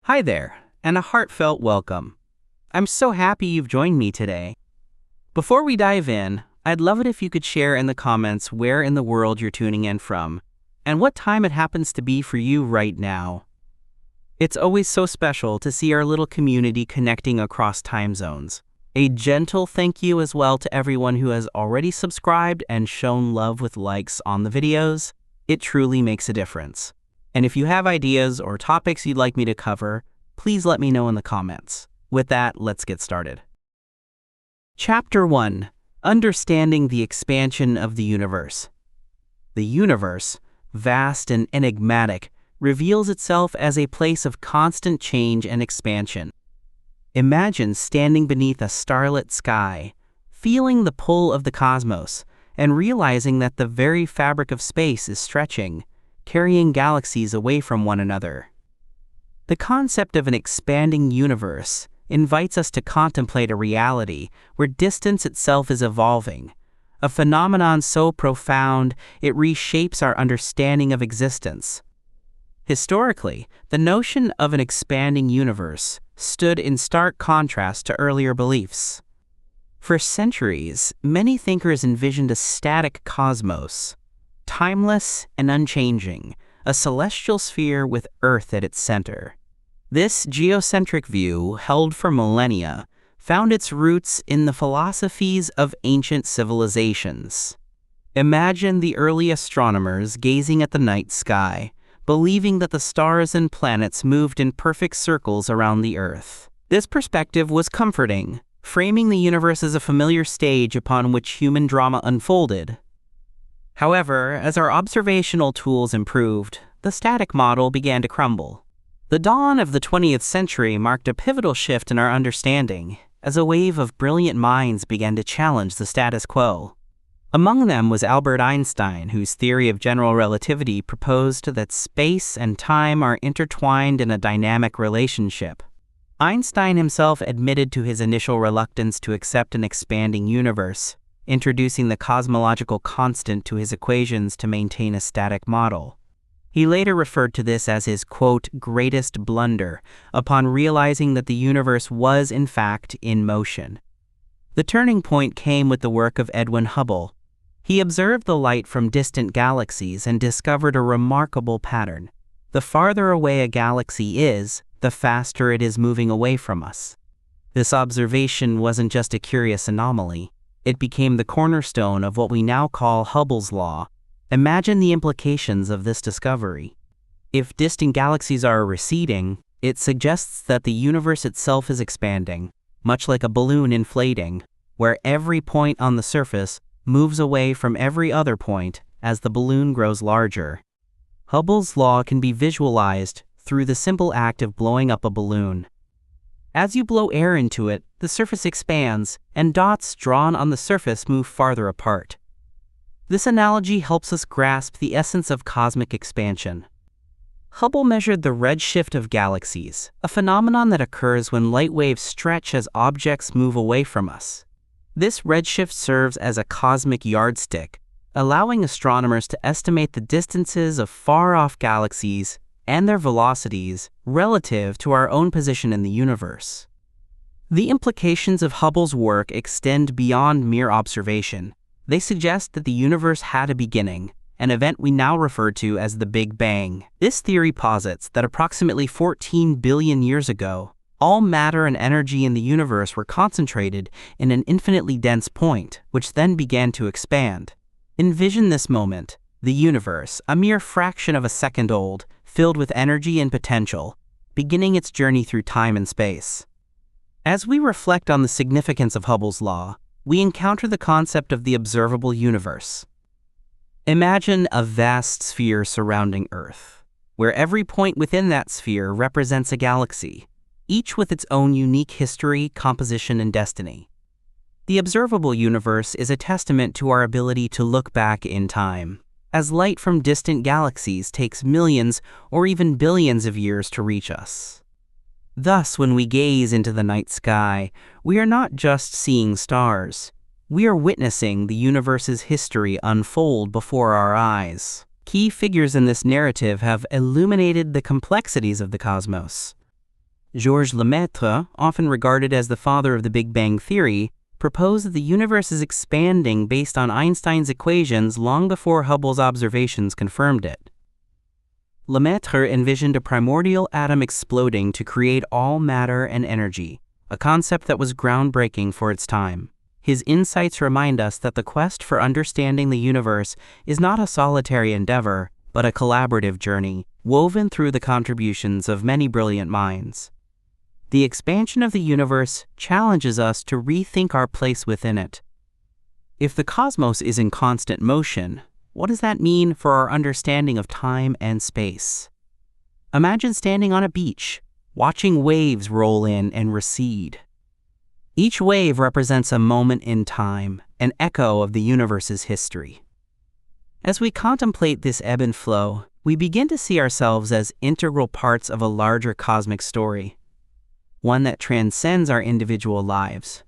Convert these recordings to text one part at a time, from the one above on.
Hi there, and a heartfelt welcome. I'm so happy you've joined me today. Before we dive in, I'd love it if you could share in the comments where in the world you're tuning in from, and what time it happens to be for you right now. It's always so special to see our little community connecting across time zones. A gentle thank you as well to everyone who has already subscribed and shown love with likes on the videos. It truly makes a difference. And if you have ideas or topics you'd like me to cover, please let me know in the comments. With that, let's get started. Chapter 1. Understanding the Expansion of the Universe. The universe, vast and enigmatic, reveals itself as a place of constant change and expansion. Imagine standing beneath a starlit sky, feeling the pull of the cosmos, and realizing that the very fabric of space is stretching, carrying galaxies away from one another. The concept of an expanding universe invites us to contemplate a reality where distance itself is evolving, a phenomenon so profound it reshapes our understanding of existence. Historically, the notion of an expanding universe stood in stark contrast to earlier beliefs. For centuries, many thinkers envisioned a static cosmos, timeless and unchanging, a celestial sphere with Earth at its center. This geocentric view, held for millennia, found its roots in the philosophies of ancient civilizations. Imagine the early astronomers gazing at the night sky, believing that the stars and planets moved in perfect circles around the Earth. This perspective was comforting, framing the universe as a familiar stage upon which human drama unfolded. However, as our observational tools improved, the static model began to crumble. The dawn of the 20th century marked a pivotal shift in our understanding, as a wave of brilliant minds began to challenge the status quo. Among them was Albert Einstein, whose theory of general relativity proposed that space and time are intertwined in a dynamic relationship. Einstein himself admitted to his initial reluctance to accept an expanding universe, introducing the cosmological constant to his equations to maintain a static model. He later referred to this as his, quote, greatest blunder, upon realizing that the universe was, in fact, in motion. The turning point came with the work of Edwin Hubble. He observed the light from distant galaxies and discovered a remarkable pattern. The farther away a galaxy is, the faster it is moving away from us. This observation wasn't just a curious anomaly. It became the cornerstone of what we now call Hubble's law. Imagine the implications of this discovery. If distant galaxies are receding, it suggests that the universe itself is expanding, much like a balloon inflating, where every point on the surface moves away from every other point as the balloon grows larger. Hubble's law can be visualized through the simple act of blowing up a balloon. As you blow air into it, the surface expands, and dots drawn on the surface move farther apart. This analogy helps us grasp the essence of cosmic expansion. Hubble measured the redshift of galaxies, a phenomenon that occurs when light waves stretch as objects move away from us. This redshift serves as a cosmic yardstick, allowing astronomers to estimate the distances of far-off galaxies and their velocities relative to our own position in the universe. The implications of Hubble's work extend beyond mere observation. They suggest that the universe had a beginning, an event we now refer to as the Big Bang. This theory posits that approximately 14 billion years ago, all matter and energy in the universe were concentrated in an infinitely dense point, which then began to expand. Envision this moment, the universe, a mere fraction of a second old, filled with energy and potential, beginning its journey through time and space. As we reflect on the significance of Hubble's law, we encounter the concept of the observable universe. Imagine a vast sphere surrounding Earth, where every point within that sphere represents a galaxy, each with its own unique history, composition, and destiny. The observable universe is a testament to our ability to look back in time, as light from distant galaxies takes millions or even billions of years to reach us. Thus, when we gaze into the night sky, we are not just seeing stars. We are witnessing the universe's history unfold before our eyes. Key figures in this narrative have illuminated the complexities of the cosmos. Georges Lemaitre, often regarded as the father of the Big Bang Theory, proposed that the universe is expanding based on Einstein's equations long before Hubble's observations confirmed it. Lemaitre envisioned a primordial atom exploding to create all matter and energy, a concept that was groundbreaking for its time. His insights remind us that the quest for understanding the universe is not a solitary endeavor, but a collaborative journey, woven through the contributions of many brilliant minds. The expansion of the universe challenges us to rethink our place within it. If the cosmos is in constant motion, what does that mean for our understanding of time and space? Imagine standing on a beach, watching waves roll in and recede. Each wave represents a moment in time, an echo of the universe's history. As we contemplate this ebb and flow, we begin to see ourselves as integral parts of a larger cosmic story, one that transcends our individual lives.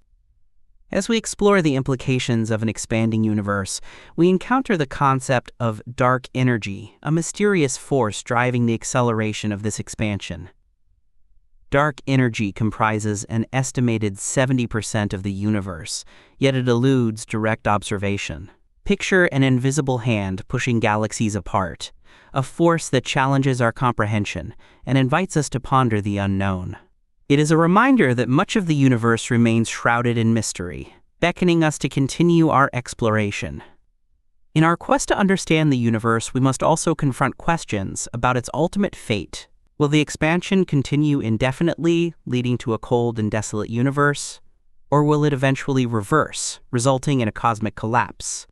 As we explore the implications of an expanding universe, we encounter the concept of dark energy, a mysterious force driving the acceleration of this expansion. Dark energy comprises an estimated 70% of the universe, yet it eludes direct observation. Picture an invisible hand pushing galaxies apart, a force that challenges our comprehension and invites us to ponder the unknown. It is a reminder that much of the universe remains shrouded in mystery, beckoning us to continue our exploration. In our quest to understand the universe, we must also confront questions about its ultimate fate. Will the expansion continue indefinitely, leading to a cold and desolate universe? Or will it eventually reverse, resulting in a cosmic collapse?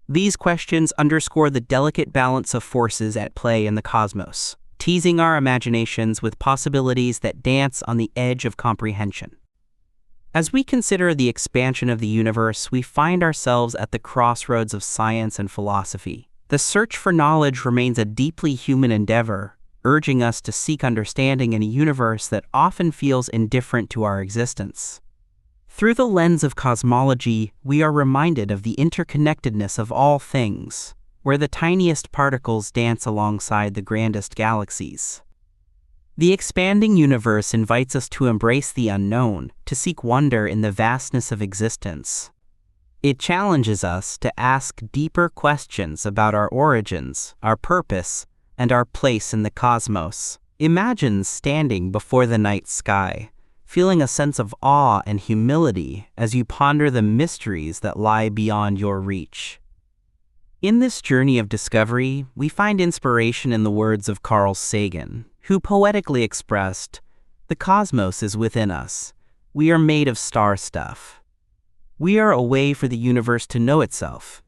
These questions underscore the delicate balance of forces at play in the cosmos, teasing our imaginations with possibilities that dance on the edge of comprehension. As we consider the expansion of the universe, we find ourselves at the crossroads of science and philosophy. The search for knowledge remains a deeply human endeavor, urging us to seek understanding in a universe that often feels indifferent to our existence. Through the lens of cosmology, we are reminded of the interconnectedness of all things, where the tiniest particles dance alongside the grandest galaxies. The expanding universe invites us to embrace the unknown, to seek wonder in the vastness of existence. It challenges us to ask deeper questions about our origins, our purpose, and our place in the cosmos. Imagine standing before the night sky, feeling a sense of awe and humility as you ponder the mysteries that lie beyond your reach. In this journey of discovery, we find inspiration in the words of Carl Sagan, who poetically expressed, "The cosmos is within us. We are made of star stuff. We are a way for the universe to know itself."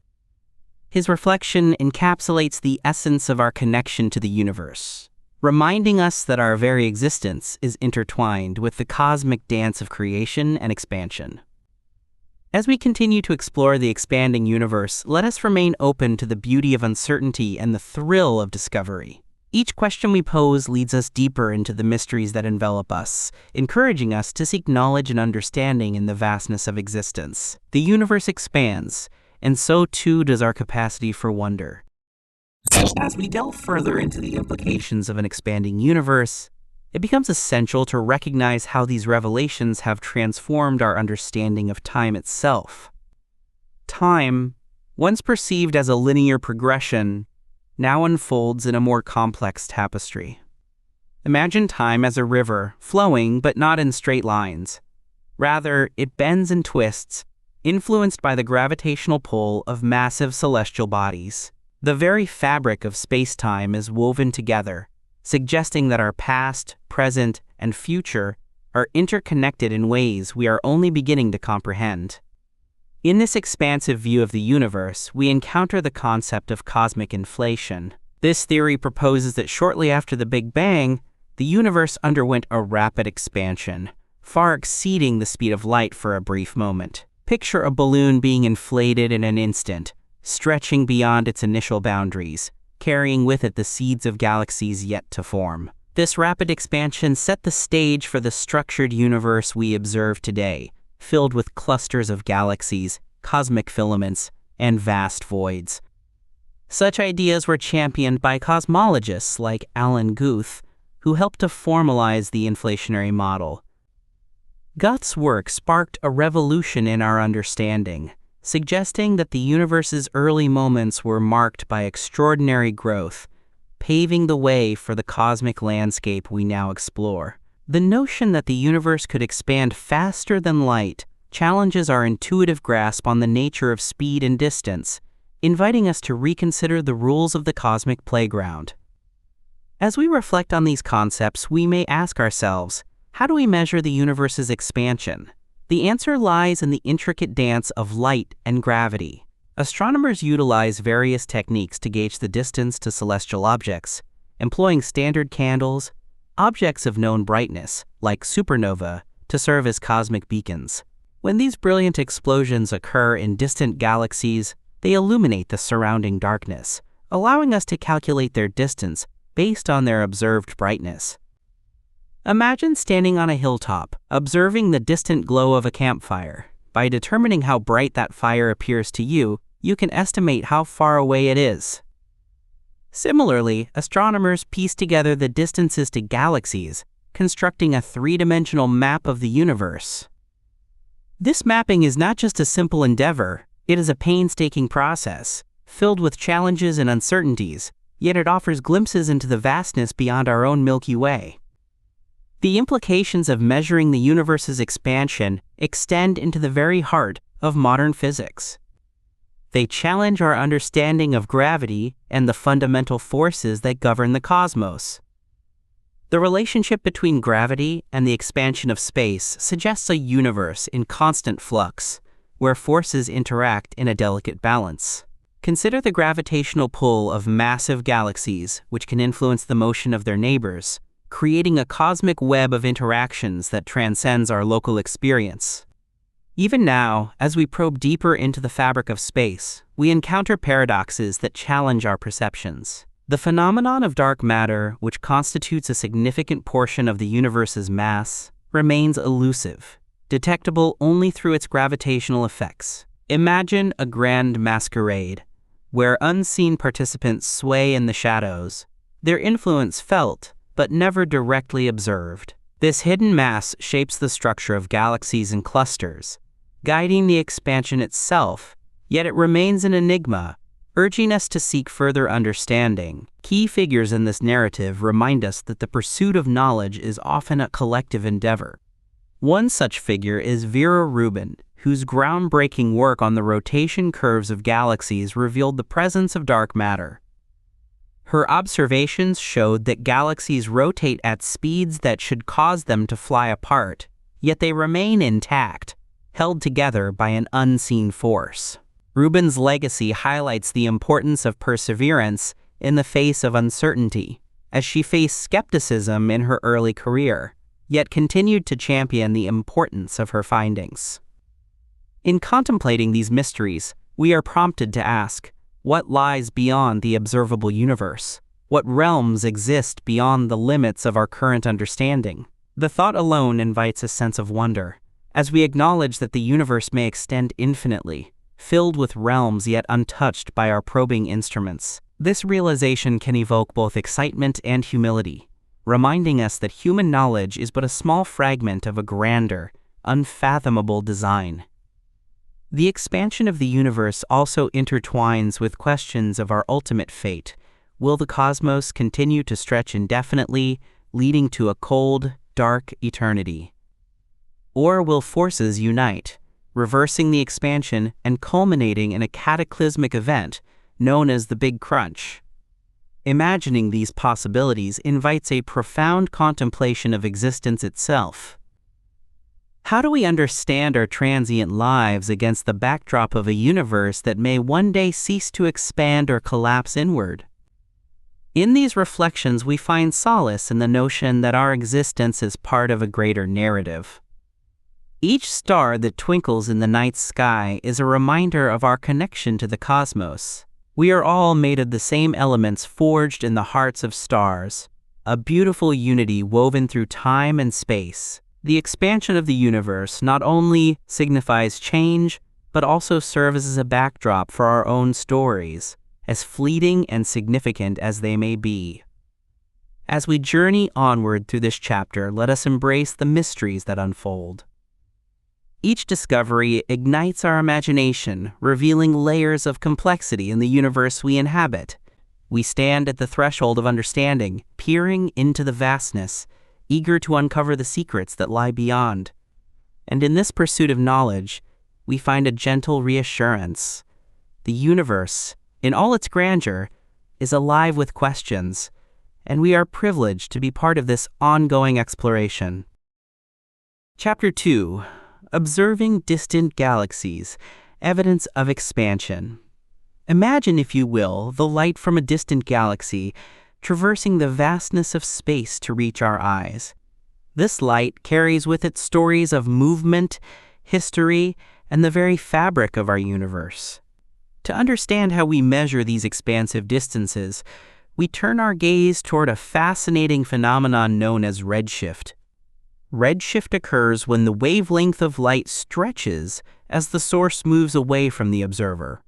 His reflection encapsulates the essence of our connection to the universe, reminding us that our very existence is intertwined with the cosmic dance of creation and expansion. As we continue to explore the expanding universe, let us remain open to the beauty of uncertainty and the thrill of discovery. Each question we pose leads us deeper into the mysteries that envelop us, encouraging us to seek knowledge and understanding in the vastness of existence. The universe expands, and so too does our capacity for wonder. As we delve further into the implications of an expanding universe, it becomes essential to recognize how these revelations have transformed our understanding of time itself. Time, once perceived as a linear progression, now unfolds in a more complex tapestry. Imagine time as a river, flowing but not in straight lines. Rather, it bends and twists, influenced by the gravitational pull of massive celestial bodies. The very fabric of space-time is woven together, suggesting that our past, present, and future are interconnected in ways we are only beginning to comprehend. In this expansive view of the universe, we encounter the concept of cosmic inflation. This theory proposes that shortly after the Big Bang, the universe underwent a rapid expansion, far exceeding the speed of light for a brief moment. Picture a balloon being inflated in an instant, stretching beyond its initial boundaries, carrying with it the seeds of galaxies yet to form. This rapid expansion set the stage for the structured universe we observe today, filled with clusters of galaxies, cosmic filaments, and vast voids. Such ideas were championed by cosmologists like Alan Guth, who helped to formalize the inflationary model. Gough's work sparked a revolution in our understanding, suggesting that the universe's early moments were marked by extraordinary growth, paving the way for the cosmic landscape we now explore. The notion that the universe could expand faster than light challenges our intuitive grasp on the nature of speed and distance, inviting us to reconsider the rules of the cosmic playground. As we reflect on these concepts, we may ask ourselves, how do we measure the universe's expansion? The answer lies in the intricate dance of light and gravity. Astronomers utilize various techniques to gauge the distance to celestial objects, employing standard candles, objects of known brightness, like supernova, to serve as cosmic beacons. When these brilliant explosions occur in distant galaxies, they illuminate the surrounding darkness, allowing us to calculate their distance based on their observed brightness. Imagine standing on a hilltop, observing the distant glow of a campfire. By determining how bright that fire appears to you, you can estimate how far away it is. Similarly, astronomers piece together the distances to galaxies, constructing a three-dimensional map of the universe. This mapping is not just a simple endeavor, it is a painstaking process, filled with challenges and uncertainties, yet it offers glimpses into the vastness beyond our own Milky Way. The implications of measuring the universe's expansion extend into the very heart of modern physics. They challenge our understanding of gravity and the fundamental forces that govern the cosmos. The relationship between gravity and the expansion of space suggests a universe in constant flux, where forces interact in a delicate balance. Consider the gravitational pull of massive galaxies, which can influence the motion of their neighbors, creating a cosmic web of interactions that transcends our local experience. Even now, as we probe deeper into the fabric of space, we encounter paradoxes that challenge our perceptions. The phenomenon of dark matter, which constitutes a significant portion of the universe's mass, remains elusive, detectable only through its gravitational effects. Imagine a grand masquerade, where unseen participants sway in the shadows, their influence felt, but never directly observed. This hidden mass shapes the structure of galaxies and clusters, guiding the expansion itself, yet it remains an enigma, urging us to seek further understanding. Key figures in this narrative remind us that the pursuit of knowledge is often a collective endeavor. One such figure is Vera Rubin, whose groundbreaking work on the rotation curves of galaxies revealed the presence of dark matter. Her observations showed that galaxies rotate at speeds that should cause them to fly apart, yet they remain intact, held together by an unseen force. Rubin's legacy highlights the importance of perseverance in the face of uncertainty, as she faced skepticism in her early career, yet continued to champion the importance of her findings. In contemplating these mysteries, we are prompted to ask, what lies beyond the observable universe? What realms exist beyond the limits of our current understanding? The thought alone invites a sense of wonder, as we acknowledge that the universe may extend infinitely, filled with realms yet untouched by our probing instruments. This realization can evoke both excitement and humility, reminding us that human knowledge is but a small fragment of a grander, unfathomable design. The expansion of the universe also intertwines with questions of our ultimate fate. Will the cosmos continue to stretch indefinitely, leading to a cold, dark eternity? Or will forces unite, reversing the expansion and culminating in a cataclysmic event known as the Big Crunch? Imagining these possibilities invites a profound contemplation of existence itself. How do we understand our transient lives against the backdrop of a universe that may one day cease to expand or collapse inward? In these reflections, we find solace in the notion that our existence is part of a greater narrative. Each star that twinkles in the night sky is a reminder of our connection to the cosmos. We are all made of the same elements forged in the hearts of stars, a beautiful unity woven through time and space. The expansion of the universe not only signifies change, but also serves as a backdrop for our own stories, as fleeting and significant as they may be. As we journey onward through this chapter, let us embrace the mysteries that unfold. Each discovery ignites our imagination, revealing layers of complexity in the universe we inhabit. We stand at the threshold of understanding, peering into the vastness, eager to uncover the secrets that lie beyond. And in this pursuit of knowledge, we find a gentle reassurance. The universe, in all its grandeur, is alive with questions, and we are privileged to be part of this ongoing exploration. Chapter 2. Observing distant galaxies, evidence of expansion. Imagine, if you will, the light from a distant galaxy traversing the vastness of space to reach our eyes. This light carries with it stories of movement, history, and the very fabric of our universe. To understand how we measure these expansive distances, we turn our gaze toward a fascinating phenomenon known as redshift. Redshift occurs when the wavelength of light stretches as the source moves away from the observer.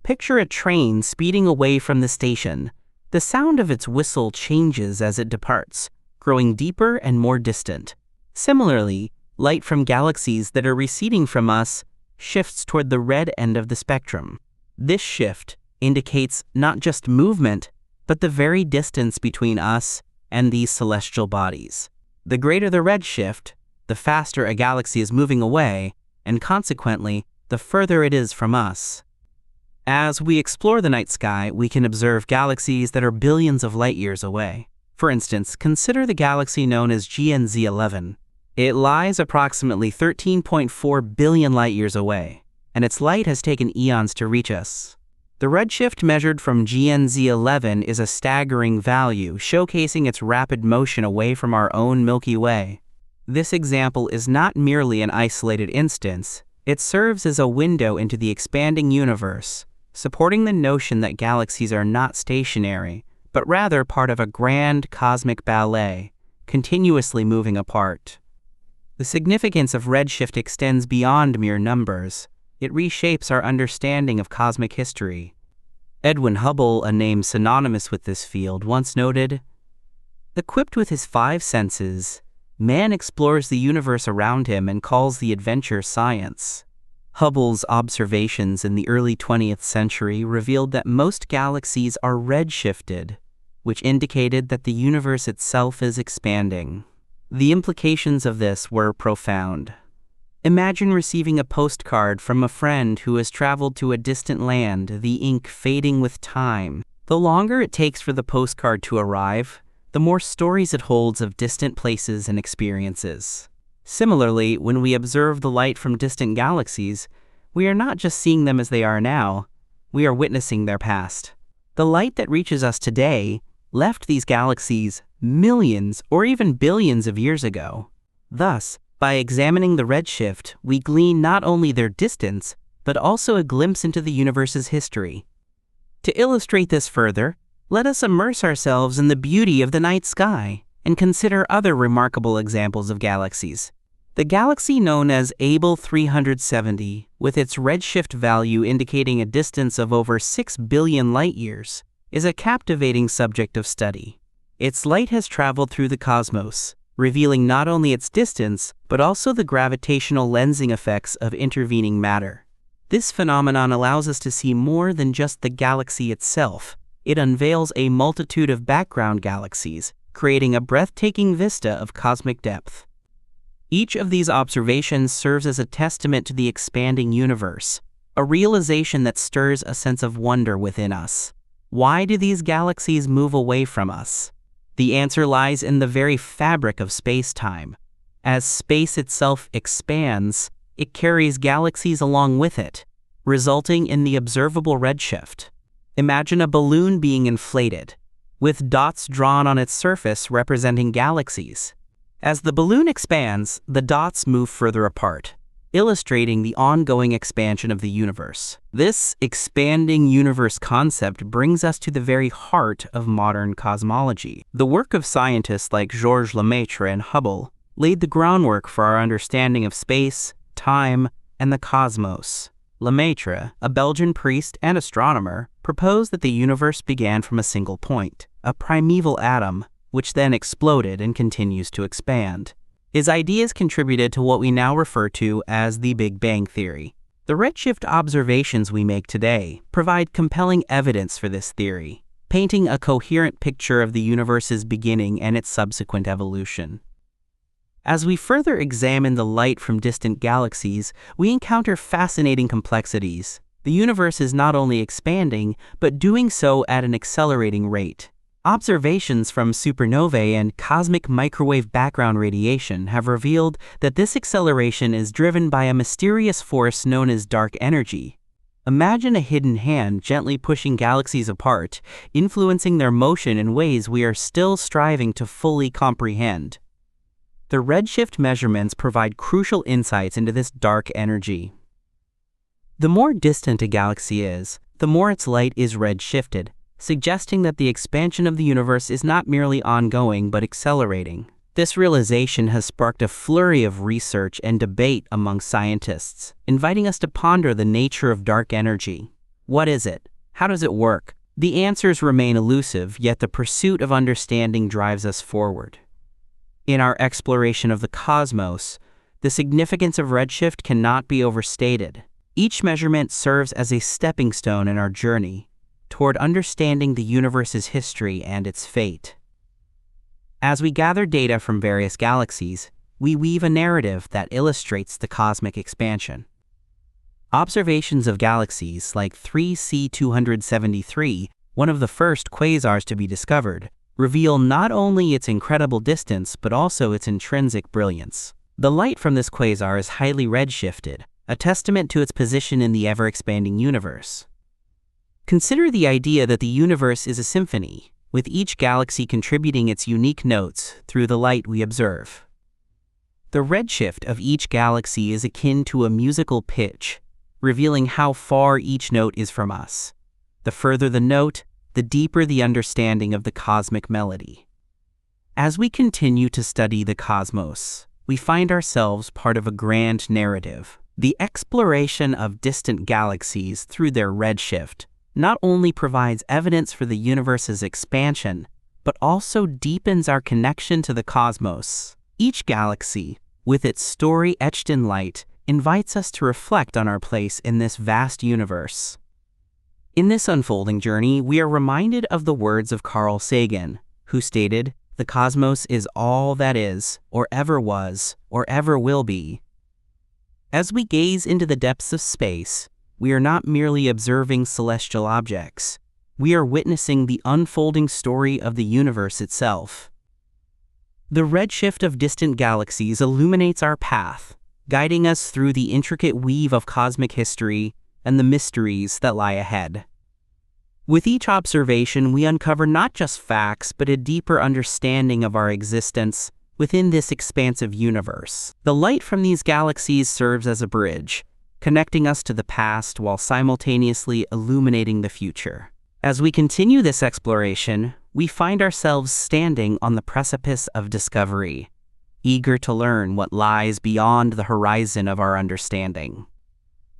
Picture a train speeding away from the station. The sound of its whistle changes as it departs, growing deeper and more distant. Similarly, light from galaxies that are receding from us shifts toward the red end of the spectrum. This shift indicates not just movement, but the very distance between us and these celestial bodies. The greater the redshift, the faster a galaxy is moving away, and consequently, the further it is from us. As we explore the night sky, we can observe galaxies that are billions of light years away. For instance, consider the galaxy known as GNZ 11. It lies approximately 13.4 billion light years away, and its light has taken eons to reach us. The redshift measured from GNZ 11 is a staggering value, showcasing its rapid motion away from our own Milky Way. This example is not merely an isolated instance, it serves as a window into the expanding universe, supporting the notion that galaxies are not stationary, but rather part of a grand cosmic ballet, continuously moving apart. The significance of redshift extends beyond mere numbers. It reshapes our understanding of cosmic history. Edwin Hubble, a name synonymous with this field, once noted, "Equipped with his 5 senses, man explores the universe around him and calls the adventure science." Hubble's observations in the early 20th century revealed that most galaxies are redshifted, which indicated that the universe itself is expanding. The implications of this were profound. Imagine receiving a postcard from a friend who has traveled to a distant land, the ink fading with time. The longer it takes for the postcard to arrive, the more stories it holds of distant places and experiences. Similarly, when we observe the light from distant galaxies, we are not just seeing them as they are now, we are witnessing their past. The light that reaches us today left these galaxies millions or even billions of years ago. Thus, by examining the redshift, we glean not only their distance, but also a glimpse into the universe's history. To illustrate this further, let us immerse ourselves in the beauty of the night sky and consider other remarkable examples of galaxies. The galaxy known as Abell 370, with its redshift value indicating a distance of over 6 billion light-years, is a captivating subject of study. Its light has traveled through the cosmos, revealing not only its distance, but also the gravitational lensing effects of intervening matter. This phenomenon allows us to see more than just the galaxy itself. It unveils a multitude of background galaxies, creating a breathtaking vista of cosmic depth. Each of these observations serves as a testament to the expanding universe, a realization that stirs a sense of wonder within us. Why do these galaxies move away from us? The answer lies in the very fabric of space-time. As space itself expands, it carries galaxies along with it, resulting in the observable redshift. Imagine a balloon being inflated, with dots drawn on its surface representing galaxies. As the balloon expands, the dots move further apart, illustrating the ongoing expansion of the universe. This expanding universe concept brings us to the very heart of modern cosmology. The work of scientists like Georges Lemaitre and Hubble laid the groundwork for our understanding of space, time, and the cosmos. Lemaitre, a Belgian priest and astronomer, proposed that the universe began from a single point, a primeval atom, which then exploded and continues to expand. His ideas contributed to what we now refer to as the Big Bang Theory. The redshift observations we make today provide compelling evidence for this theory, painting a coherent picture of the universe's beginning and its subsequent evolution. As we further examine the light from distant galaxies, we encounter fascinating complexities. The universe is not only expanding, but doing so at an accelerating rate. Observations from supernovae and cosmic microwave background radiation have revealed that this acceleration is driven by a mysterious force known as dark energy. Imagine a hidden hand gently pushing galaxies apart, influencing their motion in ways we are still striving to fully comprehend. The redshift measurements provide crucial insights into this dark energy. The more distant a galaxy is, the more its light is redshifted, suggesting that the expansion of the universe is not merely ongoing but accelerating. This realization has sparked a flurry of research and debate among scientists, inviting us to ponder the nature of dark energy. What is it? How does it work? The answers remain elusive, yet the pursuit of understanding drives us forward. In our exploration of the cosmos, the significance of redshift cannot be overstated. Each measurement serves as a stepping stone in our journey toward understanding the universe's history and its fate. As we gather data from various galaxies, we weave a narrative that illustrates the cosmic expansion. Observations of galaxies like 3C273, one of the first quasars to be discovered, reveal not only its incredible distance but also its intrinsic brilliance. The light from this quasar is highly redshifted, a testament to its position in the ever-expanding universe. Consider the idea that the universe is a symphony, with each galaxy contributing its unique notes through the light we observe. The redshift of each galaxy is akin to a musical pitch, revealing how far each note is from us. The further the note, the deeper the understanding of the cosmic melody. As we continue to study the cosmos, we find ourselves part of a grand narrative. The exploration of distant galaxies through their redshift not only provides evidence for the universe's expansion, but also deepens our connection to the cosmos. Each galaxy, with its story etched in light, invites us to reflect on our place in this vast universe. In this unfolding journey, we are reminded of the words of Carl Sagan, who stated, "The cosmos is all that is, or ever was, or ever will be." As we gaze into the depths of space, we are not merely observing celestial objects. We are witnessing the unfolding story of the universe itself. The redshift of distant galaxies illuminates our path, guiding us through the intricate weave of cosmic history and the mysteries that lie ahead. With each observation, we uncover not just facts, but a deeper understanding of our existence within this expansive universe. The light from these galaxies serves as a bridge, connecting us to the past while simultaneously illuminating the future. As we continue this exploration, we find ourselves standing on the precipice of discovery, eager to learn what lies beyond the horizon of our understanding.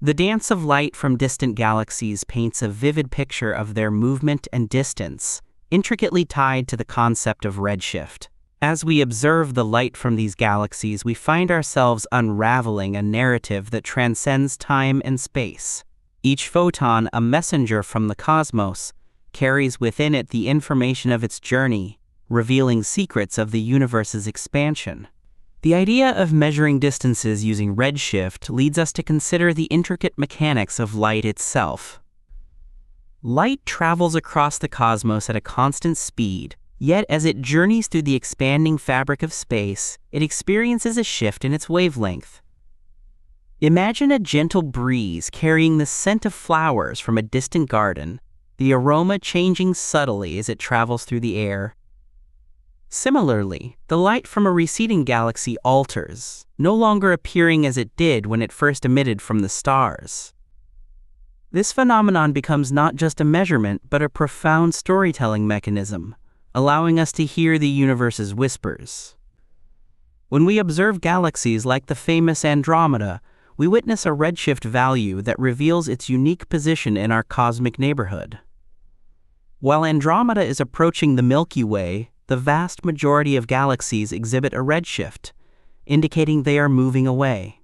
The dance of light from distant galaxies paints a vivid picture of their movement and distance, intricately tied to the concept of redshift. As we observe the light from these galaxies, we find ourselves unraveling a narrative that transcends time and space. Each photon, a messenger from the cosmos, carries within it the information of its journey, revealing secrets of the universe's expansion. The idea of measuring distances using redshift leads us to consider the intricate mechanics of light itself. Light travels across the cosmos at a constant speed, yet as it journeys through the expanding fabric of space, it experiences a shift in its wavelength. Imagine a gentle breeze carrying the scent of flowers from a distant garden, the aroma changing subtly as it travels through the air. Similarly, the light from a receding galaxy alters, no longer appearing as it did when it first emitted from the stars. This phenomenon becomes not just a measurement, but a profound storytelling mechanism, allowing us to hear the universe's whispers. When we observe galaxies like the famous Andromeda, we witness a redshift value that reveals its unique position in our cosmic neighborhood. While Andromeda is approaching the Milky Way, the vast majority of galaxies exhibit a redshift, indicating they are moving away.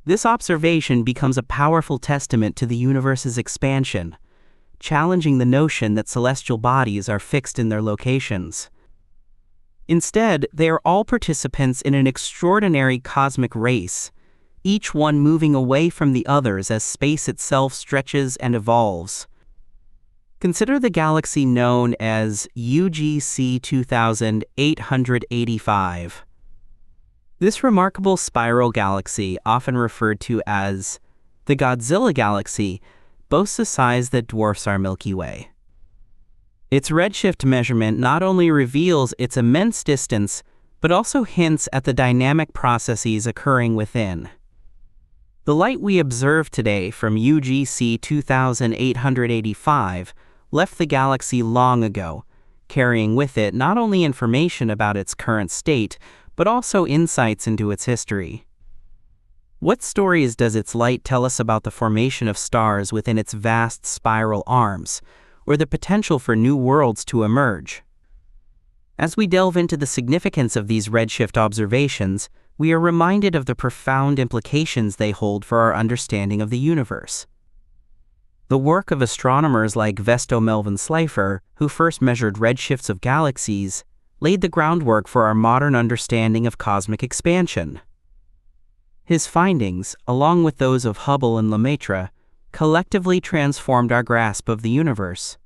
This observation becomes a powerful testament to the universe's expansion, challenging the notion that celestial bodies are fixed in their locations. Instead, they are all participants in an extraordinary cosmic race, each one moving away from the others as space itself stretches and evolves. Consider the galaxy known as UGC 2885. This remarkable spiral galaxy, often referred to as the Godzilla galaxy, boasts a size that dwarfs our Milky Way. Its redshift measurement not only reveals its immense distance, but also hints at the dynamic processes occurring within. The light we observe today from UGC 2885 left the galaxy long ago, carrying with it not only information about its current state, but also insights into its history. What stories does its light tell us about the formation of stars within its vast spiral arms, or the potential for new worlds to emerge? As we delve into the significance of these redshift observations, we are reminded of the profound implications they hold for our understanding of the universe. The work of astronomers like Vesto Melvin Slipher, who first measured redshifts of galaxies, laid the groundwork for our modern understanding of cosmic expansion. His findings, along with those of Hubble and Lemaitre, collectively transformed our grasp of the universe.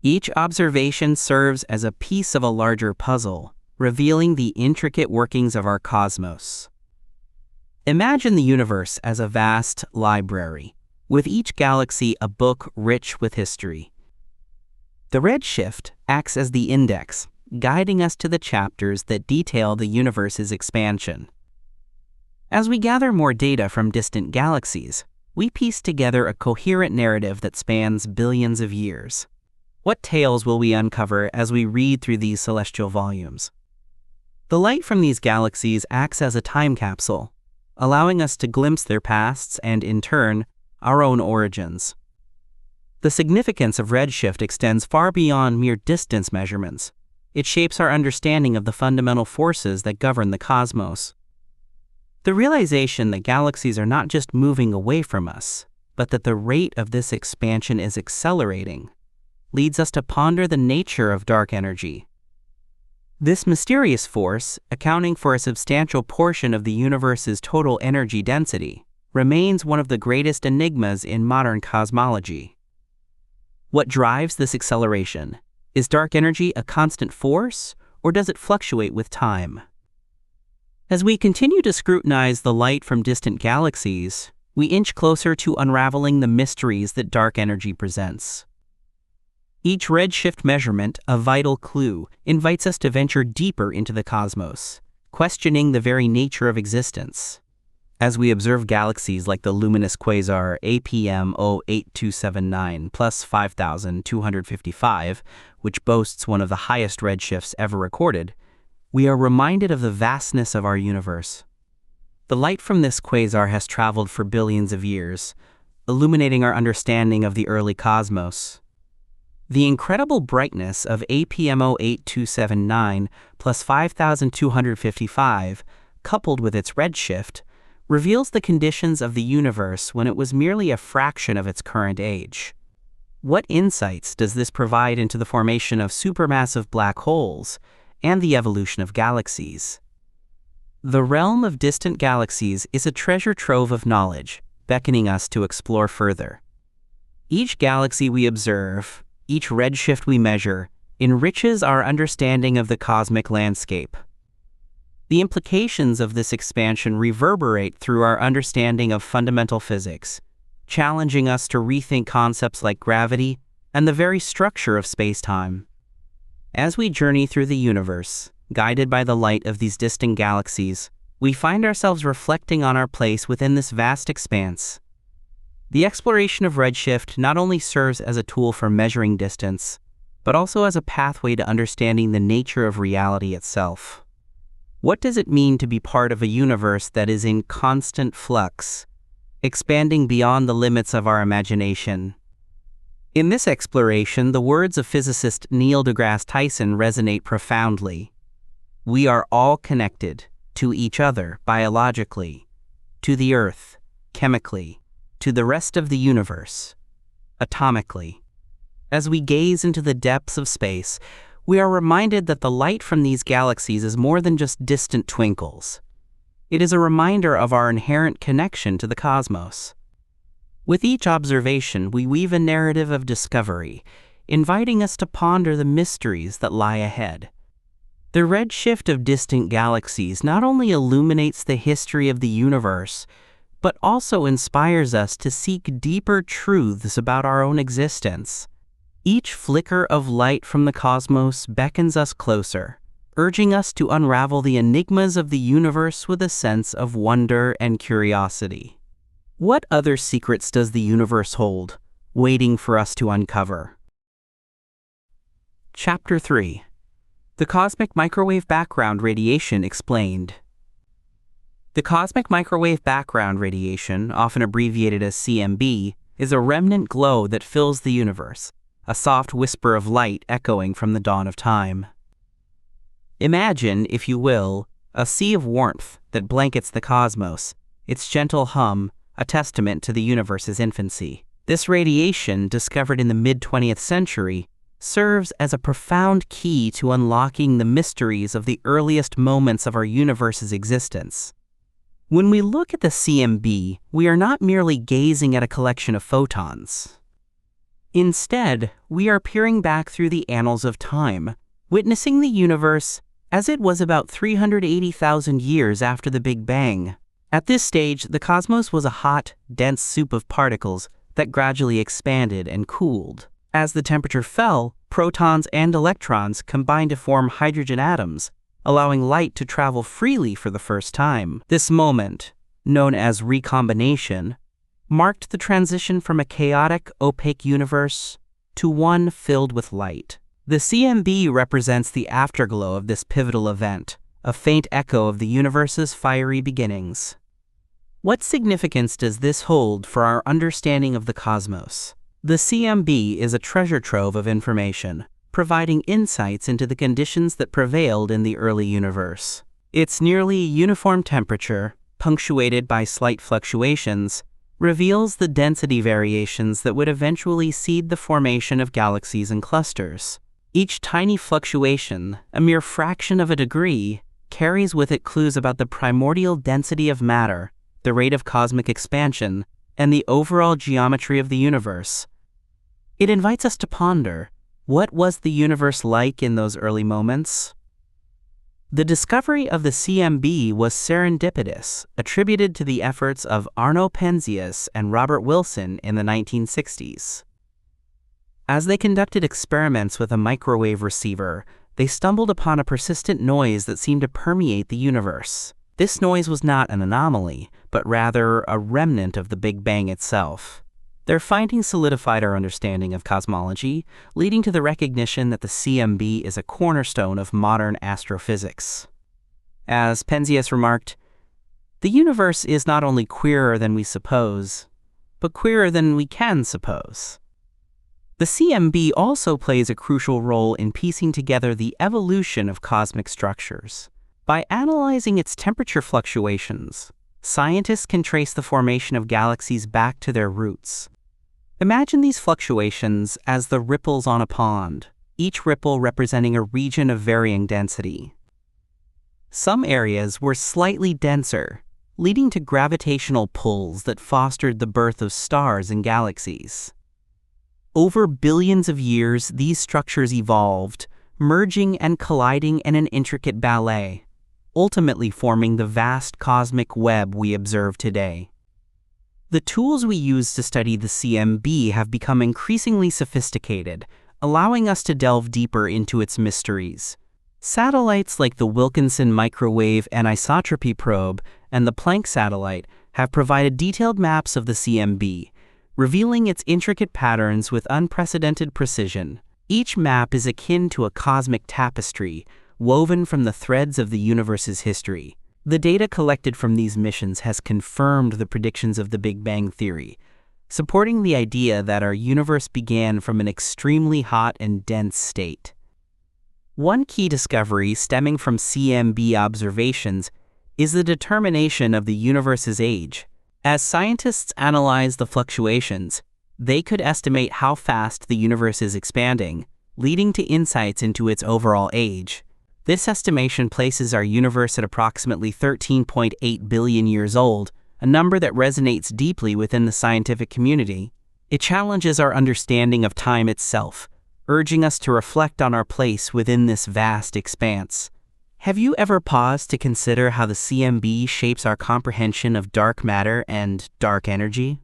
Each observation serves as a piece of a larger puzzle, revealing the intricate workings of our cosmos. Imagine the universe as a vast library, with each galaxy a book rich with history. The redshift acts as the index, guiding us to the chapters that detail the universe's expansion. As we gather more data from distant galaxies, we piece together a coherent narrative that spans billions of years. What tales will we uncover as we read through these celestial volumes? The light from these galaxies acts as a time capsule, allowing us to glimpse their pasts and, in turn, our own origins. The significance of redshift extends far beyond mere distance measurements. It shapes our understanding of the fundamental forces that govern the cosmos. The realization that galaxies are not just moving away from us, but that the rate of this expansion is accelerating, leads us to ponder the nature of dark energy. This mysterious force, accounting for a substantial portion of the universe's total energy density, remains one of the greatest enigmas in modern cosmology. What drives this acceleration? Is dark energy a constant force, or does it fluctuate with time? As we continue to scrutinize the light from distant galaxies, we inch closer to unraveling the mysteries that dark energy presents. Each redshift measurement, a vital clue, invites us to venture deeper into the cosmos, questioning the very nature of existence. As we observe galaxies like the luminous quasar APM 08279 plus 5255, which boasts one of the highest redshifts ever recorded, we are reminded of the vastness of our universe. The light from this quasar has traveled for billions of years, illuminating our understanding of the early cosmos. The incredible brightness of APM 08279 plus 5255, coupled with its redshift, reveals the conditions of the universe when it was merely a fraction of its current age. What insights does this provide into the formation of supermassive black holes and the evolution of galaxies? The realm of distant galaxies is a treasure trove of knowledge, beckoning us to explore further. Each galaxy we observe, each redshift we measure, enriches our understanding of the cosmic landscape. The implications of this expansion reverberate through our understanding of fundamental physics, challenging us to rethink concepts like gravity and the very structure of space-time. As we journey through the universe, guided by the light of these distant galaxies, we find ourselves reflecting on our place within this vast expanse. The exploration of redshift not only serves as a tool for measuring distance, but also as a pathway to understanding the nature of reality itself. What does it mean to be part of a universe that is in constant flux, expanding beyond the limits of our imagination? In this exploration, the words of physicist Neil deGrasse Tyson resonate profoundly. We are all connected to each other biologically, to the Earth chemically, to the rest of the universe atomically. As we gaze into the depths of space, we are reminded that the light from these galaxies is more than just distant twinkles. It is a reminder of our inherent connection to the cosmos. With each observation, we weave a narrative of discovery, inviting us to ponder the mysteries that lie ahead. The red shift of distant galaxies not only illuminates the history of the universe, but also inspires us to seek deeper truths about our own existence. Each flicker of light from the cosmos beckons us closer, urging us to unravel the enigmas of the universe with a sense of wonder and curiosity. What other secrets does the universe hold, waiting for us to uncover? Chapter 3. The Cosmic Microwave Background Radiation Explained. The cosmic microwave background radiation, often abbreviated as CMB, is a remnant glow that fills the universe, a soft whisper of light echoing from the dawn of time. Imagine, if you will, a sea of warmth that blankets the cosmos, its gentle hum a testament to the universe's infancy. This radiation, discovered in the mid-20th century, serves as a profound key to unlocking the mysteries of the earliest moments of our universe's existence. When we look at the CMB, we are not merely gazing at a collection of photons. Instead, we are peering back through the annals of time, witnessing the universe as it was about 380,000 years after the Big Bang. At this stage, the cosmos was a hot, dense soup of particles that gradually expanded and cooled. As the temperature fell, protons and electrons combined to form hydrogen atoms, allowing light to travel freely for the first time. This moment, known as recombination, marked the transition from a chaotic, opaque universe to one filled with light. The CMB represents the afterglow of this pivotal event, a faint echo of the universe's fiery beginnings. What significance does this hold for our understanding of the cosmos? The CMB is a treasure trove of information, providing insights into the conditions that prevailed in the early universe. Its nearly uniform temperature, punctuated by slight fluctuations, reveals the density variations that would eventually seed the formation of galaxies and clusters. Each tiny fluctuation, a mere fraction of a degree, carries with it clues about the primordial density of matter, the rate of cosmic expansion, and the overall geometry of the universe. It invites us to ponder, what was the universe like in those early moments? The discovery of the CMB was serendipitous, attributed to the efforts of Arno Penzias and Robert Wilson in the 1960s. As they conducted experiments with a microwave receiver, they stumbled upon a persistent noise that seemed to permeate the universe. This noise was not an anomaly, but rather a remnant of the Big Bang itself. Their findings solidified our understanding of cosmology, leading to the recognition that the CMB is a cornerstone of modern astrophysics. As Penzias remarked, "The universe is not only queerer than we suppose, but queerer than we can suppose." The CMB also plays a crucial role in piecing together the evolution of cosmic structures. By analyzing its temperature fluctuations, scientists can trace the formation of galaxies back to their roots. Imagine these fluctuations as the ripples on a pond, each ripple representing a region of varying density. Some areas were slightly denser, leading to gravitational pulls that fostered the birth of stars and galaxies. Over billions of years, these structures evolved, merging and colliding in an intricate ballet, ultimately forming the vast cosmic web we observe today. The tools we use to study the CMB have become increasingly sophisticated, allowing us to delve deeper into its mysteries. Satellites like the Wilkinson Microwave Anisotropy Probe and the Planck satellite have provided detailed maps of the CMB, revealing its intricate patterns with unprecedented precision. Each map is akin to a cosmic tapestry, woven from the threads of the universe's history. The data collected from these missions has confirmed the predictions of the Big Bang Theory, supporting the idea that our universe began from an extremely hot and dense state. One key discovery stemming from CMB observations is the determination of the universe's age. As scientists analyze the fluctuations, they could estimate how fast the universe is expanding, leading to insights into its overall age. This estimation places our universe at approximately 13.8 billion years old, a number that resonates deeply within the scientific community. It challenges our understanding of time itself, urging us to reflect on our place within this vast expanse. Have you ever paused to consider how the CMB shapes our comprehension of dark matter and dark energy?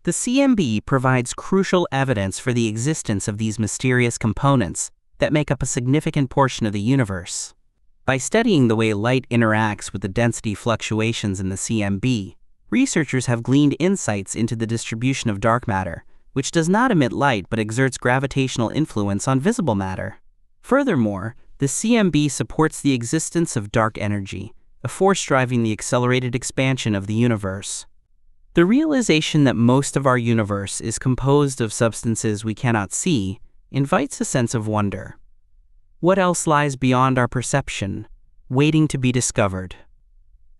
The CMB provides crucial evidence for the existence of these mysterious components that make up a significant portion of the universe. By studying the way light interacts with the density fluctuations in the CMB, researchers have gleaned insights into the distribution of dark matter, which does not emit light but exerts gravitational influence on visible matter. Furthermore, the CMB supports the existence of dark energy, a force driving the accelerated expansion of the universe. The realization that most of our universe is composed of substances we cannot see invites a sense of wonder. What else lies beyond our perception, waiting to be discovered?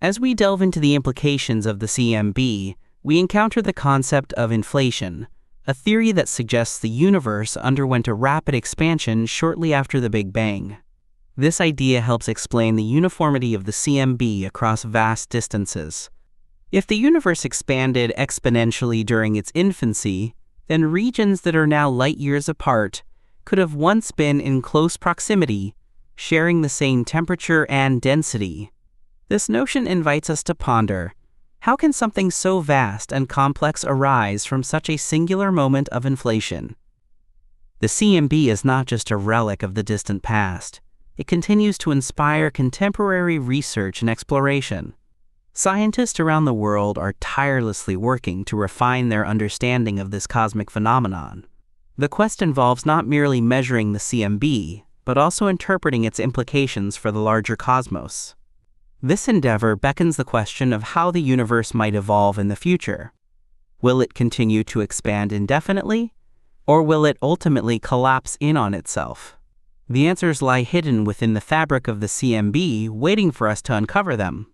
As we delve into the implications of the CMB, we encounter the concept of inflation, a theory that suggests the universe underwent a rapid expansion shortly after the Big Bang. This idea helps explain the uniformity of the CMB across vast distances. If the universe expanded exponentially during its infancy, then regions that are now light years apart could have once been in close proximity, sharing the same temperature and density. This notion invites us to ponder, how can something so vast and complex arise from such a singular moment of inflation? The CMB is not just a relic of the distant past. It continues to inspire contemporary research and exploration. Scientists around the world are tirelessly working to refine their understanding of this cosmic phenomenon. The quest involves not merely measuring the CMB, but also interpreting its implications for the larger cosmos. This endeavor beckons the question of how the universe might evolve in the future. Will it continue to expand indefinitely, or will it ultimately collapse in on itself? The answers lie hidden within the fabric of the CMB, waiting for us to uncover them.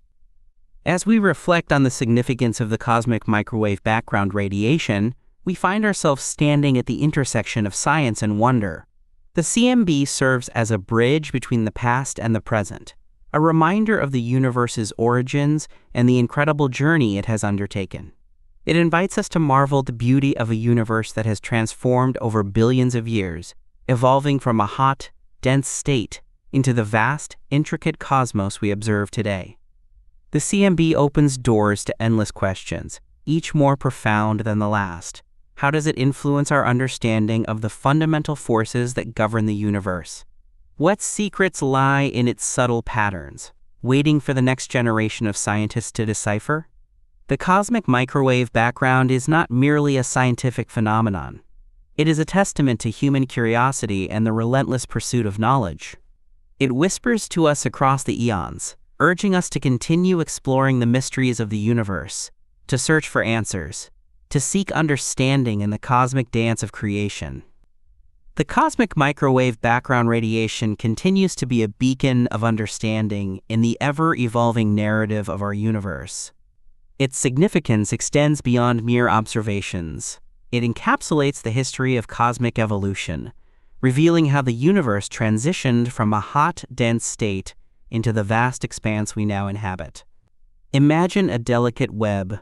As we reflect on the significance of the cosmic microwave background radiation, we find ourselves standing at the intersection of science and wonder. The CMB serves as a bridge between the past and the present, a reminder of the universe's origins and the incredible journey it has undertaken. It invites us to marvel at the beauty of a universe that has transformed over billions of years, evolving from a hot, dense state into the vast, intricate cosmos we observe today. The CMB opens doors to endless questions, each more profound than the last. How does it influence our understanding of the fundamental forces that govern the universe? What secrets lie in its subtle patterns, waiting for the next generation of scientists to decipher? The cosmic microwave background is not merely a scientific phenomenon. It is a testament to human curiosity and the relentless pursuit of knowledge. It whispers to us across the eons, urging us to continue exploring the mysteries of the universe, to search for answers, to seek understanding in the cosmic dance of creation. The cosmic microwave background radiation continues to be a beacon of understanding in the ever-evolving narrative of our universe. Its significance extends beyond mere observations. It encapsulates the history of cosmic evolution, revealing how the universe transitioned from a hot, dense state into the vast expanse we now inhabit. Imagine a delicate web,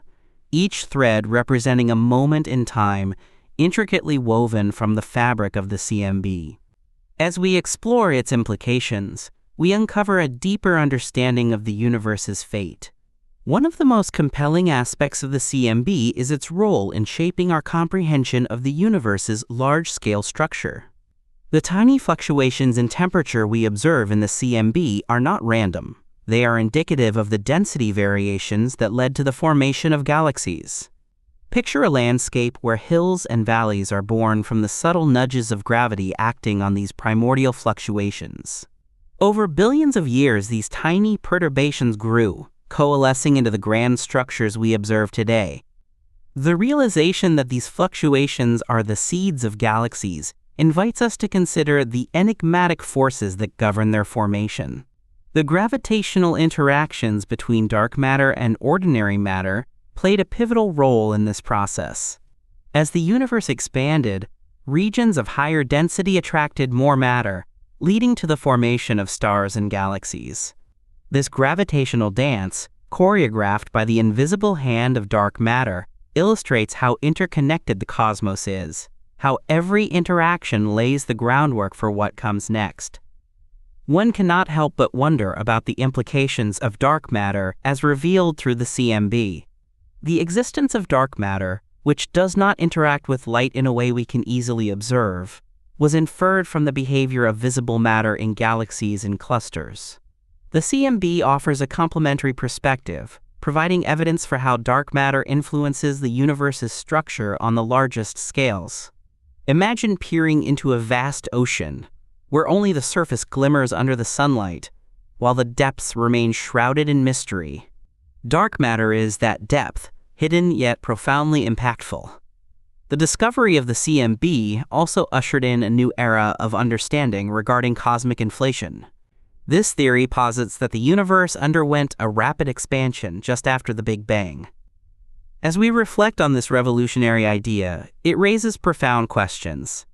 each thread representing a moment in time intricately woven from the fabric of the CMB. As we explore its implications, we uncover a deeper understanding of the universe's fate. One of the most compelling aspects of the CMB is its role in shaping our comprehension of the universe's large-scale structure. The tiny fluctuations in temperature we observe in the CMB are not random. They are indicative of the density variations that led to the formation of galaxies. Picture a landscape where hills and valleys are born from the subtle nudges of gravity acting on these primordial fluctuations. Over billions of years, these tiny perturbations grew, coalescing into the grand structures we observe today. The realization that these fluctuations are the seeds of galaxies invites us to consider the enigmatic forces that govern their formation. The gravitational interactions between dark matter and ordinary matter played a pivotal role in this process. As the universe expanded, regions of higher density attracted more matter, leading to the formation of stars and galaxies. This gravitational dance, choreographed by the invisible hand of dark matter, illustrates how interconnected the cosmos is, how every interaction lays the groundwork for what comes next. One cannot help but wonder about the implications of dark matter as revealed through the CMB. The existence of dark matter, which does not interact with light in a way we can easily observe, was inferred from the behavior of visible matter in galaxies and clusters. The CMB offers a complementary perspective, providing evidence for how dark matter influences the universe's structure on the largest scales. Imagine peering into a vast ocean, where only the surface glimmers under the sunlight, while the depths remain shrouded in mystery. Dark matter is that depth, hidden yet profoundly impactful. The discovery of the CMB also ushered in a new era of understanding regarding cosmic inflation. This theory posits that the universe underwent a rapid expansion just after the Big Bang. As we reflect on this revolutionary idea, it raises profound questions.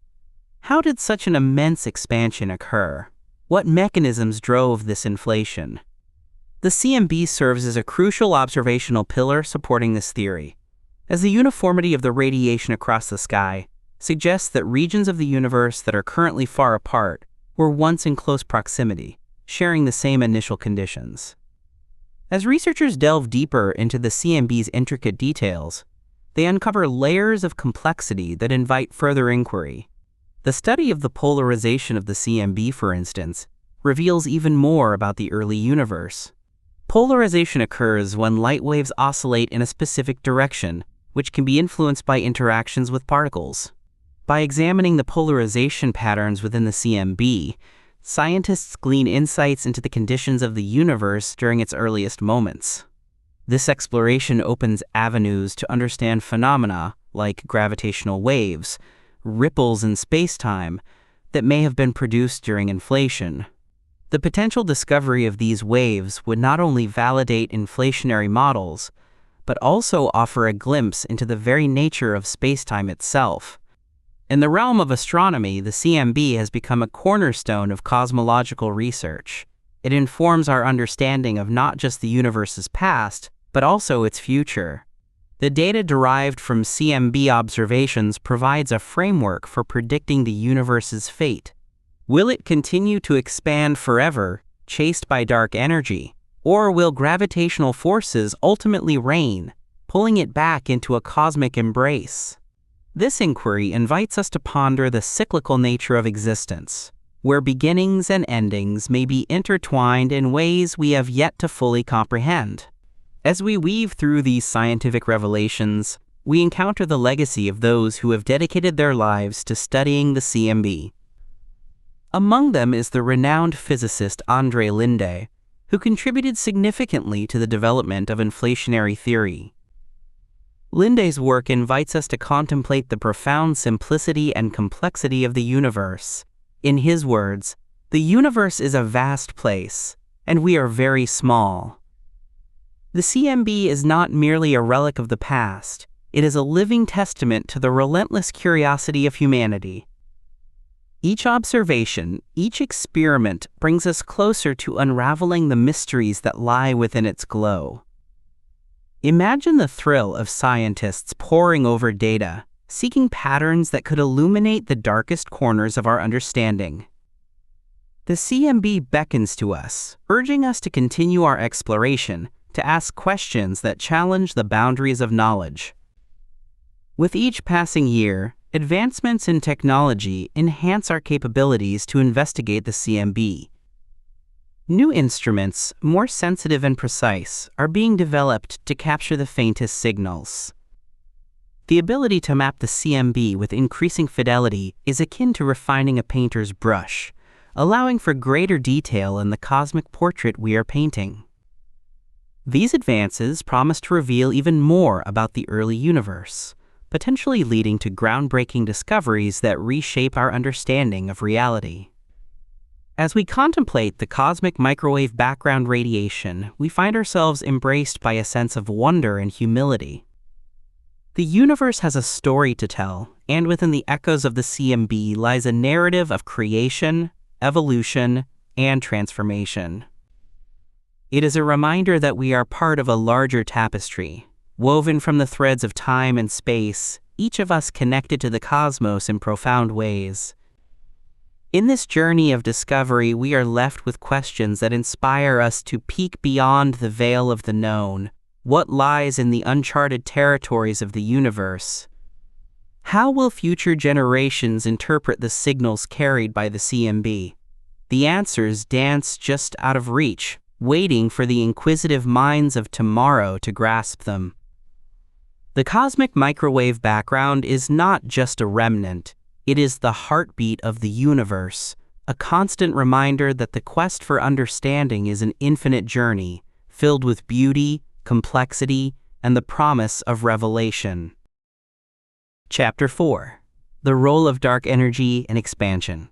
How did such an immense expansion occur? What mechanisms drove this inflation? The CMB serves as a crucial observational pillar supporting this theory, as the uniformity of the radiation across the sky suggests that regions of the universe that are currently far apart were once in close proximity, sharing the same initial conditions. As researchers delve deeper into the CMB's intricate details, they uncover layers of complexity that invite further inquiry. The study of the polarization of the CMB, for instance, reveals even more about the early universe. Polarization occurs when light waves oscillate in a specific direction, which can be influenced by interactions with particles. By examining the polarization patterns within the CMB, scientists glean insights into the conditions of the universe during its earliest moments. This exploration opens avenues to understand phenomena like gravitational waves, ripples in space-time, that may have been produced during inflation. The potential discovery of these waves would not only validate inflationary models, but also offer a glimpse into the very nature of space-time itself. In the realm of astronomy, the CMB has become a cornerstone of cosmological research. It informs our understanding of not just the universe's past, but also its future. The data derived from CMB observations provides a framework for predicting the universe's fate. Will it continue to expand forever, chased by dark energy, or will gravitational forces ultimately reign, pulling it back into a cosmic embrace? This inquiry invites us to ponder the cyclical nature of existence, where beginnings and endings may be intertwined in ways we have yet to fully comprehend. As we weave through these scientific revelations, we encounter the legacy of those who have dedicated their lives to studying the CMB. Among them is the renowned physicist André Linde, who contributed significantly to the development of inflationary theory. Linde's work invites us to contemplate the profound simplicity and complexity of the universe. In his words, "The universe is a vast place, and we are very small." The CMB is not merely a relic of the past, it is a living testament to the relentless curiosity of humanity. Each observation, each experiment brings us closer to unraveling the mysteries that lie within its glow. Imagine the thrill of scientists poring over data, seeking patterns that could illuminate the darkest corners of our understanding. The CMB beckons to us, urging us to continue our exploration, to ask questions that challenge the boundaries of knowledge. With each passing year, advancements in technology enhance our capabilities to investigate the CMB. New instruments, more sensitive and precise, are being developed to capture the faintest signals. The ability to map the CMB with increasing fidelity is akin to refining a painter's brush, allowing for greater detail in the cosmic portrait we are painting. These advances promise to reveal even more about the early universe, potentially leading to groundbreaking discoveries that reshape our understanding of reality. As we contemplate the cosmic microwave background radiation, we find ourselves embraced by a sense of wonder and humility. The universe has a story to tell, and within the echoes of the CMB lies a narrative of creation, evolution, and transformation. It is a reminder that we are part of a larger tapestry, woven from the threads of time and space, each of us connected to the cosmos in profound ways. In this journey of discovery, we are left with questions that inspire us to peek beyond the veil of the known. What lies in the uncharted territories of the universe? How will future generations interpret the signals carried by the CMB? The answers dance just out of reach, waiting for the inquisitive minds of tomorrow to grasp them. The cosmic microwave background is not just a remnant. It is the heartbeat of the universe, a constant reminder that the quest for understanding is an infinite journey, filled with beauty, complexity, and the promise of revelation. Chapter 4. The Role of Dark Energy in Expansion.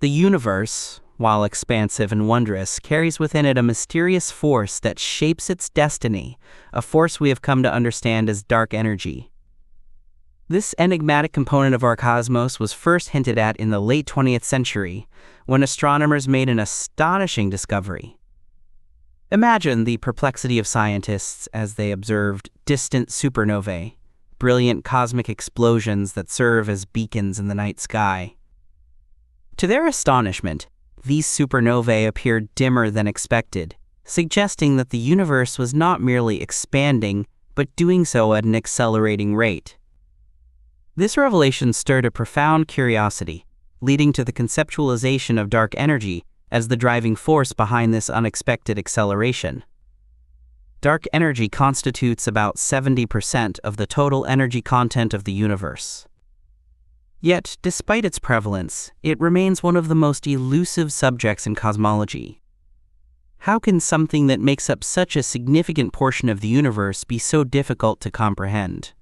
The universe, while expansive and wondrous, carries within it a mysterious force that shapes its destiny, a force we have come to understand as dark energy. This enigmatic component of our cosmos was first hinted at in the late 20th century, when astronomers made an astonishing discovery. Imagine the perplexity of scientists as they observed distant supernovae, brilliant cosmic explosions that serve as beacons in the night sky. To their astonishment, these supernovae appeared dimmer than expected, suggesting that the universe was not merely expanding, but doing so at an accelerating rate. This revelation stirred a profound curiosity, leading to the conceptualization of dark energy as the driving force behind this unexpected acceleration. Dark energy constitutes about 70% of the total energy content of the universe. Yet, despite its prevalence, it remains one of the most elusive subjects in cosmology. How can something that makes up such a significant portion of the universe be so difficult to comprehend?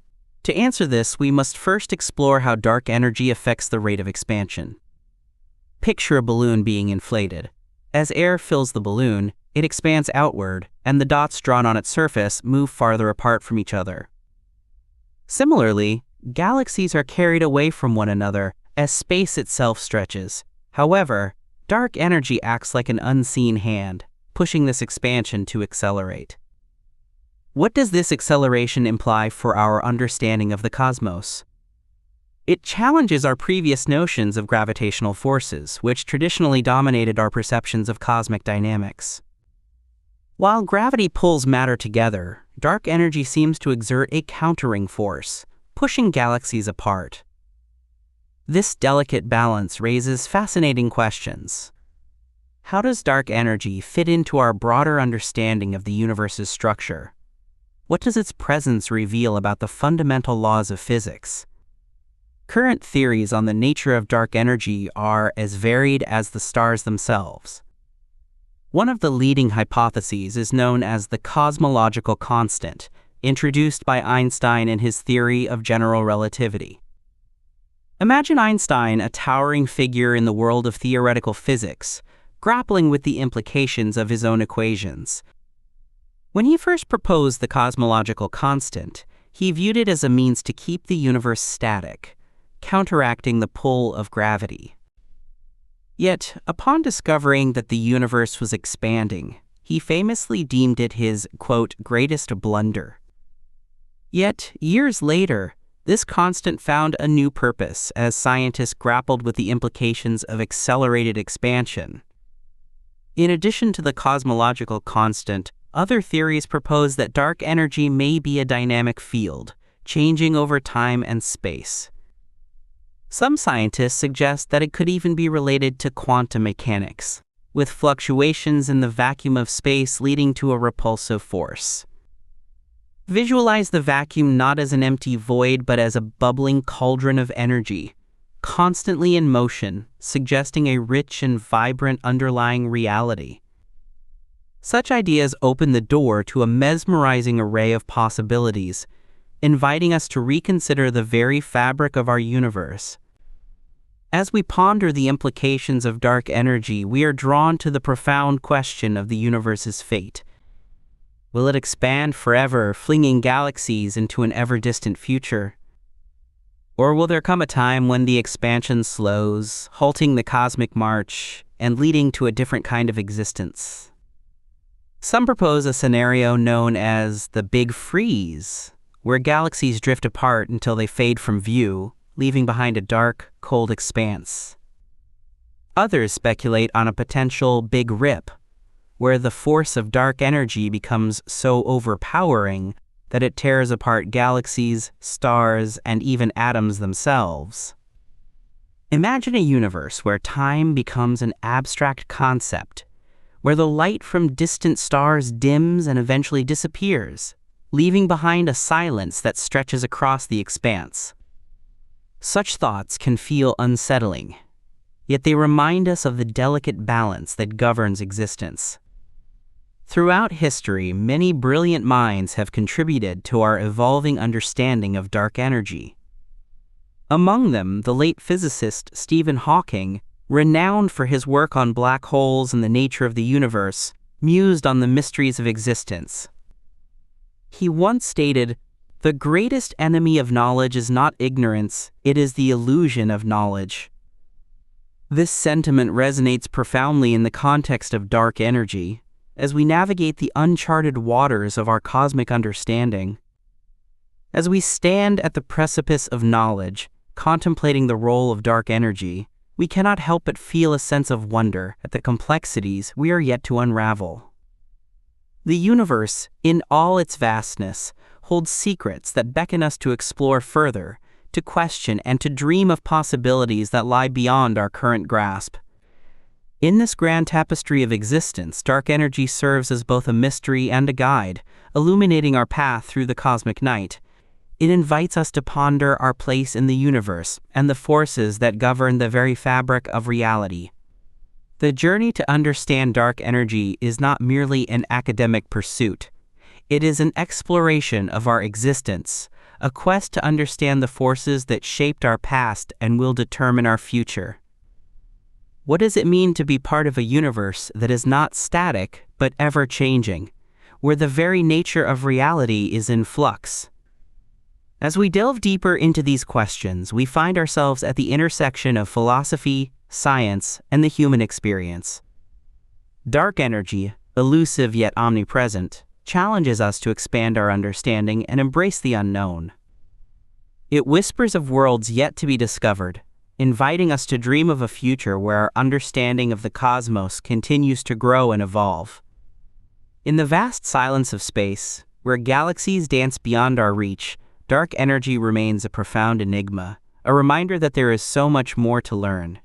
To answer this, we must first explore how dark energy affects the rate of expansion. Picture a balloon being inflated. As air fills the balloon, it expands outward, and the dots drawn on its surface move farther apart from each other. Similarly, galaxies are carried away from one another as space itself stretches. However, dark energy acts like an unseen hand, pushing this expansion to accelerate. What does this acceleration imply for our understanding of the cosmos? It challenges our previous notions of gravitational forces, which traditionally dominated our perceptions of cosmic dynamics. While gravity pulls matter together, dark energy seems to exert a countering force, pushing galaxies apart. This delicate balance raises fascinating questions. How does dark energy fit into our broader understanding of the universe's structure? What does its presence reveal about the fundamental laws of physics? Current theories on the nature of dark energy are as varied as the stars themselves. One of the leading hypotheses is known as the cosmological constant, introduced by Einstein in his theory of general relativity. Imagine Einstein, a towering figure in the world of theoretical physics, grappling with the implications of his own equations. When he first proposed the cosmological constant, he viewed it as a means to keep the universe static, counteracting the pull of gravity. Yet, upon discovering that the universe was expanding, he famously deemed it his, quote, greatest blunder. Yet, years later, this constant found a new purpose as scientists grappled with the implications of accelerated expansion. In addition to the cosmological constant, other theories propose that dark energy may be a dynamic field, changing over time and space. Some scientists suggest that it could even be related to quantum mechanics, with fluctuations in the vacuum of space leading to a repulsive force. Visualize the vacuum not as an empty void but as a bubbling cauldron of energy, constantly in motion, suggesting a rich and vibrant underlying reality. Such ideas open the door to a mesmerizing array of possibilities, inviting us to reconsider the very fabric of our universe. As we ponder the implications of dark energy, we are drawn to the profound question of the universe's fate. Will it expand forever, flinging galaxies into an ever-distant future? Or will there come a time when the expansion slows, halting the cosmic march and leading to a different kind of existence? Some propose a scenario known as the Big Freeze, where galaxies drift apart until they fade from view, leaving behind a dark, cold expanse. Others speculate on a potential Big Rip, where the force of dark energy becomes so overpowering that it tears apart galaxies, stars, and even atoms themselves. Imagine a universe where time becomes an abstract concept, where the light from distant stars dims and eventually disappears, leaving behind a silence that stretches across the expanse. Such thoughts can feel unsettling, yet they remind us of the delicate balance that governs existence. Throughout history, many brilliant minds have contributed to our evolving understanding of dark energy. Among them, the late physicist Stephen Hawking, renowned for his work on black holes and the nature of the universe, mused on the mysteries of existence. He once stated, "The greatest enemy of knowledge is not ignorance, it is the illusion of knowledge." This sentiment resonates profoundly in the context of dark energy, as we navigate the uncharted waters of our cosmic understanding. As we stand at the precipice of knowledge, contemplating the role of dark energy, we cannot help but feel a sense of wonder at the complexities we are yet to unravel. The universe, in all its vastness, holds secrets that beckon us to explore further, to question and to dream of possibilities that lie beyond our current grasp. In this grand tapestry of existence, dark energy serves as both a mystery and a guide, illuminating our path through the cosmic night. It invites us to ponder our place in the universe and the forces that govern the very fabric of reality. The journey to understand dark energy is not merely an academic pursuit. It is an exploration of our existence, a quest to understand the forces that shaped our past and will determine our future. What does it mean to be part of a universe that is not static but ever-changing, where the very nature of reality is in flux? As we delve deeper into these questions, we find ourselves at the intersection of philosophy, science, and the human experience. Dark energy, elusive yet omnipresent, challenges us to expand our understanding and embrace the unknown. It whispers of worlds yet to be discovered, inviting us to dream of a future where our understanding of the cosmos continues to grow and evolve. In the vast silence of space, where galaxies dance beyond our reach, dark energy remains a profound enigma, a reminder that there is so much more to learn.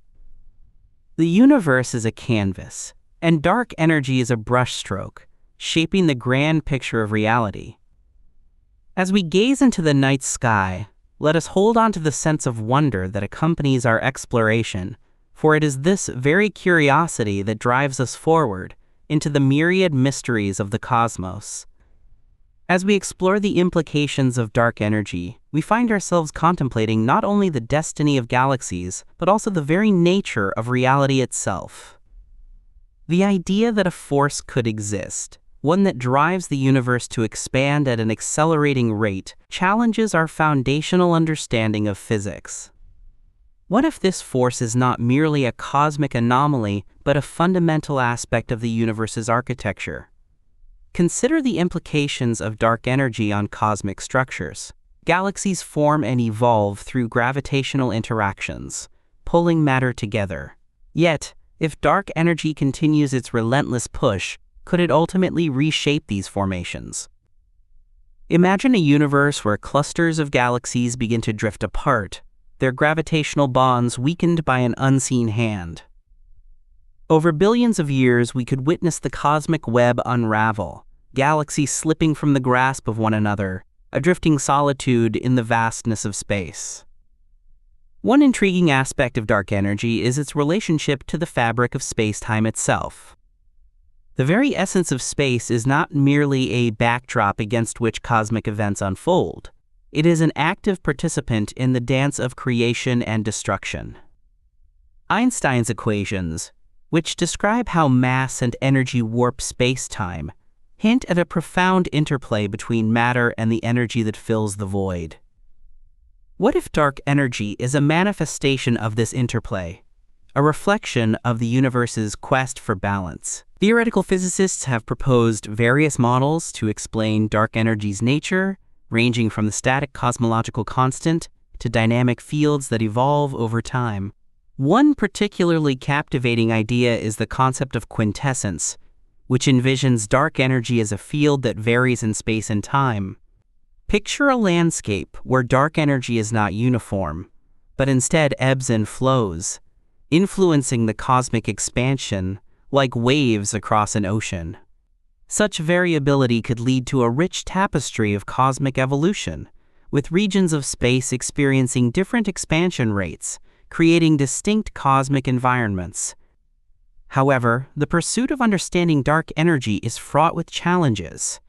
The universe is a canvas, and dark energy is a brushstroke, shaping the grand picture of reality. As we gaze into the night sky, let us hold on to the sense of wonder that accompanies our exploration, for it is this very curiosity that drives us forward into the myriad mysteries of the cosmos. As we explore the implications of dark energy, we find ourselves contemplating not only the destiny of galaxies, but also the very nature of reality itself. The idea that a force could exist, one that drives the universe to expand at an accelerating rate, challenges our foundational understanding of physics. What if this force is not merely a cosmic anomaly, but a fundamental aspect of the universe's architecture? Consider the implications of dark energy on cosmic structures. Galaxies form and evolve through gravitational interactions, pulling matter together. Yet, if dark energy continues its relentless push, could it ultimately reshape these formations? Imagine a universe where clusters of galaxies begin to drift apart, their gravitational bonds weakened by an unseen hand. Over billions of years, we could witness the cosmic web unravel, galaxies slipping from the grasp of one another, a drifting solitude in the vastness of space. One intriguing aspect of dark energy is its relationship to the fabric of space-time itself. The very essence of space is not merely a backdrop against which cosmic events unfold. It is an active participant in the dance of creation and destruction. Einstein's equations, which describe how mass and energy warp space-time, hint at a profound interplay between matter and the energy that fills the void. What if dark energy is a manifestation of this interplay, a reflection of the universe's quest for balance? Theoretical physicists have proposed various models to explain dark energy's nature, ranging from the static cosmological constant to dynamic fields that evolve over time. One particularly captivating idea is the concept of quintessence, which envisions dark energy as a field that varies in space and time. Picture a landscape where dark energy is not uniform, but instead ebbs and flows, influencing the cosmic expansion like waves across an ocean. Such variability could lead to a rich tapestry of cosmic evolution, with regions of space experiencing different expansion rates, creating distinct cosmic environments. However, the pursuit of understanding dark energy is fraught with challenges.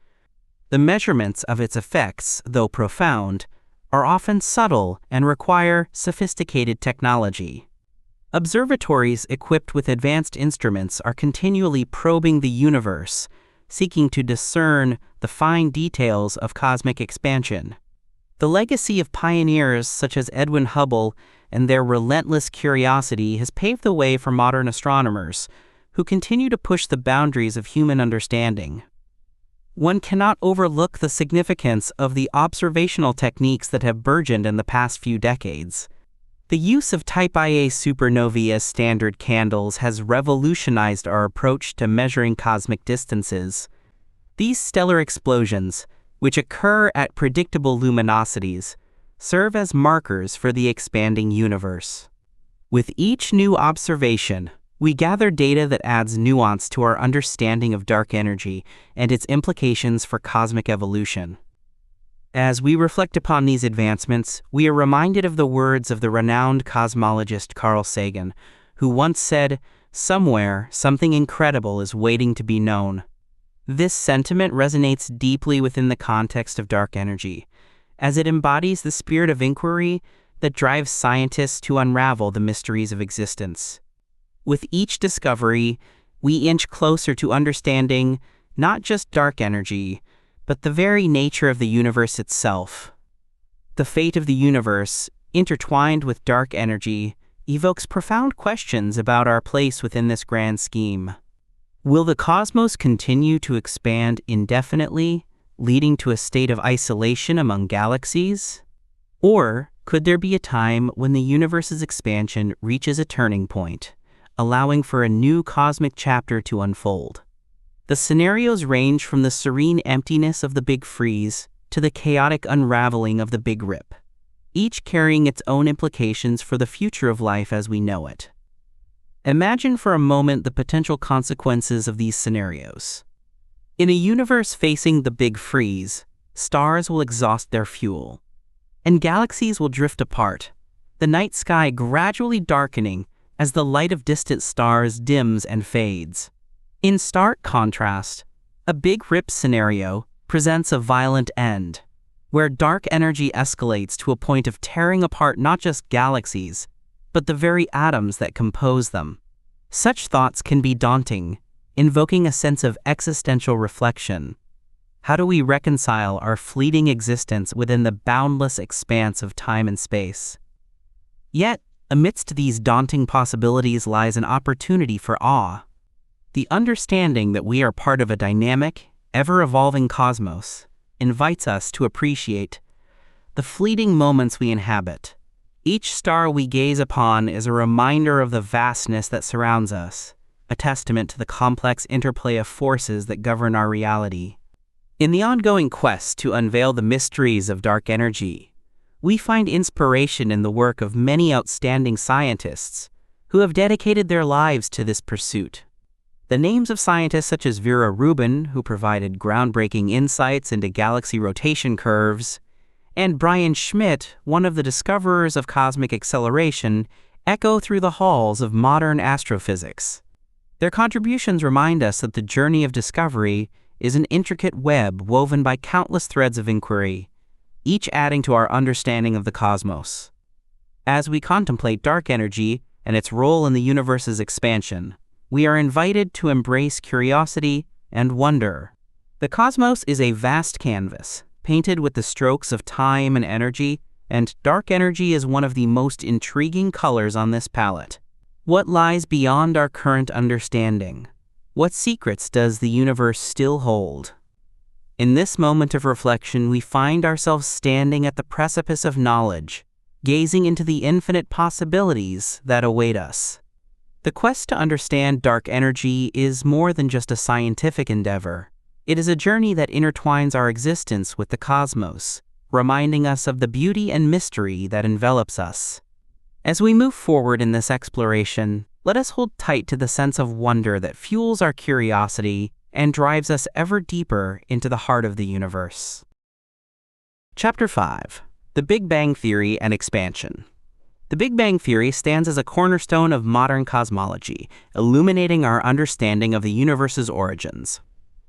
The measurements of its effects, though profound, are often subtle and require sophisticated technology. Observatories equipped with advanced instruments are continually probing the universe, seeking to discern the fine details of cosmic expansion. The legacy of pioneers such as Edwin Hubble and their relentless curiosity has paved the way for modern astronomers, who continue to push the boundaries of human understanding. One cannot overlook the significance of the observational techniques that have burgeoned in the past few decades. The use of Type Ia supernovae as standard candles has revolutionized our approach to measuring cosmic distances. These stellar explosions, which occur at predictable luminosities, serve as markers for the expanding universe. With each new observation, we gather data that adds nuance to our understanding of dark energy and its implications for cosmic evolution. As we reflect upon these advancements, we are reminded of the words of the renowned cosmologist Carl Sagan, who once said, "Somewhere, something incredible is waiting to be known." This sentiment resonates deeply within the context of dark energy, as it embodies the spirit of inquiry that drives scientists to unravel the mysteries of existence. With each discovery, we inch closer to understanding not just dark energy, but the very nature of the universe itself. The fate of the universe, intertwined with dark energy, evokes profound questions about our place within this grand scheme. Will the cosmos continue to expand indefinitely, leading to a state of isolation among galaxies? Or could there be a time when the universe's expansion reaches a turning point, allowing for a new cosmic chapter to unfold? The scenarios range from the serene emptiness of the Big Freeze to the chaotic unraveling of the Big Rip, each carrying its own implications for the future of life as we know it. Imagine for a moment the potential consequences of these scenarios. In a universe facing the Big Freeze, stars will exhaust their fuel, and galaxies will drift apart, the night sky gradually darkening as the light of distant stars dims and fades. In stark contrast, a Big Rip scenario presents a violent end, where dark energy escalates to a point of tearing apart not just galaxies, but the very atoms that compose them. Such thoughts can be daunting, invoking a sense of existential reflection. How do we reconcile our fleeting existence within the boundless expanse of time and space? Yet, amidst these daunting possibilities lies an opportunity for awe. The understanding that we are part of a dynamic, ever-evolving cosmos invites us to appreciate the fleeting moments we inhabit. Each star we gaze upon is a reminder of the vastness that surrounds us, a testament to the complex interplay of forces that govern our reality. In the ongoing quest to unveil the mysteries of dark energy, we find inspiration in the work of many outstanding scientists who have dedicated their lives to this pursuit. The names of scientists such as Vera Rubin, who provided groundbreaking insights into galaxy rotation curves, and Brian Schmidt, one of the discoverers of cosmic acceleration, echo through the halls of modern astrophysics. Their contributions remind us that the journey of discovery is an intricate web woven by countless threads of inquiry, each adding to our understanding of the cosmos. As we contemplate dark energy and its role in the universe's expansion, we are invited to embrace curiosity and wonder. The cosmos is a vast canvas, painted with the strokes of time and energy, and dark energy is one of the most intriguing colors on this palette. What lies beyond our current understanding? What secrets does the universe still hold? In this moment of reflection, we find ourselves standing at the precipice of knowledge, gazing into the infinite possibilities that await us. The quest to understand dark energy is more than just a scientific endeavor. It is a journey that intertwines our existence with the cosmos, reminding us of the beauty and mystery that envelops us. As we move forward in this exploration, let us hold tight to the sense of wonder that fuels our curiosity and drives us ever deeper into the heart of the universe. Chapter 5. The Big Bang Theory and Expansion. The Big Bang Theory stands as a cornerstone of modern cosmology, illuminating our understanding of the universe's origins.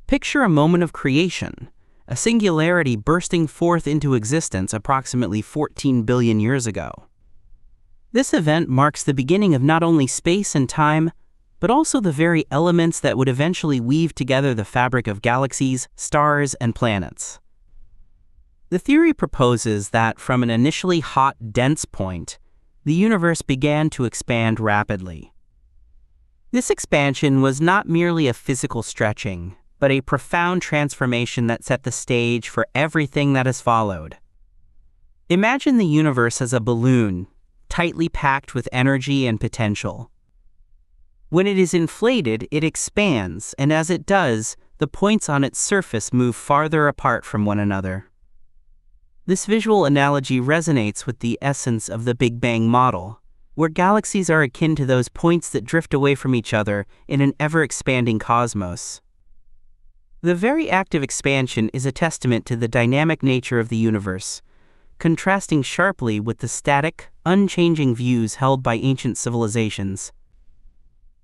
Picture a moment of creation, a singularity bursting forth into existence approximately 14 billion years ago. This event marks the beginning of not only space and time, but also the very elements that would eventually weave together the fabric of galaxies, stars, and planets. The theory proposes that from an initially hot, dense point, the universe began to expand rapidly. This expansion was not merely a physical stretching, but a profound transformation that set the stage for everything that has followed. Imagine the universe as a balloon, tightly packed with energy and potential. When it is inflated, it expands, and as it does, the points on its surface move farther apart from one another. This visual analogy resonates with the essence of the Big Bang model, where galaxies are akin to those points that drift away from each other in an ever-expanding cosmos. The very act of expansion is a testament to the dynamic nature of the universe, contrasting sharply with the static, unchanging views held by ancient civilizations.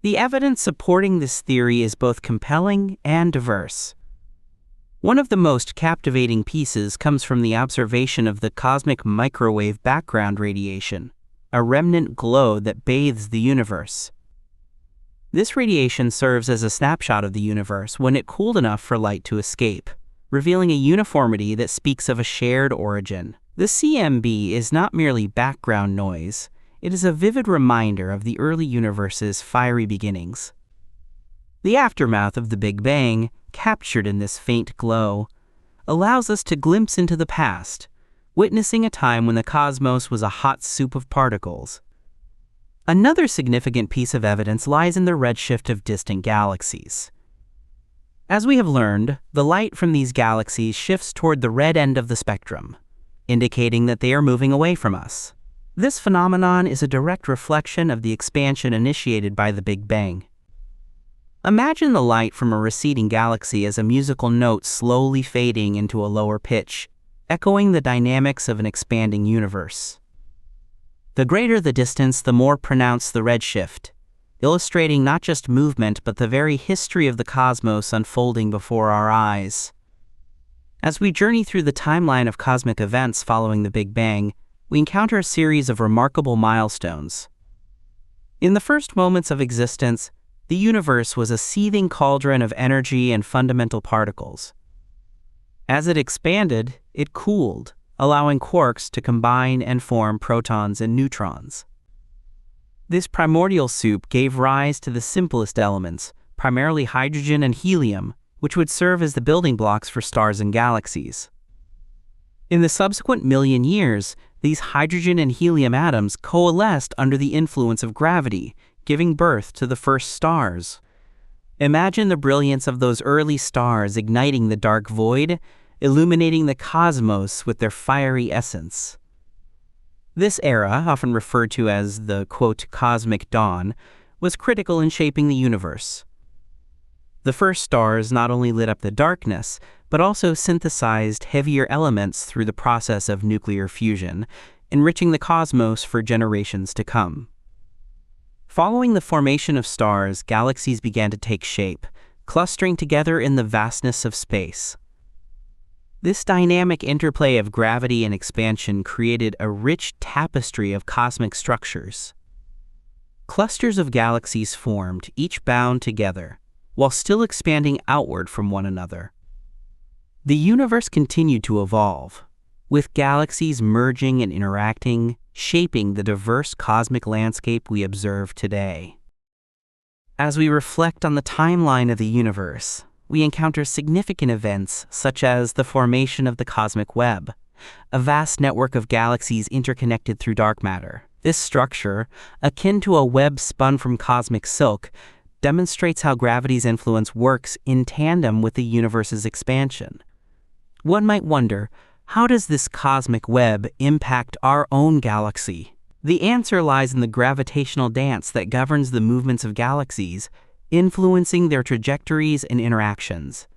The evidence supporting this theory is both compelling and diverse. One of the most captivating pieces comes from the observation of the cosmic microwave background radiation, a remnant glow that bathes the universe. This radiation serves as a snapshot of the universe when it cooled enough for light to escape, revealing a uniformity that speaks of a shared origin. The CMB is not merely background noise, it is a vivid reminder of the early universe's fiery beginnings. The aftermath of the Big Bang, captured in this faint glow, allows us to glimpse into the past, witnessing a time when the cosmos was a hot soup of particles. Another significant piece of evidence lies in the redshift of distant galaxies. As we have learned, the light from these galaxies shifts toward the red end of the spectrum, indicating that they are moving away from us. This phenomenon is a direct reflection of the expansion initiated by the Big Bang. Imagine the light from a receding galaxy as a musical note slowly fading into a lower pitch, echoing the dynamics of an expanding universe. The greater the distance, the more pronounced the redshift, illustrating not just movement but the very history of the cosmos unfolding before our eyes. As we journey through the timeline of cosmic events following the Big Bang, we encounter a series of remarkable milestones. In the first moments of existence, the universe was a seething cauldron of energy and fundamental particles. As it expanded, it cooled, allowing quarks to combine and form protons and neutrons. This primordial soup gave rise to the simplest elements, primarily hydrogen and helium, which would serve as the building blocks for stars and galaxies. In the subsequent million years, these hydrogen and helium atoms coalesced under the influence of gravity, giving birth to the first stars. Imagine the brilliance of those early stars igniting the dark void, illuminating the cosmos with their fiery essence. This era, often referred to as the, quote, cosmic dawn, was critical in shaping the universe. The first stars not only lit up the darkness, but also synthesized heavier elements through the process of nuclear fusion, enriching the cosmos for generations to come. Following the formation of stars, galaxies began to take shape, clustering together in the vastness of space. This dynamic interplay of gravity and expansion created a rich tapestry of cosmic structures. Clusters of galaxies formed, each bound together, while still expanding outward from one another. The universe continued to evolve, with galaxies merging and interacting, shaping the diverse cosmic landscape we observe today. As we reflect on the timeline of the universe, we encounter significant events such as the formation of the cosmic web, a vast network of galaxies interconnected through dark matter. This structure, akin to a web spun from cosmic silk, demonstrates how gravity's influence works in tandem with the universe's expansion. One might wonder, how does this cosmic web impact our own galaxy? The answer lies in the gravitational dance that governs the movements of galaxies, influencing their trajectories and interactions.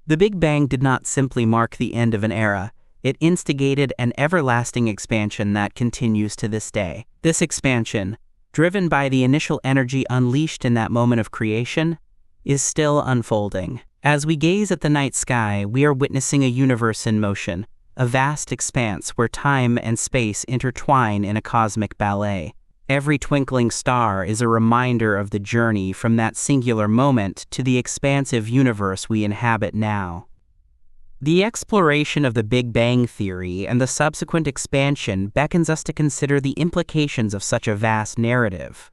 The Big Bang did not simply mark the end of an era, it instigated an everlasting expansion that continues to this day. This expansion, driven by the initial energy unleashed in that moment of creation, is still unfolding. As we gaze at the night sky, we are witnessing a universe in motion, a vast expanse where time and space intertwine in a cosmic ballet. Every twinkling star is a reminder of the journey from that singular moment to the expansive universe we inhabit now. The exploration of the Big Bang theory and the subsequent expansion beckons us to consider the implications of such a vast narrative.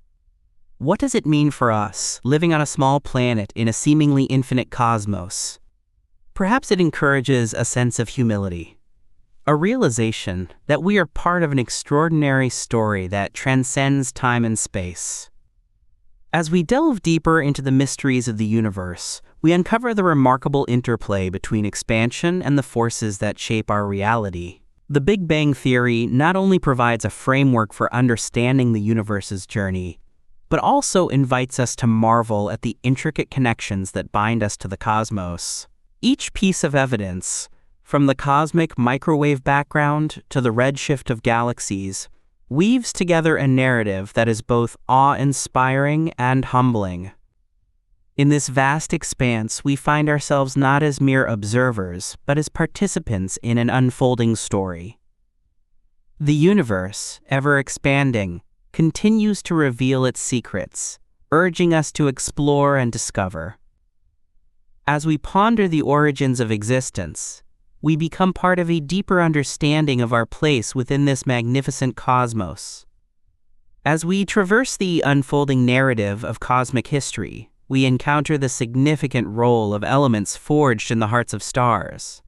What does it mean for us, living on a small planet in a seemingly infinite cosmos? Perhaps it encourages a sense of humility, a realization that we are part of an extraordinary story that transcends time and space. As we delve deeper into the mysteries of the universe, we uncover the remarkable interplay between expansion and the forces that shape our reality. The Big Bang theory not only provides a framework for understanding the universe's journey, but also invites us to marvel at the intricate connections that bind us to the cosmos. Each piece of evidence, from the cosmic microwave background to the redshift of galaxies, weaves together a narrative that is both awe-inspiring and humbling. In this vast expanse, we find ourselves not as mere observers, but as participants in an unfolding story. The universe, ever expanding, continues to reveal its secrets, urging us to explore and discover. As we ponder the origins of existence, we become part of a deeper understanding of our place within this magnificent cosmos. As we traverse the unfolding narrative of cosmic history, we encounter the significant role of elements forged in the hearts of stars.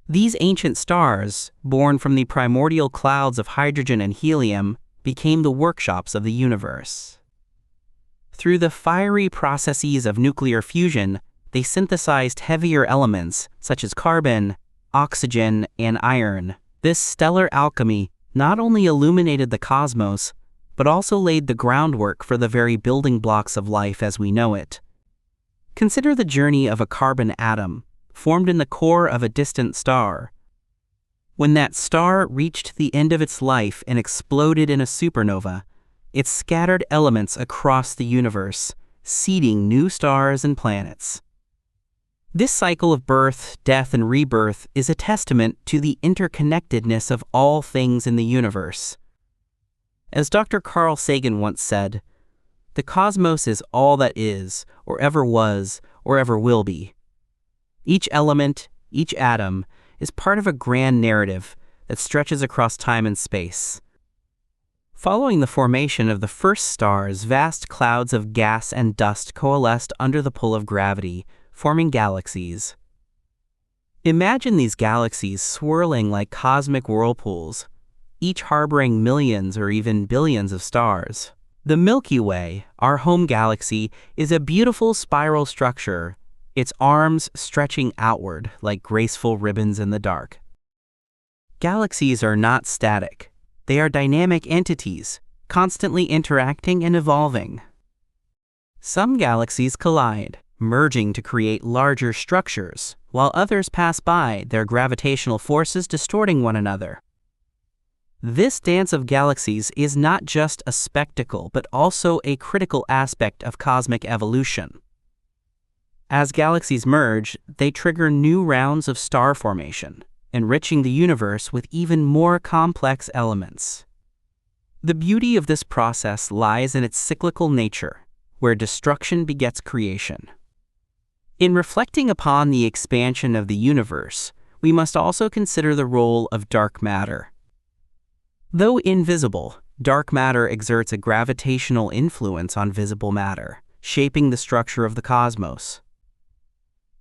These ancient stars, born from the primordial clouds of hydrogen and helium, became the workshops of the universe. Through the fiery processes of nuclear fusion, they synthesized heavier elements such as carbon, oxygen, and iron. This stellar alchemy not only illuminated the cosmos, but also laid the groundwork for the very building blocks of life as we know it. Consider the journey of a carbon atom, formed in the core of a distant star. When that star reached the end of its life and exploded in a supernova, it scattered elements across the universe, seeding new stars and planets. This cycle of birth, death, and rebirth is a testament to the interconnectedness of all things in the universe. As Dr. Carl Sagan once said, "The cosmos is all that is, or ever was, or ever will be." Each element, each atom, is part of a grand narrative that stretches across time and space. Following the formation of the first stars, vast clouds of gas and dust coalesced under the pull of gravity, forming galaxies. Imagine these galaxies swirling like cosmic whirlpools, each harboring millions or even billions of stars. The Milky Way, our home galaxy, is a beautiful spiral structure, its arms stretching outward like graceful ribbons in the dark. Galaxies are not static. They are dynamic entities, constantly interacting and evolving. Some galaxies collide, merging to create larger structures, while others pass by, their gravitational forces distorting one another. This dance of galaxies is not just a spectacle, but also a critical aspect of cosmic evolution. As galaxies merge, they trigger new rounds of star formation, enriching the universe with even more complex elements. The beauty of this process lies in its cyclical nature, where destruction begets creation. In reflecting upon the expansion of the universe, we must also consider the role of dark matter. Though invisible, dark matter exerts a gravitational influence on visible matter, shaping the structure of the cosmos.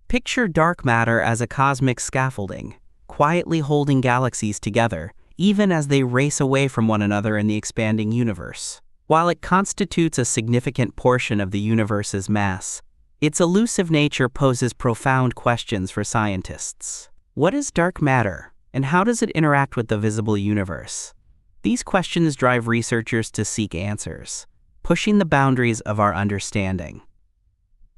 Picture dark matter as a cosmic scaffolding, quietly holding galaxies together, even as they race away from one another in the expanding universe. While it constitutes a significant portion of the universe's mass, its elusive nature poses profound questions for scientists. What is dark matter, and how does it interact with the visible universe? These questions drive researchers to seek answers, pushing the boundaries of our understanding.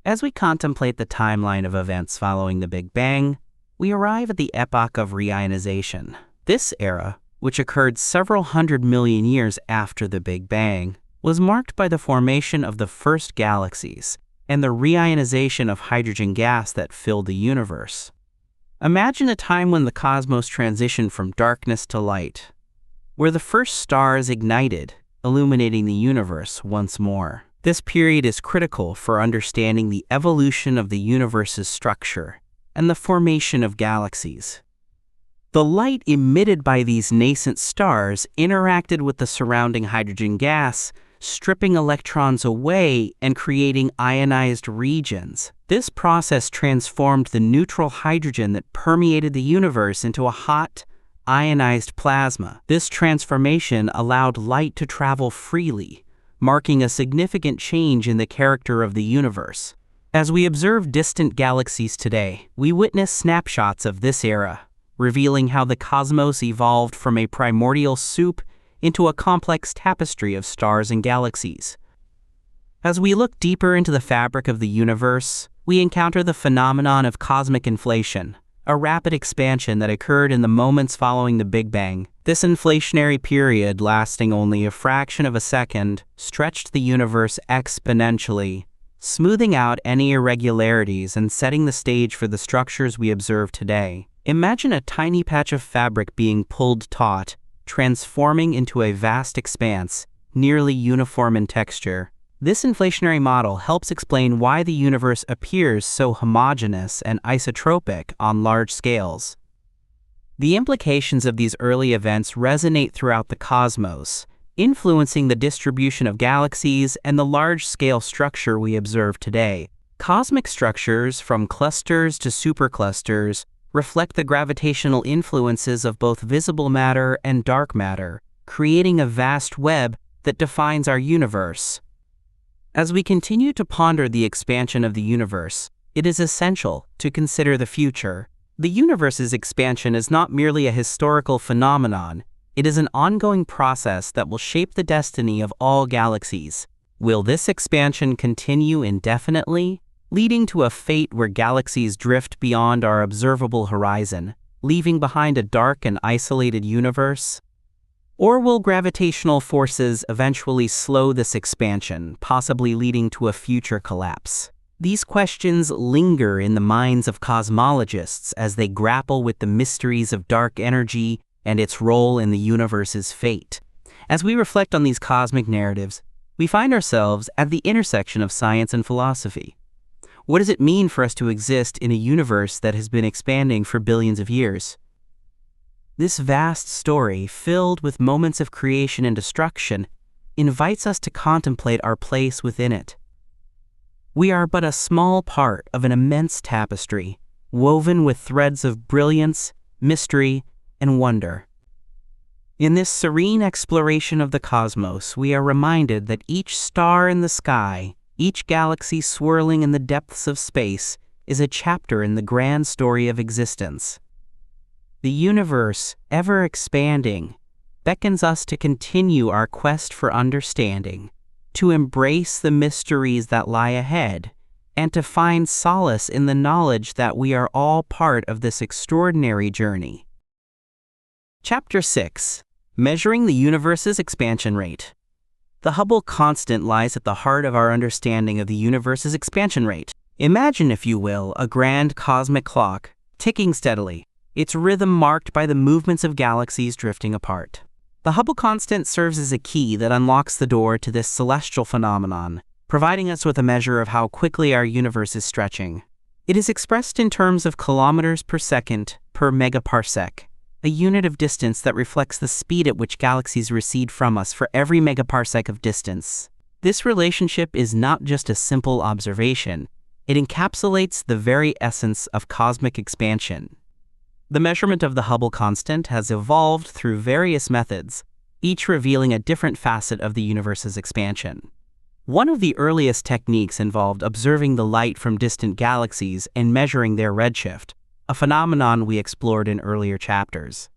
As we contemplate the timeline of events following the Big Bang, we arrive at the epoch of reionization. This era, which occurred several 100 million years after the Big Bang, was marked by the formation of the first galaxies and the reionization of hydrogen gas that filled the universe. Imagine a time when the cosmos transitioned from darkness to light, where the first stars ignited, illuminating the universe once more. This period is critical for understanding the evolution of the universe's structure and the formation of galaxies. The light emitted by these nascent stars interacted with the surrounding hydrogen gas, stripping electrons away and creating ionized regions. This process transformed the neutral hydrogen that permeated the universe into a hot, ionized plasma. This transformation allowed light to travel freely, marking a significant change in the character of the universe. As we observe distant galaxies today, we witness snapshots of this era, revealing how the cosmos evolved from a primordial soup into a complex tapestry of stars and galaxies. As we look deeper into the fabric of the universe, we encounter the phenomenon of cosmic inflation, a rapid expansion that occurred in the moments following the Big Bang. This inflationary period, lasting only a fraction of a second, stretched the universe exponentially, smoothing out any irregularities and setting the stage for the structures we observe today. Imagine a tiny patch of fabric being pulled taut, transforming into a vast expanse, nearly uniform in texture. This inflationary model helps explain why the universe appears so homogeneous and isotropic on large scales. The implications of these early events resonate throughout the cosmos, influencing the distribution of galaxies and the large-scale structure we observe today. Cosmic structures, from clusters to superclusters, reflect the gravitational influences of both visible matter and dark matter, creating a vast web that defines our universe. As we continue to ponder the expansion of the universe, it is essential to consider the future. The universe's expansion is not merely a historical phenomenon, it is an ongoing process that will shape the destiny of all galaxies. Will this expansion continue indefinitely, leading to a fate where galaxies drift beyond our observable horizon, leaving behind a dark and isolated universe? Or will gravitational forces eventually slow this expansion, possibly leading to a future collapse? These questions linger in the minds of cosmologists as they grapple with the mysteries of dark energy and its role in the universe's fate. As we reflect on these cosmic narratives, we find ourselves at the intersection of science and philosophy. What does it mean for us to exist in a universe that has been expanding for billions of years? This vast story, filled with moments of creation and destruction, invites us to contemplate our place within it. We are but a small part of an immense tapestry, woven with threads of brilliance, mystery, and wonder. In this serene exploration of the cosmos, we are reminded that each star in the sky, each galaxy swirling in the depths of space, is a chapter in the grand story of existence. The universe, ever expanding, beckons us to continue our quest for understanding, to embrace the mysteries that lie ahead, and to find solace in the knowledge that we are all part of this extraordinary journey. Chapter 6. Measuring the universe's expansion rate. The Hubble constant lies at the heart of our understanding of the universe's expansion rate. Imagine, if you will, a grand cosmic clock, ticking steadily, its rhythm marked by the movements of galaxies drifting apart. The Hubble constant serves as a key that unlocks the door to this celestial phenomenon, providing us with a measure of how quickly our universe is stretching. It is expressed in terms of kilometers per second per megaparsec, a unit of distance that reflects the speed at which galaxies recede from us for every megaparsec of distance. This relationship is not just a simple observation, it encapsulates the very essence of cosmic expansion. The measurement of the Hubble constant has evolved through various methods, each revealing a different facet of the universe's expansion. One of the earliest techniques involved observing the light from distant galaxies and measuring their redshift, a phenomenon we explored in earlier chapters.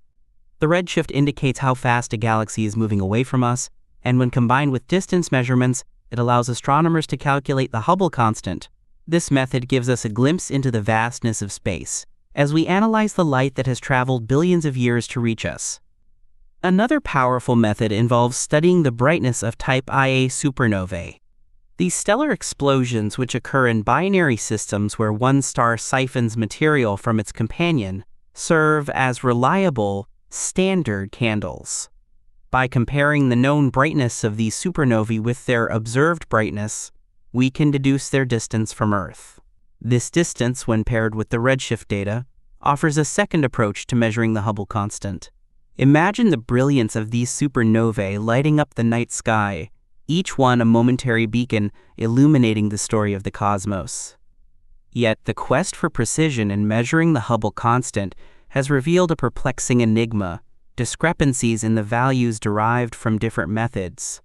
The redshift indicates how fast a galaxy is moving away from us, and when combined with distance measurements, it allows astronomers to calculate the Hubble constant. This method gives us a glimpse into the vastness of space, as we analyze the light that has traveled billions of years to reach us. Another powerful method involves studying the brightness of type Ia supernovae. These stellar explosions, which occur in binary systems where one star siphons material from its companion, serve as reliable, standard candles. By comparing the known brightness of these supernovae with their observed brightness, we can deduce their distance from Earth. This distance, when paired with the redshift data, offers a second approach to measuring the Hubble constant. Imagine the brilliance of these supernovae lighting up the night sky, each one a momentary beacon illuminating the story of the cosmos. Yet the quest for precision in measuring the Hubble constant has revealed a perplexing enigma: discrepancies in the values derived from different methods.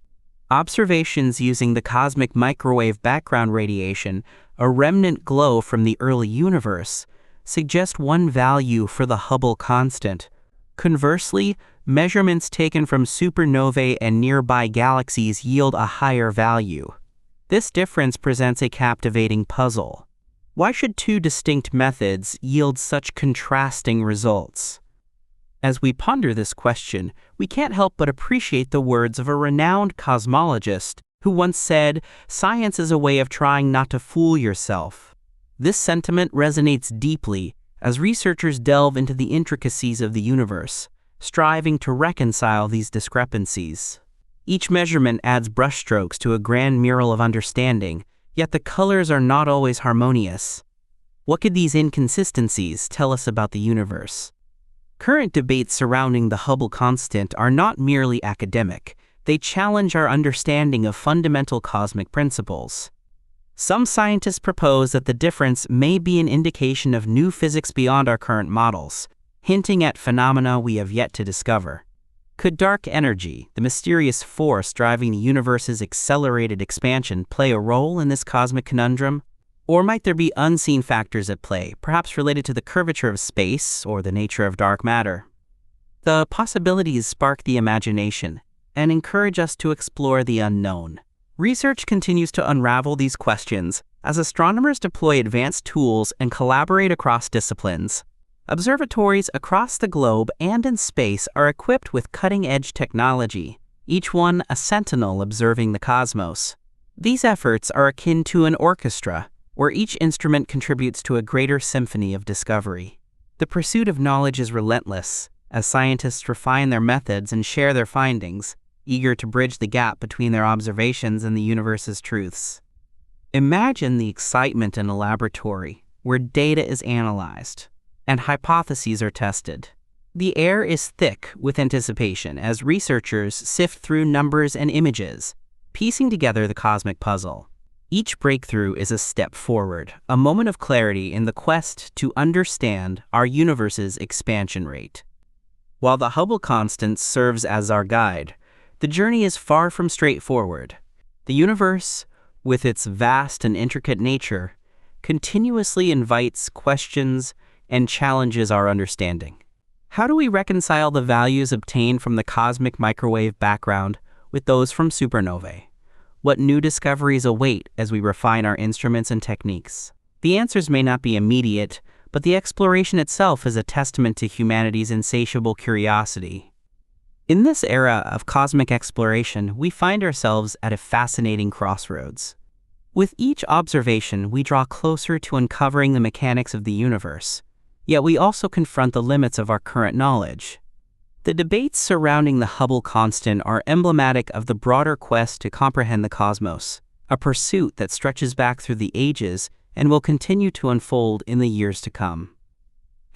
Observations using the cosmic microwave background radiation, a remnant glow from the early universe, suggest one value for the Hubble constant. Conversely, measurements taken from supernovae and nearby galaxies yield a higher value. This difference presents a captivating puzzle. Why should two distinct methods yield such contrasting results? As we ponder this question, we can't help but appreciate the words of a renowned cosmologist who once said, "Science is a way of trying not to fool yourself." This sentiment resonates deeply as researchers delve into the intricacies of the universe, striving to reconcile these discrepancies. Each measurement adds brushstrokes to a grand mural of understanding, yet the colors are not always harmonious. What could these inconsistencies tell us about the universe? Current debates surrounding the Hubble constant are not merely academic, they challenge our understanding of fundamental cosmic principles. Some scientists propose that the difference may be an indication of new physics beyond our current models, hinting at phenomena we have yet to discover. Could dark energy, the mysterious force driving the universe's accelerated expansion, play a role in this cosmic conundrum? Or might there be unseen factors at play, perhaps related to the curvature of space or the nature of dark matter? The possibilities spark the imagination and encourage us to explore the unknown. Research continues to unravel these questions as astronomers deploy advanced tools and collaborate across disciplines. Observatories across the globe and in space are equipped with cutting-edge technology, each one a sentinel observing the cosmos. These efforts are akin to an orchestra, where each instrument contributes to a greater symphony of discovery. The pursuit of knowledge is relentless, as scientists refine their methods and share their findings, eager to bridge the gap between their observations and the universe's truths. Imagine the excitement in a laboratory, where data is analyzed and hypotheses are tested. The air is thick with anticipation as researchers sift through numbers and images, piecing together the cosmic puzzle. Each breakthrough is a step forward, a moment of clarity in the quest to understand our universe's expansion rate. While the Hubble constant serves as our guide, the journey is far from straightforward. The universe, with its vast and intricate nature, continuously invites questions and challenges our understanding. How do we reconcile the values obtained from the cosmic microwave background with those from supernovae? What new discoveries await as we refine our instruments and techniques? The answers may not be immediate, but the exploration itself is a testament to humanity's insatiable curiosity. In this era of cosmic exploration, we find ourselves at a fascinating crossroads. With each observation, we draw closer to uncovering the mechanics of the universe, yet we also confront the limits of our current knowledge. The debates surrounding the Hubble constant are emblematic of the broader quest to comprehend the cosmos, a pursuit that stretches back through the ages and will continue to unfold in the years to come.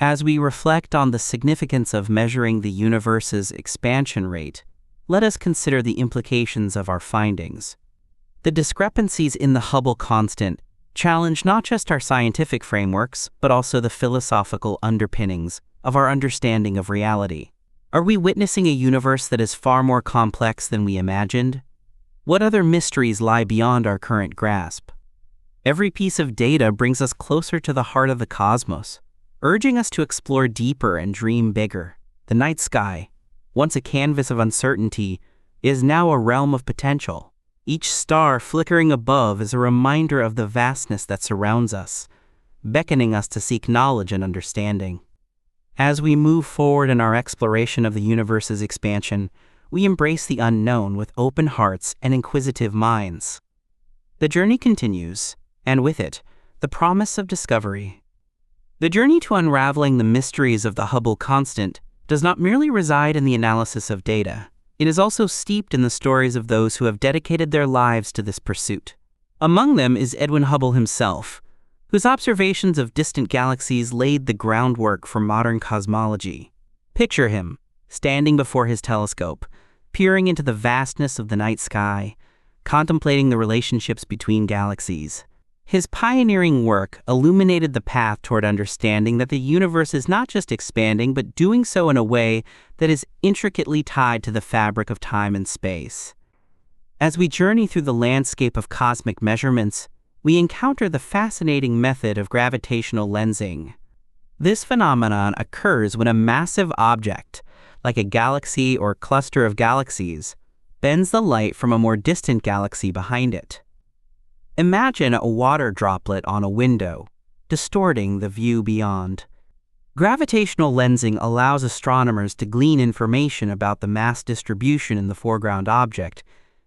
As we reflect on the significance of measuring the universe's expansion rate, let us consider the implications of our findings. The discrepancies in the Hubble constant challenge not just our scientific frameworks, but also the philosophical underpinnings of our understanding of reality. Are we witnessing a universe that is far more complex than we imagined? What other mysteries lie beyond our current grasp? Every piece of data brings us closer to the heart of the cosmos, urging us to explore deeper and dream bigger. The night sky, once a canvas of uncertainty, is now a realm of potential. Each star flickering above is a reminder of the vastness that surrounds us, beckoning us to seek knowledge and understanding. As we move forward in our exploration of the universe's expansion, we embrace the unknown with open hearts and inquisitive minds. The journey continues, and with it, the promise of discovery. The journey to unraveling the mysteries of the Hubble constant does not merely reside in the analysis of data. It is also steeped in the stories of those who have dedicated their lives to this pursuit. Among them is Edwin Hubble himself, whose observations of distant galaxies laid the groundwork for modern cosmology. Picture him, standing before his telescope, peering into the vastness of the night sky, contemplating the relationships between galaxies. His pioneering work illuminated the path toward understanding that the universe is not just expanding, but doing so in a way that is intricately tied to the fabric of time and space. As we journey through the landscape of cosmic measurements, we encounter the fascinating method of gravitational lensing. This phenomenon occurs when a massive object, like a galaxy or cluster of galaxies, bends the light from a more distant galaxy behind it. Imagine a water droplet on a window, distorting the view beyond. Gravitational lensing allows astronomers to glean information about the mass distribution in the foreground object,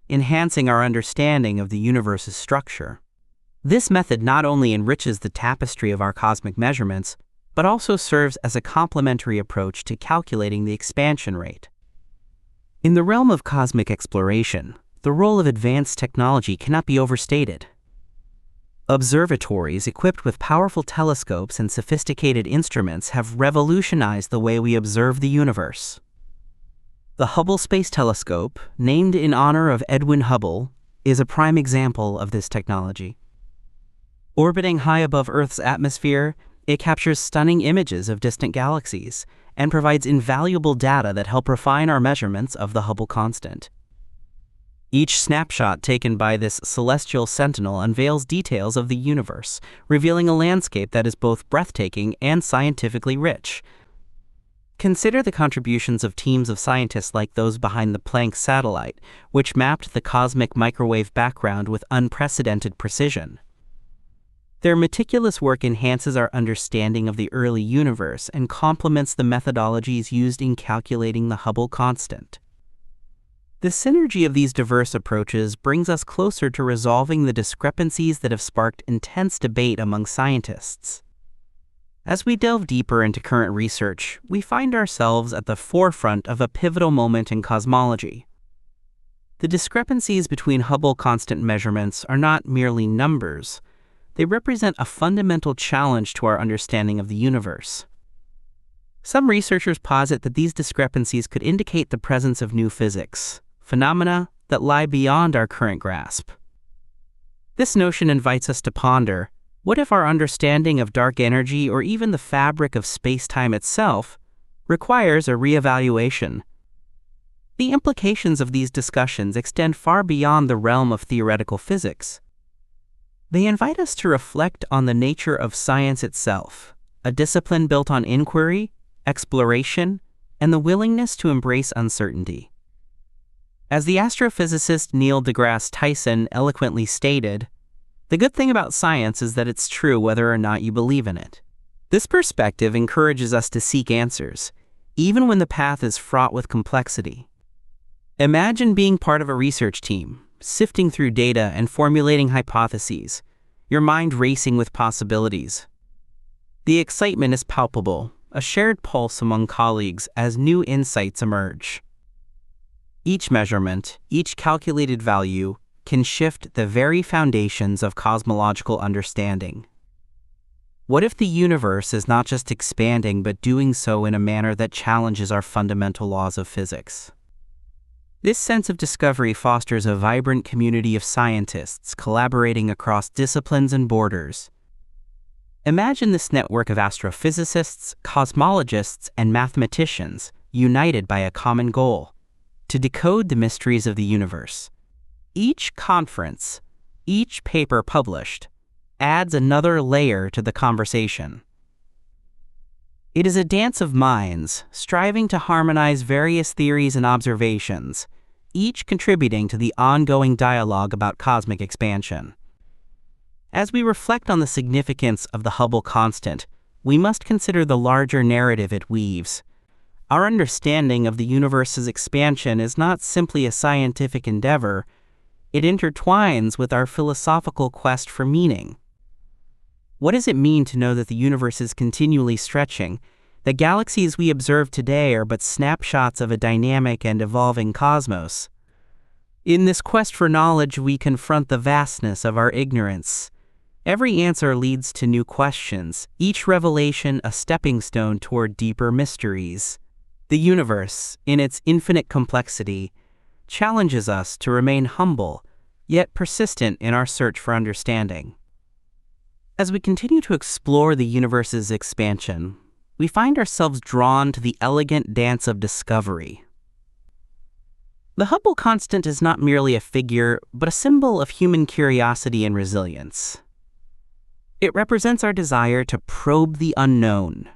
enhancing our understanding of the universe's structure. This method not only enriches the tapestry of our cosmic measurements, but also serves as a complementary approach to calculating the expansion rate. In the realm of cosmic exploration, the role of advanced technology cannot be overstated. Observatories equipped with powerful telescopes and sophisticated instruments have revolutionized the way we observe the universe. The Hubble Space Telescope, named in honor of Edwin Hubble, is a prime example of this technology. Orbiting high above Earth's atmosphere, it captures stunning images of distant galaxies and provides invaluable data that help refine our measurements of the Hubble constant. Each snapshot taken by this celestial sentinel unveils details of the universe, revealing a landscape that is both breathtaking and scientifically rich. Consider the contributions of teams of scientists like those behind the Planck satellite, which mapped the cosmic microwave background with unprecedented precision. Their meticulous work enhances our understanding of the early universe and complements the methodologies used in calculating the Hubble constant. The synergy of these diverse approaches brings us closer to resolving the discrepancies that have sparked intense debate among scientists. As we delve deeper into current research, we find ourselves at the forefront of a pivotal moment in cosmology. The discrepancies between Hubble constant measurements are not merely numbers. They represent a fundamental challenge to our understanding of the universe. Some researchers posit that these discrepancies could indicate the presence of new physics, phenomena that lie beyond our current grasp. This notion invites us to ponder, what if our understanding of dark energy or even the fabric of space-time itself requires a reevaluation? The implications of these discussions extend far beyond the realm of theoretical physics. They invite us to reflect on the nature of science itself, a discipline built on inquiry, exploration, and the willingness to embrace uncertainty. As the astrophysicist Neil deGrasse Tyson eloquently stated, "The good thing about science is that it's true whether or not you believe in it." This perspective encourages us to seek answers, even when the path is fraught with complexity. Imagine being part of a research team, sifting through data and formulating hypotheses, your mind racing with possibilities. The excitement is palpable, a shared pulse among colleagues as new insights emerge. Each measurement, each calculated value, can shift the very foundations of cosmological understanding. What if the universe is not just expanding but doing so in a manner that challenges our fundamental laws of physics? This sense of discovery fosters a vibrant community of scientists collaborating across disciplines and borders. Imagine this network of astrophysicists, cosmologists, and mathematicians united by a common goal: to decode the mysteries of the universe. Each conference, each paper published, adds another layer to the conversation. It is a dance of minds, striving to harmonize various theories and observations, each contributing to the ongoing dialogue about cosmic expansion. As we reflect on the significance of the Hubble constant, we must consider the larger narrative it weaves. Our understanding of the universe's expansion is not simply a scientific endeavor. It intertwines with our philosophical quest for meaning. What does it mean to know that the universe is continually stretching? The galaxies we observe today are but snapshots of a dynamic and evolving cosmos. In this quest for knowledge, we confront the vastness of our ignorance. Every answer leads to new questions, each revelation a stepping stone toward deeper mysteries. The universe, in its infinite complexity, challenges us to remain humble, yet persistent in our search for understanding. As we continue to explore the universe's expansion, we find ourselves drawn to the elegant dance of discovery. The Hubble constant is not merely a figure, but a symbol of human curiosity and resilience. It represents our desire to probe the unknown,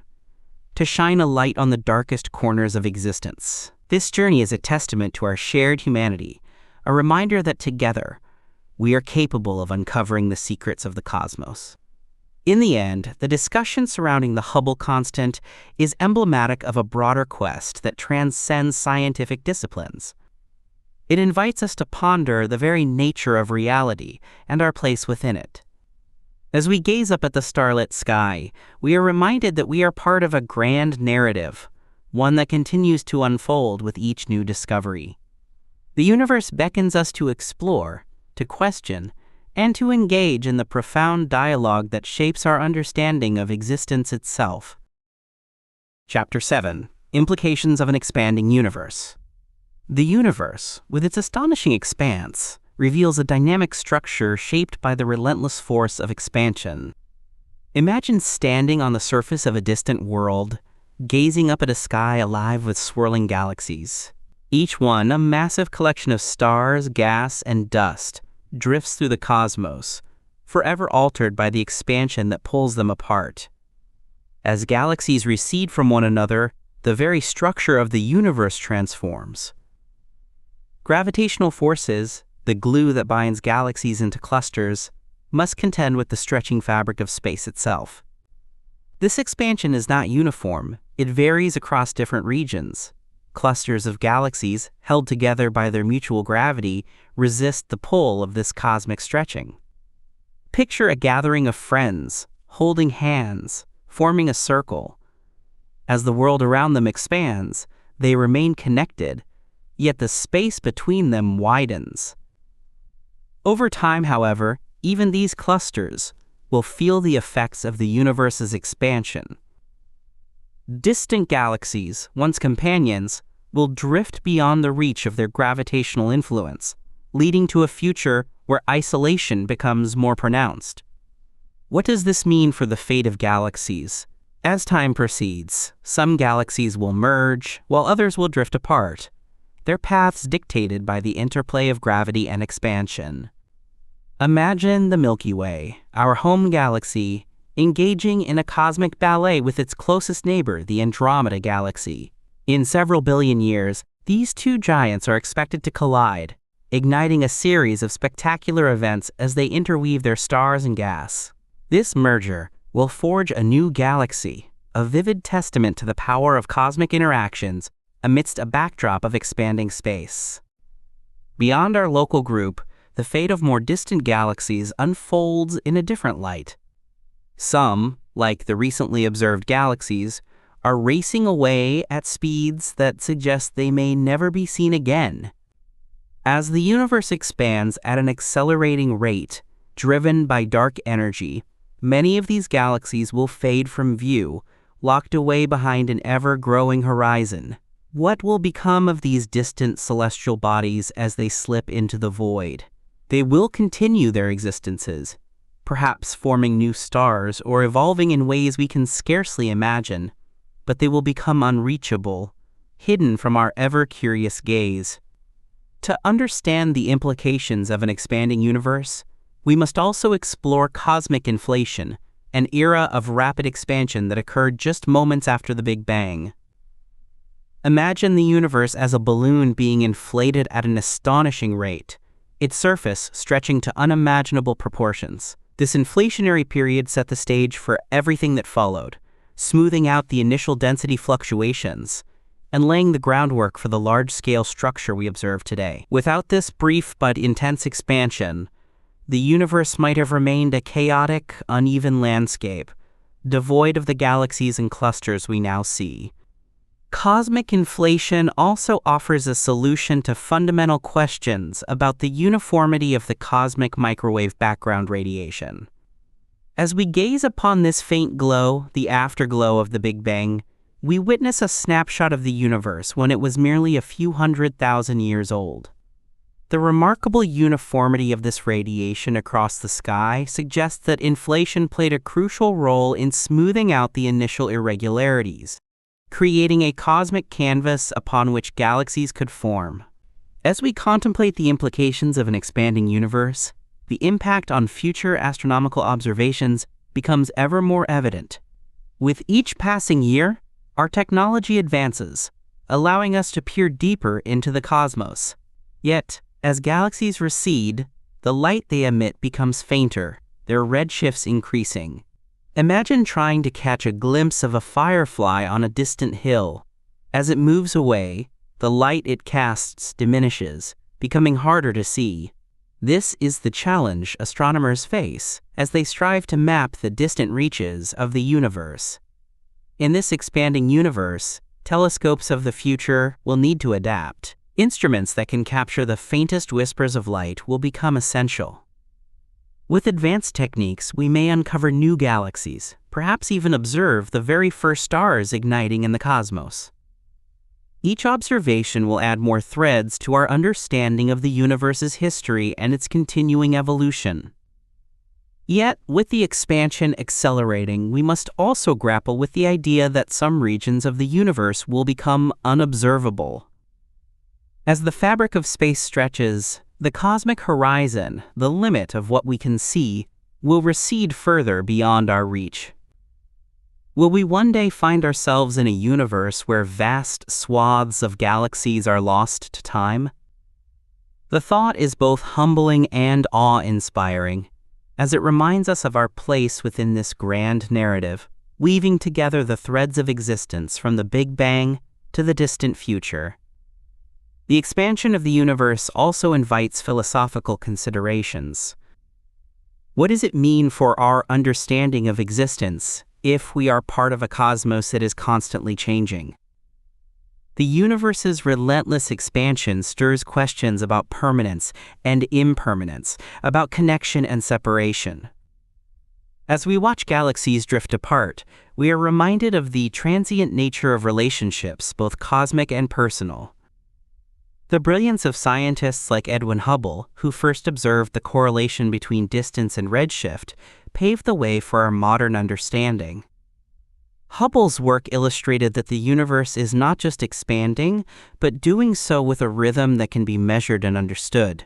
to shine a light on the darkest corners of existence. This journey is a testament to our shared humanity, a reminder that together, we are capable of uncovering the secrets of the cosmos. In the end, the discussion surrounding the Hubble constant is emblematic of a broader quest that transcends scientific disciplines. It invites us to ponder the very nature of reality and our place within it. As we gaze up at the starlit sky, we are reminded that we are part of a grand narrative, one that continues to unfold with each new discovery. The universe beckons us to explore, to question, and to engage in the profound dialogue that shapes our understanding of existence itself. Chapter 7: Implications of an Expanding Universe. The universe, with its astonishing expanse, reveals a dynamic structure shaped by the relentless force of expansion. Imagine standing on the surface of a distant world, gazing up at a sky alive with swirling galaxies. Each one, a massive collection of stars, gas, and dust, drifts through the cosmos, forever altered by the expansion that pulls them apart. As galaxies recede from one another, the very structure of the universe transforms. Gravitational forces, the glue that binds galaxies into clusters, must contend with the stretching fabric of space itself. This expansion is not uniform. It varies across different regions. Clusters of galaxies, held together by their mutual gravity, resist the pull of this cosmic stretching. Picture a gathering of friends, holding hands, forming a circle. As the world around them expands, they remain connected, yet the space between them widens. Over time, however, even these clusters will feel the effects of the universe's expansion. Distant galaxies, once companions, will drift beyond the reach of their gravitational influence, leading to a future where isolation becomes more pronounced. What does this mean for the fate of galaxies? As time proceeds, some galaxies will merge, while others will drift apart, their paths dictated by the interplay of gravity and expansion. Imagine the Milky Way, our home galaxy, engaging in a cosmic ballet with its closest neighbor, the Andromeda Galaxy. In several billion years, these two giants are expected to collide, igniting a series of spectacular events as they interweave their stars and gas. This merger will forge a new galaxy, a vivid testament to the power of cosmic interactions amidst a backdrop of expanding space. Beyond our local group, the fate of more distant galaxies unfolds in a different light. Some, like the recently observed galaxies, are racing away at speeds that suggest they may never be seen again. As the universe expands at an accelerating rate, driven by dark energy, many of these galaxies will fade from view, locked away behind an ever-growing horizon. What will become of these distant celestial bodies as they slip into the void? They will continue their existences, perhaps forming new stars or evolving in ways we can scarcely imagine, but they will become unreachable, hidden from our ever-curious gaze. To understand the implications of an expanding universe, we must also explore cosmic inflation, an era of rapid expansion that occurred just moments after the Big Bang. Imagine the universe as a balloon being inflated at an astonishing rate, its surface stretching to unimaginable proportions. This inflationary period set the stage for everything that followed, smoothing out the initial density fluctuations and laying the groundwork for the large-scale structure we observe today. Without this brief but intense expansion, the universe might have remained a chaotic, uneven landscape, devoid of the galaxies and clusters we now see. Cosmic inflation also offers a solution to fundamental questions about the uniformity of the cosmic microwave background radiation. As we gaze upon this faint glow, the afterglow of the Big Bang, we witness a snapshot of the universe when it was merely a few 100,000 years old. The remarkable uniformity of this radiation across the sky suggests that inflation played a crucial role in smoothing out the initial irregularities, creating a cosmic canvas upon which galaxies could form. As we contemplate the implications of an expanding universe, the impact on future astronomical observations becomes ever more evident. With each passing year, our technology advances, allowing us to peer deeper into the cosmos. Yet, as galaxies recede, the light they emit becomes fainter, their redshifts increasing. Imagine trying to catch a glimpse of a firefly on a distant hill. As it moves away, the light it casts diminishes, becoming harder to see. This is the challenge astronomers face as they strive to map the distant reaches of the universe. In this expanding universe, telescopes of the future will need to adapt. Instruments that can capture the faintest whispers of light will become essential. With advanced techniques, we may uncover new galaxies, perhaps even observe the very first stars igniting in the cosmos. Each observation will add more threads to our understanding of the universe's history and its continuing evolution. Yet, with the expansion accelerating, we must also grapple with the idea that some regions of the universe will become unobservable. As the fabric of space stretches, the cosmic horizon, the limit of what we can see, will recede further beyond our reach. Will we one day find ourselves in a universe where vast swaths of galaxies are lost to time? The thought is both humbling and awe-inspiring, as it reminds us of our place within this grand narrative, weaving together the threads of existence from the Big Bang to the distant future. The expansion of the universe also invites philosophical considerations. What does it mean for our understanding of existence if we are part of a cosmos that is constantly changing? The universe's relentless expansion stirs questions about permanence and impermanence, about connection and separation. As we watch galaxies drift apart, we are reminded of the transient nature of relationships, both cosmic and personal. The brilliance of scientists like Edwin Hubble, who first observed the correlation between distance and redshift, paved the way for our modern understanding. Hubble's work illustrated that the universe is not just expanding, but doing so with a rhythm that can be measured and understood.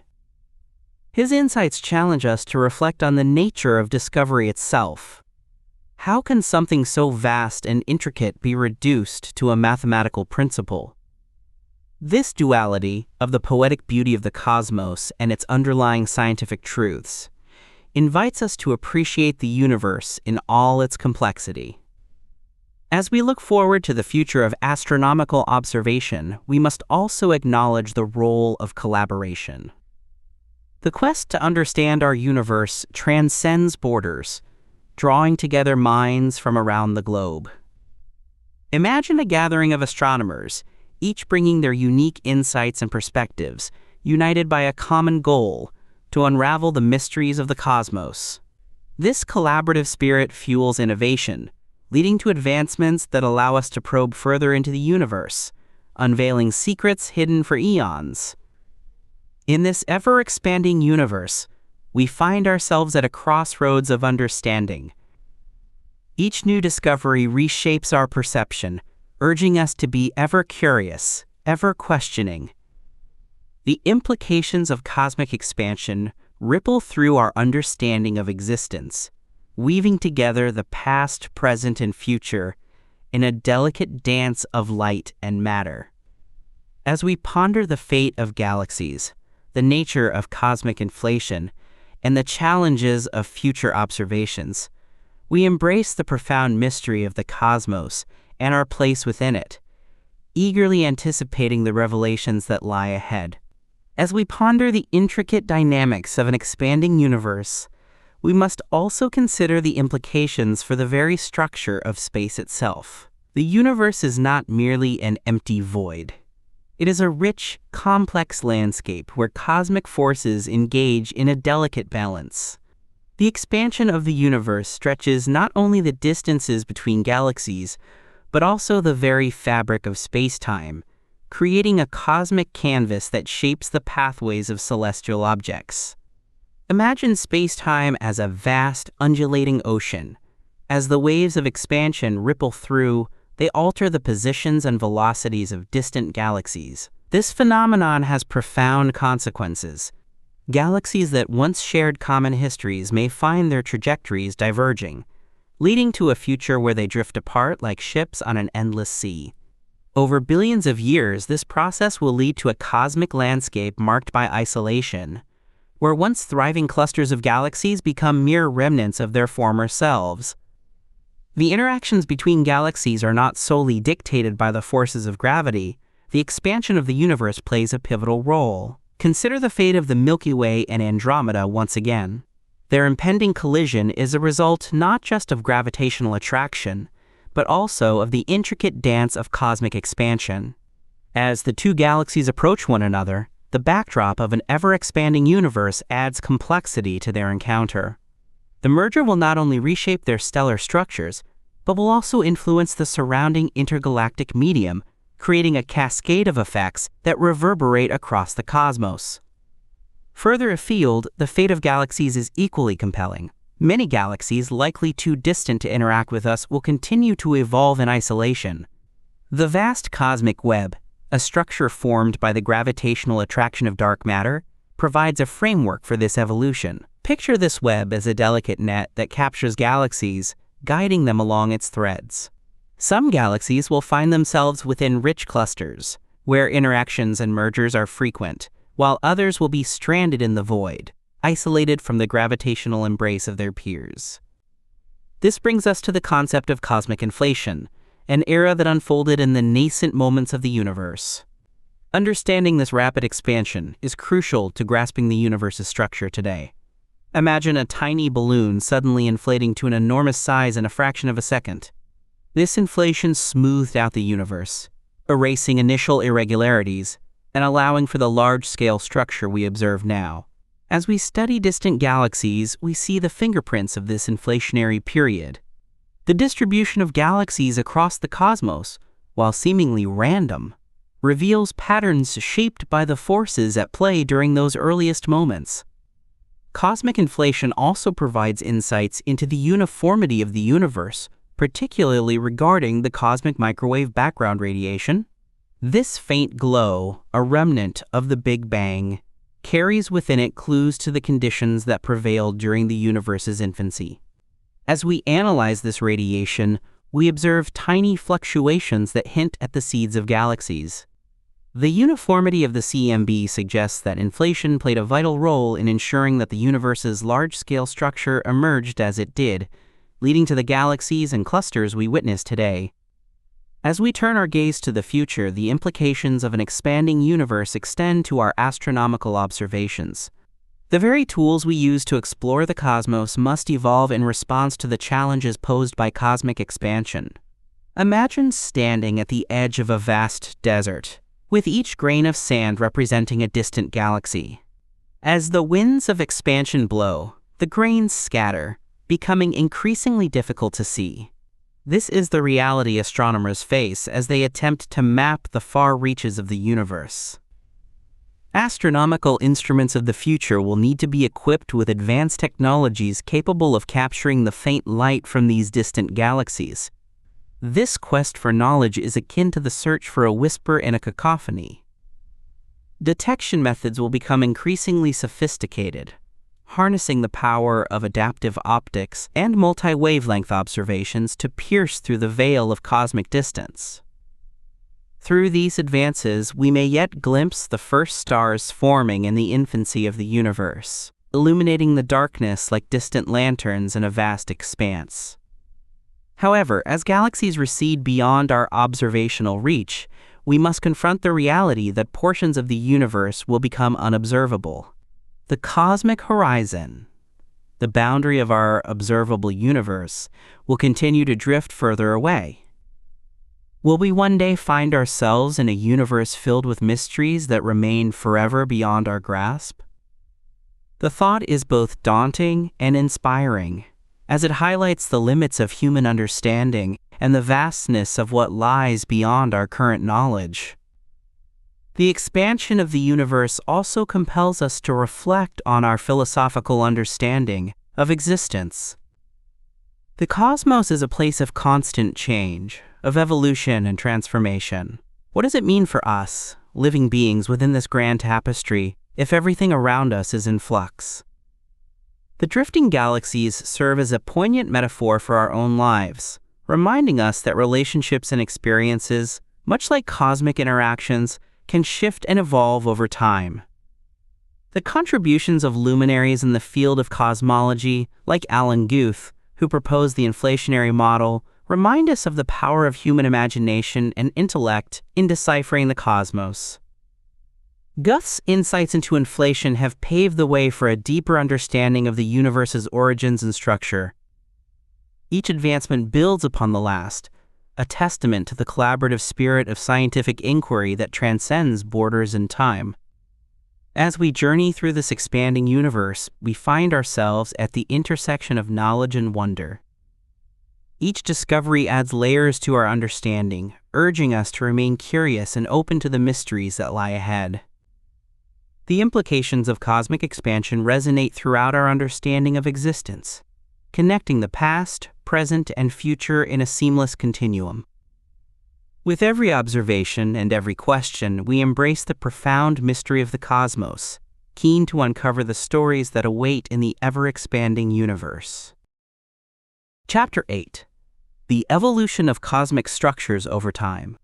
His insights challenge us to reflect on the nature of discovery itself. How can something so vast and intricate be reduced to a mathematical principle? This duality of the poetic beauty of the cosmos and its underlying scientific truths invites us to appreciate the universe in all its complexity. As we look forward to the future of astronomical observation, we must also acknowledge the role of collaboration. The quest to understand our universe transcends borders, drawing together minds from around the globe. Imagine a gathering of astronomers, each bringing their unique insights and perspectives, united by a common goal: to unravel the mysteries of the cosmos. This collaborative spirit fuels innovation, leading to advancements that allow us to probe further into the universe, unveiling secrets hidden for eons. In this ever-expanding universe, we find ourselves at a crossroads of understanding. Each new discovery reshapes our perception, urging us to be ever curious, ever questioning. The implications of cosmic expansion ripple through our understanding of existence, weaving together the past, present, and future in a delicate dance of light and matter. As we ponder the fate of galaxies, the nature of cosmic inflation, and the challenges of future observations, we embrace the profound mystery of the cosmos and our place within it, eagerly anticipating the revelations that lie ahead. As we ponder the intricate dynamics of an expanding universe, we must also consider the implications for the very structure of space itself. The universe is not merely an empty void. It is a rich, complex landscape where cosmic forces engage in a delicate balance. The expansion of the universe stretches not only the distances between galaxies, but also the very fabric of space-time, creating a cosmic canvas that shapes the pathways of celestial objects. Imagine space-time as a vast, undulating ocean. As the waves of expansion ripple through, they alter the positions and velocities of distant galaxies. This phenomenon has profound consequences. Galaxies that once shared common histories may find their trajectories diverging, leading to a future where they drift apart like ships on an endless sea. Over billions of years, this process will lead to a cosmic landscape marked by isolation, where once thriving clusters of galaxies become mere remnants of their former selves. The interactions between galaxies are not solely dictated by the forces of gravity. The expansion of the universe plays a pivotal role. Consider the fate of the Milky Way and Andromeda once again. Their impending collision is a result not just of gravitational attraction, but also of the intricate dance of cosmic expansion. As the two galaxies approach one another, the backdrop of an ever-expanding universe adds complexity to their encounter. The merger will not only reshape their stellar structures, but will also influence the surrounding intergalactic medium, creating a cascade of effects that reverberate across the cosmos. Further afield, the fate of galaxies is equally compelling. Many galaxies, likely too distant to interact with us, will continue to evolve in isolation. The vast cosmic web, a structure formed by the gravitational attraction of dark matter, provides a framework for this evolution. Picture this web as a delicate net that captures galaxies, guiding them along its threads. Some galaxies will find themselves within rich clusters, where interactions and mergers are frequent, while others will be stranded in the void, isolated from the gravitational embrace of their peers. This brings us to the concept of cosmic inflation, an era that unfolded in the nascent moments of the universe. Understanding this rapid expansion is crucial to grasping the universe's structure today. Imagine a tiny balloon suddenly inflating to an enormous size in a fraction of a second. This inflation smoothed out the universe, erasing initial irregularities and allowing for the large-scale structure we observe now. As we study distant galaxies, we see the fingerprints of this inflationary period. The distribution of galaxies across the cosmos, while seemingly random, reveals patterns shaped by the forces at play during those earliest moments. Cosmic inflation also provides insights into the uniformity of the universe, particularly regarding the cosmic microwave background radiation. This faint glow, a remnant of the Big Bang, carries within it clues to the conditions that prevailed during the universe's infancy. As we analyze this radiation, we observe tiny fluctuations that hint at the seeds of galaxies. The uniformity of the CMB suggests that inflation played a vital role in ensuring that the universe's large-scale structure emerged as it did, leading to the galaxies and clusters we witness today. As we turn our gaze to the future, the implications of an expanding universe extend to our astronomical observations. The very tools we use to explore the cosmos must evolve in response to the challenges posed by cosmic expansion. Imagine standing at the edge of a vast desert, with each grain of sand representing a distant galaxy. As the winds of expansion blow, the grains scatter, becoming increasingly difficult to see. This is the reality astronomers face as they attempt to map the far reaches of the universe. Astronomical instruments of the future will need to be equipped with advanced technologies capable of capturing the faint light from these distant galaxies. This quest for knowledge is akin to the search for a whisper in a cacophony. Detection methods will become increasingly sophisticated, harnessing the power of adaptive optics and multi-wavelength observations to pierce through the veil of cosmic distance. Through these advances, we may yet glimpse the first stars forming in the infancy of the universe, illuminating the darkness like distant lanterns in a vast expanse. However, as galaxies recede beyond our observational reach, we must confront the reality that portions of the universe will become unobservable. The cosmic horizon, the boundary of our observable universe, will continue to drift further away. Will we one day find ourselves in a universe filled with mysteries that remain forever beyond our grasp? The thought is both daunting and inspiring, as it highlights the limits of human understanding and the vastness of what lies beyond our current knowledge. The expansion of the universe also compels us to reflect on our philosophical understanding of existence. The cosmos is a place of constant change, of evolution and transformation. What does it mean for us, living beings within this grand tapestry, if everything around us is in flux? The drifting galaxies serve as a poignant metaphor for our own lives, reminding us that relationships and experiences, much like cosmic interactions, can shift and evolve over time. The contributions of luminaries in the field of cosmology, like Alan Guth, who proposed the inflationary model, remind us of the power of human imagination and intellect in deciphering the cosmos. Guth's insights into inflation have paved the way for a deeper understanding of the universe's origins and structure. Each advancement builds upon the last, a testament to the collaborative spirit of scientific inquiry that transcends borders and time. As we journey through this expanding universe, we find ourselves at the intersection of knowledge and wonder. Each discovery adds layers to our understanding, urging us to remain curious and open to the mysteries that lie ahead. The implications of cosmic expansion resonate throughout our understanding of existence, connecting the past, present, and future in a seamless continuum. With every observation and every question, we embrace the profound mystery of the cosmos, keen to uncover the stories that await in the ever-expanding universe. Chapter 8. The Evolution of Cosmic Structures Over Time.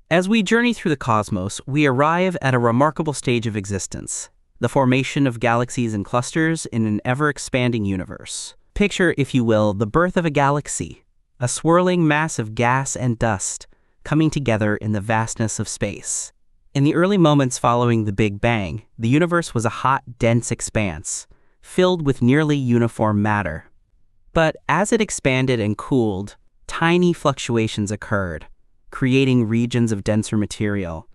As we journey through the cosmos, we arrive at a remarkable stage of existence, the formation of galaxies and clusters in an ever-expanding universe. Picture, if you will, the birth of a galaxy, a swirling mass of gas and dust coming together in the vastness of space. In the early moments following the Big Bang, the universe was a hot, dense expanse, filled with nearly uniform matter. But as it expanded and cooled, tiny fluctuations occurred, creating regions of denser material.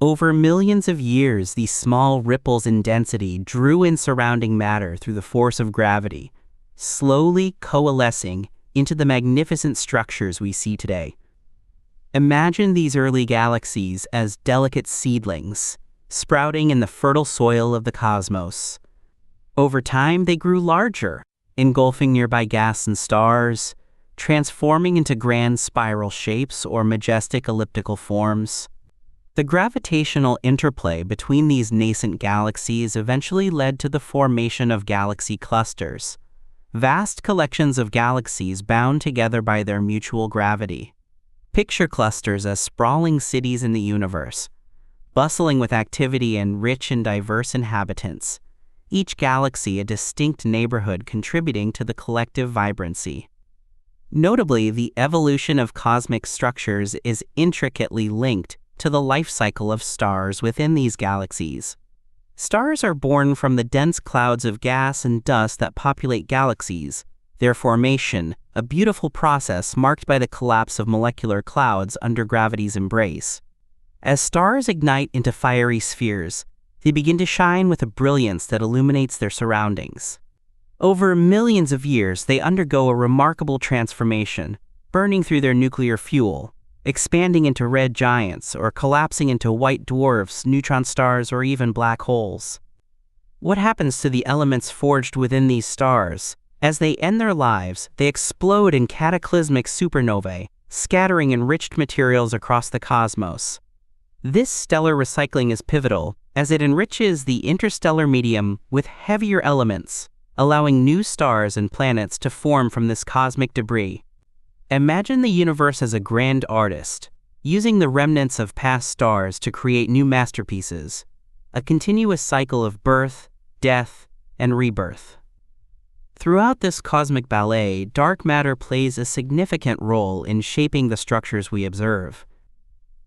Over millions of years, these small ripples in density drew in surrounding matter through the force of gravity, slowly coalescing into the magnificent structures we see today. Imagine these early galaxies as delicate seedlings, sprouting in the fertile soil of the cosmos. Over time, they grew larger, engulfing nearby gas and stars, transforming into grand spiral shapes or majestic elliptical forms. The gravitational interplay between these nascent galaxies eventually led to the formation of galaxy clusters, vast collections of galaxies bound together by their mutual gravity. Picture clusters as sprawling cities in the universe, bustling with activity and rich and diverse inhabitants, each galaxy a distinct neighborhood contributing to the collective vibrancy. Notably, the evolution of cosmic structures is intricately linked to the life cycle of stars within these galaxies. Stars are born from the dense clouds of gas and dust that populate galaxies, their formation, a beautiful process marked by the collapse of molecular clouds under gravity's embrace. As stars ignite into fiery spheres, they begin to shine with a brilliance that illuminates their surroundings. Over millions of years, they undergo a remarkable transformation, burning through their nuclear fuel, expanding into red giants, or collapsing into white dwarfs, neutron stars, or even black holes. What happens to the elements forged within these stars? As they end their lives, they explode in cataclysmic supernovae, scattering enriched materials across the cosmos. This stellar recycling is pivotal, as it enriches the interstellar medium with heavier elements, allowing new stars and planets to form from this cosmic debris. Imagine the universe as a grand artist, using the remnants of past stars to create new masterpieces, a continuous cycle of birth, death, and rebirth. Throughout this cosmic ballet, dark matter plays a significant role in shaping the structures we observe.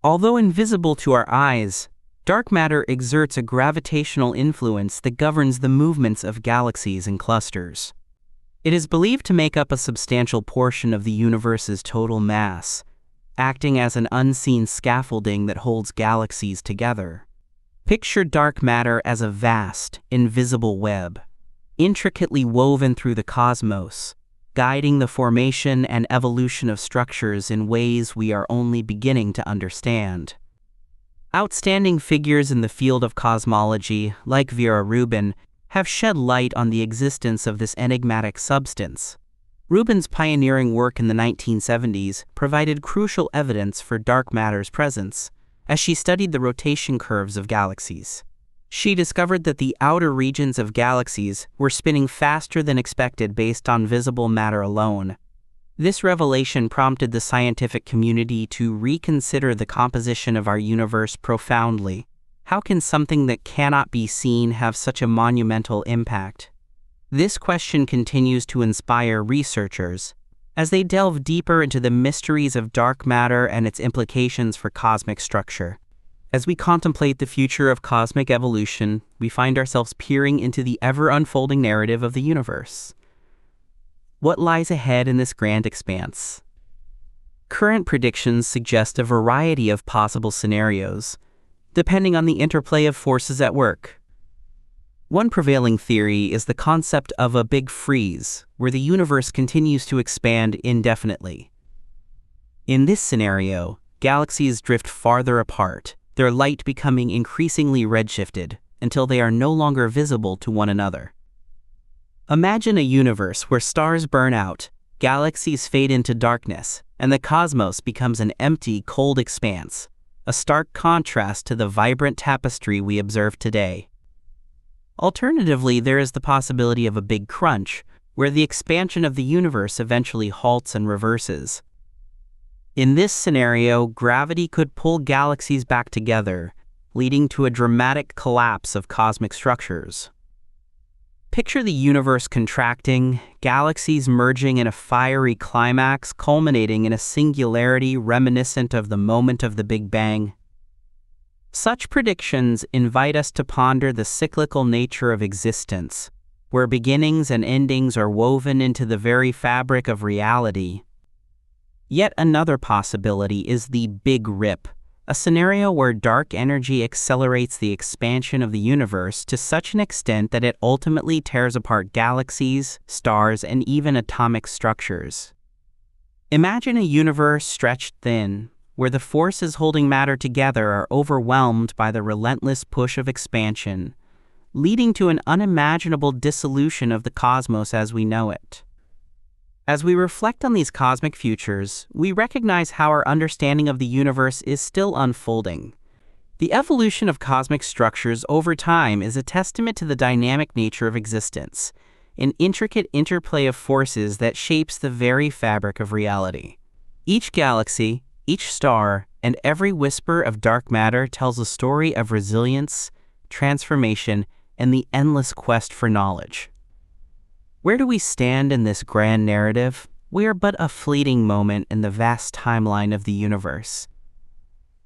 Although invisible to our eyes, dark matter exerts a gravitational influence that governs the movements of galaxies and clusters. It is believed to make up a substantial portion of the universe's total mass, acting as an unseen scaffolding that holds galaxies together. Picture dark matter as a vast, invisible web, intricately woven through the cosmos, guiding the formation and evolution of structures in ways we are only beginning to understand. Outstanding figures in the field of cosmology, like Vera Rubin, have shed light on the existence of this enigmatic substance. Rubin's pioneering work in the 1970s provided crucial evidence for dark matter's presence, as she studied the rotation curves of galaxies. She discovered that the outer regions of galaxies were spinning faster than expected based on visible matter alone. This revelation prompted the scientific community to reconsider the composition of our universe profoundly. How can something that cannot be seen have such a monumental impact? This question continues to inspire researchers as they delve deeper into the mysteries of dark matter and its implications for cosmic structure. As we contemplate the future of cosmic evolution, we find ourselves peering into the ever-unfolding narrative of the universe. What lies ahead in this grand expanse? Current predictions suggest a variety of possible scenarios, depending on the interplay of forces at work. One prevailing theory is the concept of a big freeze, where the universe continues to expand indefinitely. In this scenario, galaxies drift farther apart, their light becoming increasingly redshifted until they are no longer visible to one another. Imagine a universe where stars burn out, galaxies fade into darkness, and the cosmos becomes an empty, cold expanse, a stark contrast to the vibrant tapestry we observe today. Alternatively, there is the possibility of a big crunch, where the expansion of the universe eventually halts and reverses. In this scenario, gravity could pull galaxies back together, leading to a dramatic collapse of cosmic structures. Picture the universe contracting, galaxies merging in a fiery climax, culminating in a singularity reminiscent of the moment of the Big Bang. Such predictions invite us to ponder the cyclical nature of existence, where beginnings and endings are woven into the very fabric of reality. Yet another possibility is the Big Rip, a scenario where dark energy accelerates the expansion of the universe to such an extent that it ultimately tears apart galaxies, stars, and even atomic structures. Imagine a universe stretched thin, where the forces holding matter together are overwhelmed by the relentless push of expansion, leading to an unimaginable dissolution of the cosmos as we know it. As we reflect on these cosmic futures, we recognize how our understanding of the universe is still unfolding. The evolution of cosmic structures over time is a testament to the dynamic nature of existence, an intricate interplay of forces that shapes the very fabric of reality. Each galaxy, each star, and every whisper of dark matter tells a story of resilience, transformation, and the endless quest for knowledge. Where do we stand in this grand narrative? we are but a fleeting moment in the vast timeline of the universe.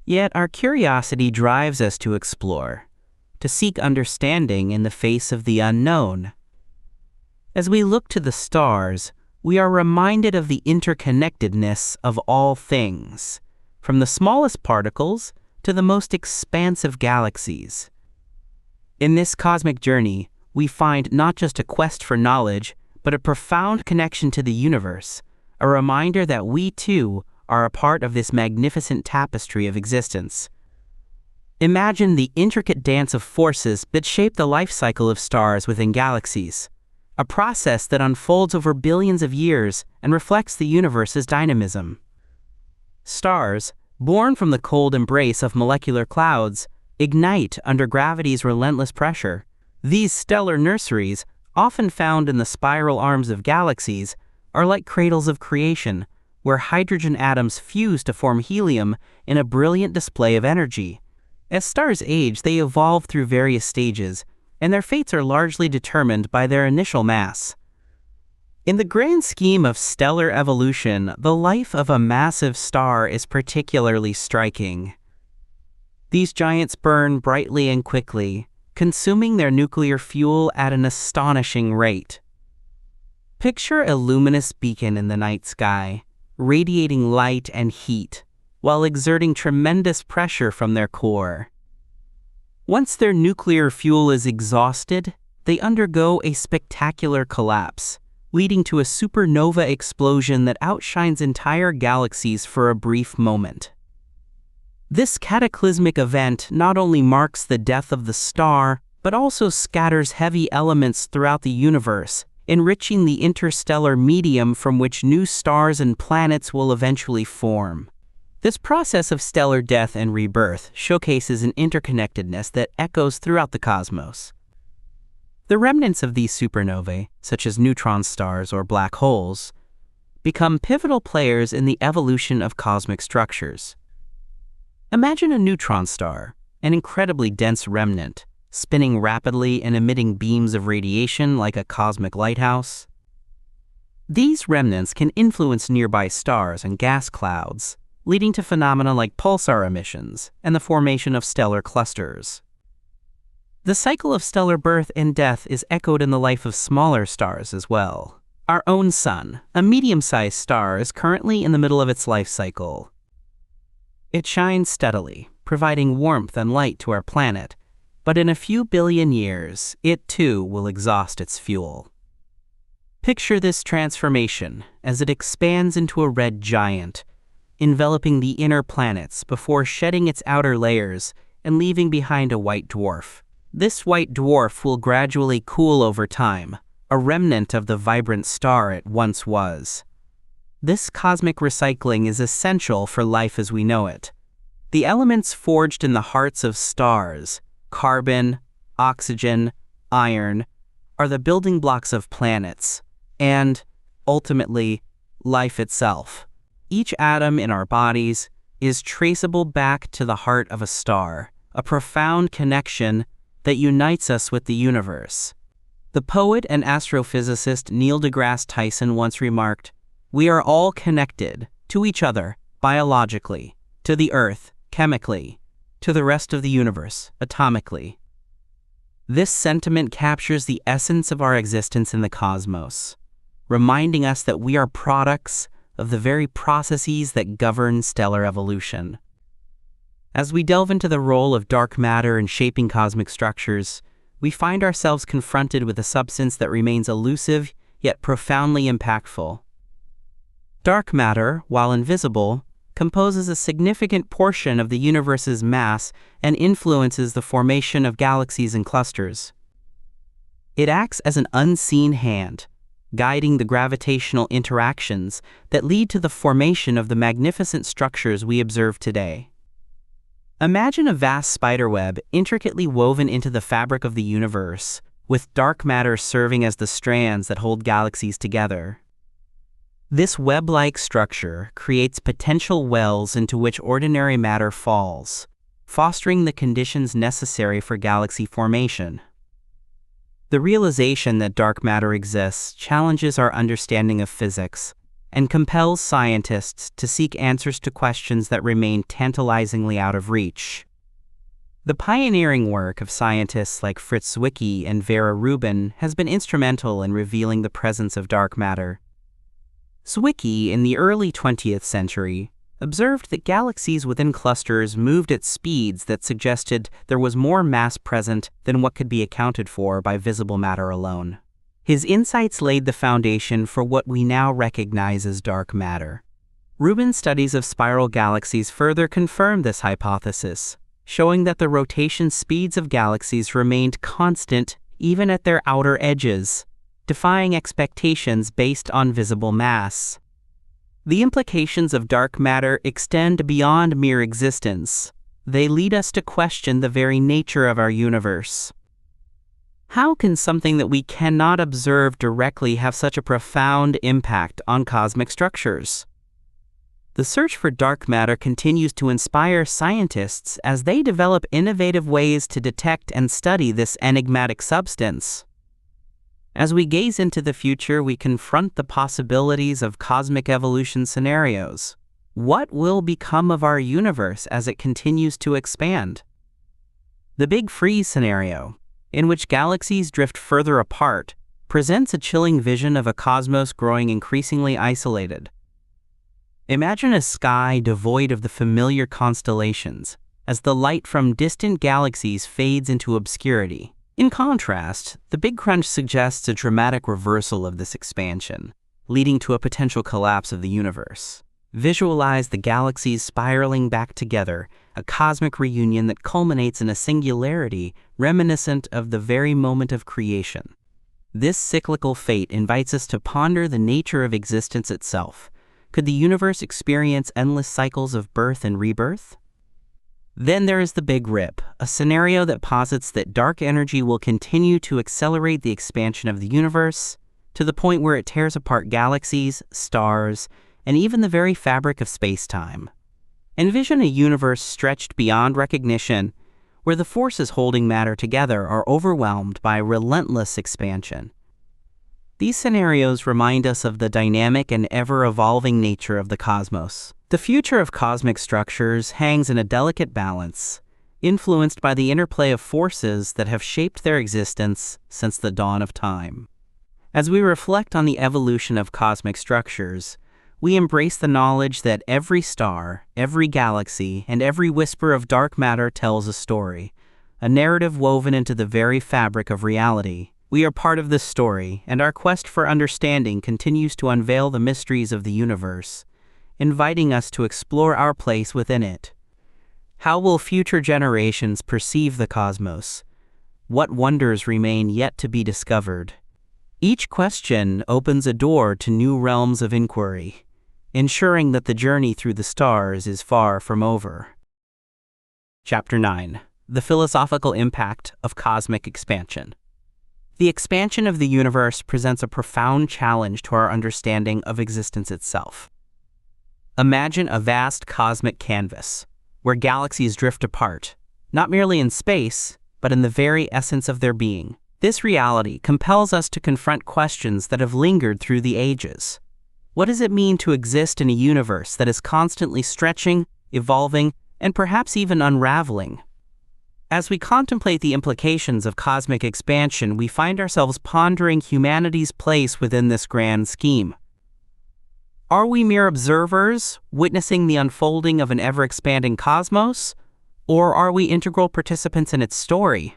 Yet our curiosity drives us to explore, to seek understanding in the face of the unknown. As we look to the stars, we are reminded of the interconnectedness of all things, from the smallest particles to the most expansive galaxies. In this cosmic journey, we find not just a quest for knowledge, but a profound connection to the universe, a reminder that we too are a part of this magnificent tapestry of existence. Imagine the intricate dance of forces that shape the life cycle of stars within galaxies, a process that unfolds over billions of years and reflects the universe's dynamism. Stars, born from the cold embrace of molecular clouds, ignite under gravity's relentless pressure. These stellar nurseries, often found in the spiral arms of galaxies, are like cradles of creation, where hydrogen atoms fuse to form helium in a brilliant display of energy. As stars age, they evolve through various stages, and their fates are largely determined by their initial mass. In the grand scheme of stellar evolution, the life of a massive star is particularly striking. These giants burn brightly and quickly, consuming their nuclear fuel at an astonishing rate. Picture a luminous beacon in the night sky, radiating light and heat, while exerting tremendous pressure from their core. Once their nuclear fuel is exhausted, they undergo a spectacular collapse, leading to a supernova explosion that outshines entire galaxies for a brief moment. This cataclysmic event not only marks the death of the star, but also scatters heavy elements throughout the universe, enriching the interstellar medium from which new stars and planets will eventually form. This process of stellar death and rebirth showcases an interconnectedness that echoes throughout the cosmos. The remnants of these supernovae, such as neutron stars or black holes, become pivotal players in the evolution of cosmic structures. Imagine a neutron star, an incredibly dense remnant, spinning rapidly and emitting beams of radiation like a cosmic lighthouse. These remnants can influence nearby stars and gas clouds, leading to phenomena like pulsar emissions and the formation of stellar clusters. The cycle of stellar birth and death is echoed in the life of smaller stars as well. Our own Sun, a medium-sized star, is currently in the middle of its life cycle. It shines steadily, providing warmth and light to our planet, but in a few billion years, it too will exhaust its fuel. Picture this transformation as it expands into a red giant, enveloping the inner planets before shedding its outer layers and leaving behind a white dwarf. This white dwarf will gradually cool over time, a remnant of the vibrant star it once was. This cosmic recycling is essential for life as we know it. The elements forged in the hearts of stars, carbon, oxygen, iron, are the building blocks of planets, and, ultimately, life itself. Each atom in our bodies is traceable back to the heart of a star, a profound connection that unites us with the universe. The poet and astrophysicist Neil deGrasse Tyson once remarked, "We are all connected to each other biologically, to the Earth chemically, to the rest of the universe atomically." This sentiment captures the essence of our existence in the cosmos, reminding us that we are products of the very processes that govern stellar evolution. As we delve into the role of dark matter in shaping cosmic structures, we find ourselves confronted with a substance that remains elusive yet profoundly impactful. Dark matter, while invisible, composes a significant portion of the universe's mass and influences the formation of galaxies and clusters. It acts as an unseen hand, guiding the gravitational interactions that lead to the formation of the magnificent structures we observe today. Imagine a vast spiderweb intricately woven into the fabric of the universe, with dark matter serving as the strands that hold galaxies together. This web-like structure creates potential wells into which ordinary matter falls, fostering the conditions necessary for galaxy formation. The realization that dark matter exists challenges our understanding of physics, and compels scientists to seek answers to questions that remain tantalizingly out of reach. The pioneering work of scientists like Fritz Zwicky and Vera Rubin has been instrumental in revealing the presence of dark matter. Zwicky, in the early 20th century, observed that galaxies within clusters moved at speeds that suggested there was more mass present than what could be accounted for by visible matter alone. His insights laid the foundation for what we now recognize as dark matter. Rubin's studies of spiral galaxies further confirmed this hypothesis, showing that the rotation speeds of galaxies remained constant even at their outer edges, defying expectations based on visible mass. The implications of dark matter extend beyond mere existence. They lead us to question the very nature of our universe. How can something that we cannot observe directly have such a profound impact on cosmic structures? The search for dark matter continues to inspire scientists as they develop innovative ways to detect and study this enigmatic substance. As we gaze into the future, we confront the possibilities of cosmic evolution scenarios. What will become of our universe as it continues to expand? The Big Freeze scenario, in which galaxies drift further apart, presents a chilling vision of a cosmos growing increasingly isolated. Imagine a sky devoid of the familiar constellations, as the light from distant galaxies fades into obscurity. In contrast, the Big Crunch suggests a dramatic reversal of this expansion, leading to a potential collapse of the universe. Visualize the galaxies spiraling back together, a cosmic reunion that culminates in a singularity reminiscent of the very moment of creation. This cyclical fate invites us to ponder the nature of existence itself. Could the universe experience endless cycles of birth and rebirth? Then there is the Big Rip, a scenario that posits that dark energy will continue to accelerate the expansion of the universe to the point where it tears apart galaxies, stars, and even the very fabric of space-time. Envision a universe stretched beyond recognition, where the forces holding matter together are overwhelmed by relentless expansion. These scenarios remind us of the dynamic and ever-evolving nature of the cosmos. The future of cosmic structures hangs in a delicate balance, influenced by the interplay of forces that have shaped their existence since the dawn of time. As we reflect on the evolution of cosmic structures, we embrace the knowledge that every star, every galaxy, and every whisper of dark matter tells a story, a narrative woven into the very fabric of reality. We are part of this story, and our quest for understanding continues to unveil the mysteries of the universe, inviting us to explore our place within it. How will future generations perceive the cosmos? What wonders remain yet to be discovered? Each question opens a door to new realms of inquiry, ensuring that the journey through the stars is far from over. Chapter 9. The Philosophical Impact of Cosmic Expansion. The expansion of the universe presents a profound challenge to our understanding of existence itself. Imagine a vast cosmic canvas, where galaxies drift apart, not merely in space, but in the very essence of their being. This reality compels us to confront questions that have lingered through the ages. What does it mean to exist in a universe that is constantly stretching, evolving, and perhaps even unraveling? As we contemplate the implications of cosmic expansion, we find ourselves pondering humanity's place within this grand scheme. Are we mere observers, witnessing the unfolding of an ever-expanding cosmos, or are we integral participants in its story?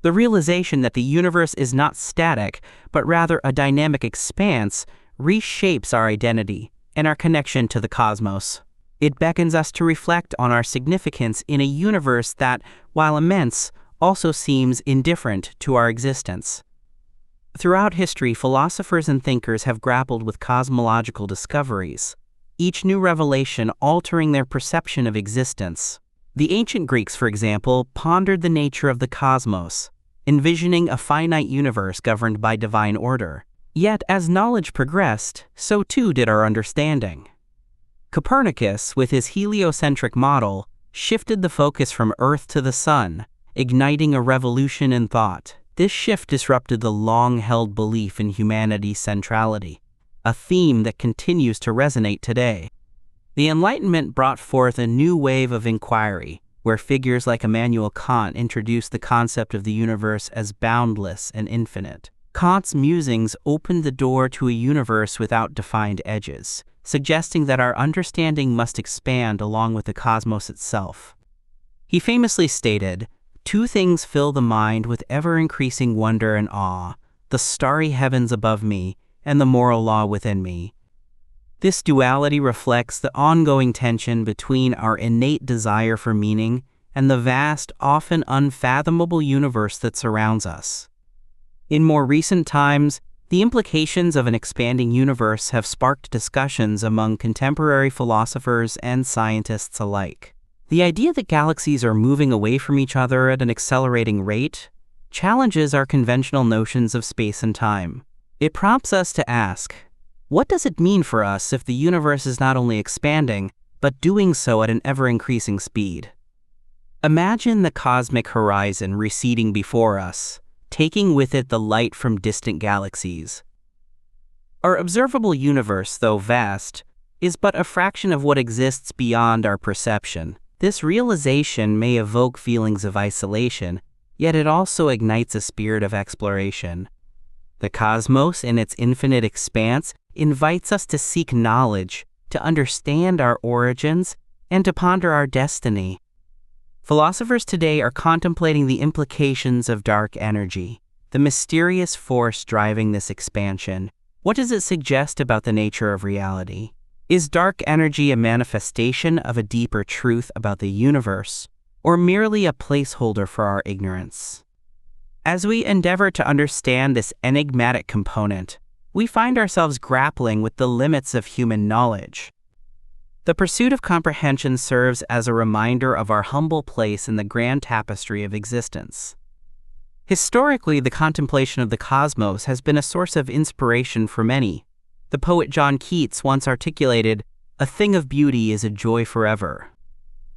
The realization that the universe is not static, but rather a dynamic expanse, reshapes our identity and our connection to the cosmos. It beckons us to reflect on our significance in a universe that, while immense, also seems indifferent to our existence. Throughout history, philosophers and thinkers have grappled with cosmological discoveries, each new revelation altering their perception of existence. The ancient Greeks, for example, pondered the nature of the cosmos, envisioning a finite universe governed by divine order. Yet, as knowledge progressed, so too did our understanding. Copernicus, with his heliocentric model, shifted the focus from Earth to the Sun, igniting a revolution in thought. This shift disrupted the long-held belief in humanity's centrality. a theme that continues to resonate today. The Enlightenment brought forth a new wave of inquiry, where figures like Immanuel Kant introduced the concept of the universe as boundless and infinite. Kant's musings opened the door to a universe without defined edges, suggesting that our understanding must expand along with the cosmos itself. He famously stated, "Two things fill the mind with ever-increasing wonder and awe, the starry heavens above me and the moral law within me." This duality reflects the ongoing tension between our innate desire for meaning and the vast, often unfathomable universe that surrounds us. In more recent times, the implications of an expanding universe have sparked discussions among contemporary philosophers and scientists alike. The idea that galaxies are moving away from each other at an accelerating rate challenges our conventional notions of space and time. It prompts us to ask, what does it mean for us if the universe is not only expanding, but doing so at an ever-increasing speed? Imagine the cosmic horizon receding before us, taking with it the light from distant galaxies. Our observable universe, though vast, is but a fraction of what exists beyond our perception. This realization may evoke feelings of isolation, yet it also ignites a spirit of exploration. The cosmos, in its infinite expanse, invites us to seek knowledge, to understand our origins, and to ponder our destiny. Philosophers today are contemplating the implications of dark energy, the mysterious force driving this expansion. What does it suggest about the nature of reality? Is dark energy a manifestation of a deeper truth about the universe, or merely a placeholder for our ignorance? As we endeavor to understand this enigmatic component, we find ourselves grappling with the limits of human knowledge. The pursuit of comprehension serves as a reminder of our humble place in the grand tapestry of existence. Historically, the contemplation of the cosmos has been a source of inspiration for many. The poet John Keats once articulated, "A thing of beauty is a joy forever."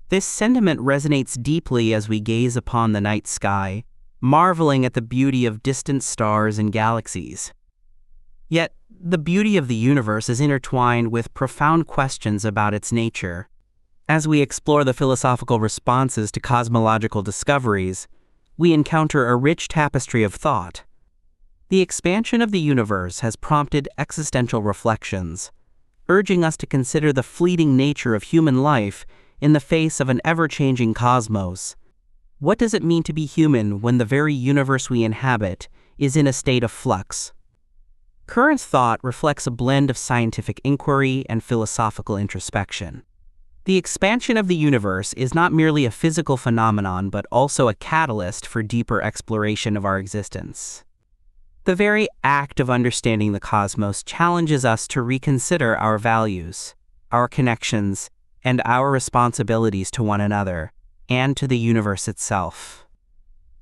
This sentiment resonates deeply as we gaze upon the night sky, marveling at the beauty of distant stars and galaxies. Yet, the beauty of the universe is intertwined with profound questions about its nature. As we explore the philosophical responses to cosmological discoveries, we encounter a rich tapestry of thought. The expansion of the universe has prompted existential reflections, urging us to consider the fleeting nature of human life in the face of an ever-changing cosmos. What does it mean to be human when the very universe we inhabit is in a state of flux? Current thought reflects a blend of scientific inquiry and philosophical introspection. The expansion of the universe is not merely a physical phenomenon, but also a catalyst for deeper exploration of our existence. The very act of understanding the cosmos challenges us to reconsider our values, our connections, and our responsibilities to one another and to the universe itself.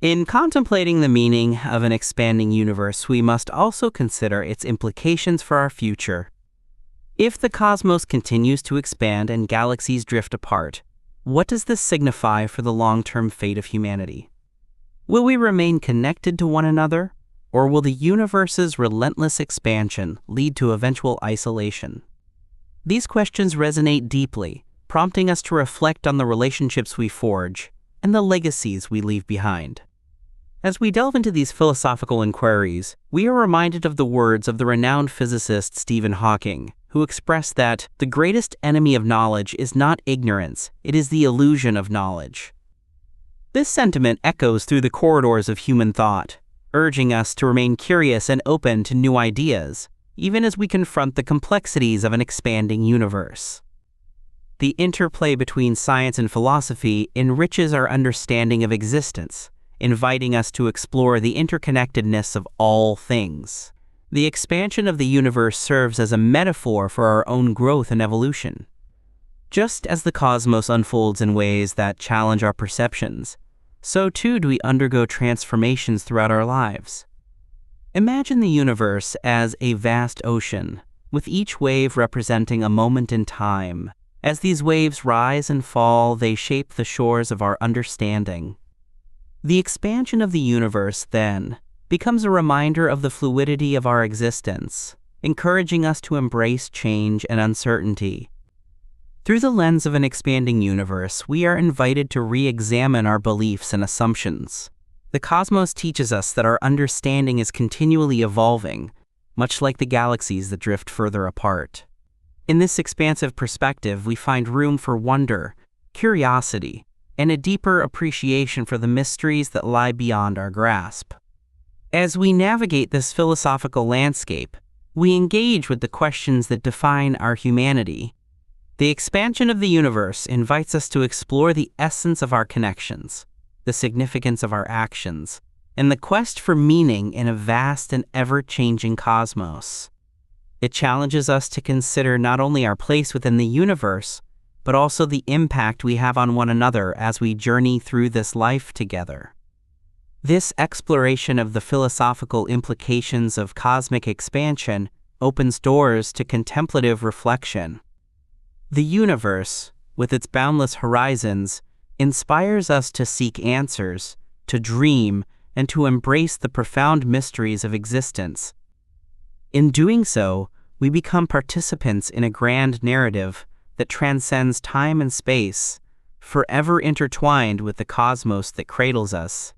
In contemplating the meaning of an expanding universe, we must also consider its implications for our future. If the cosmos continues to expand and galaxies drift apart, what does this signify for the long-term fate of humanity? Will we remain connected to one another, or will the universe's relentless expansion lead to eventual isolation? These questions resonate deeply, prompting us to reflect on the relationships we forge and the legacies we leave behind. As we delve into these philosophical inquiries, we are reminded of the words of the renowned physicist Stephen Hawking, who expressed that the greatest enemy of knowledge is not ignorance, it is the illusion of knowledge. This sentiment echoes through the corridors of human thought, urging us to remain curious and open to new ideas, even as we confront the complexities of an expanding universe. The interplay between science and philosophy enriches our understanding of existence, inviting us to explore the interconnectedness of all things. The expansion of the universe serves as a metaphor for our own growth and evolution. Just as the cosmos unfolds in ways that challenge our perceptions, so too do we undergo transformations throughout our lives. Imagine the universe as a vast ocean, with each wave representing a moment in time. As these waves rise and fall, they shape the shores of our understanding. The expansion of the universe, then, becomes a reminder of the fluidity of our existence, encouraging us to embrace change and uncertainty. Through the lens of an expanding universe, we are invited to re-examine our beliefs and assumptions. The cosmos teaches us that our understanding is continually evolving, much like the galaxies that drift further apart. In this expansive perspective, we find room for wonder, curiosity, and a deeper appreciation for the mysteries that lie beyond our grasp. As we navigate this philosophical landscape, we engage with the questions that define our humanity. The expansion of the universe invites us to explore the essence of our connections, the significance of our actions, and the quest for meaning in a vast and ever-changing cosmos. It challenges us to consider not only our place within the universe, but also the impact we have on one another as we journey through this life together. This exploration of the philosophical implications of cosmic expansion opens doors to contemplative reflection. The universe, with its boundless horizons, inspires us to seek answers, to dream, and to embrace the profound mysteries of existence. In doing so, we become participants in a grand narrative that transcends time and space, forever intertwined with the cosmos that cradles us.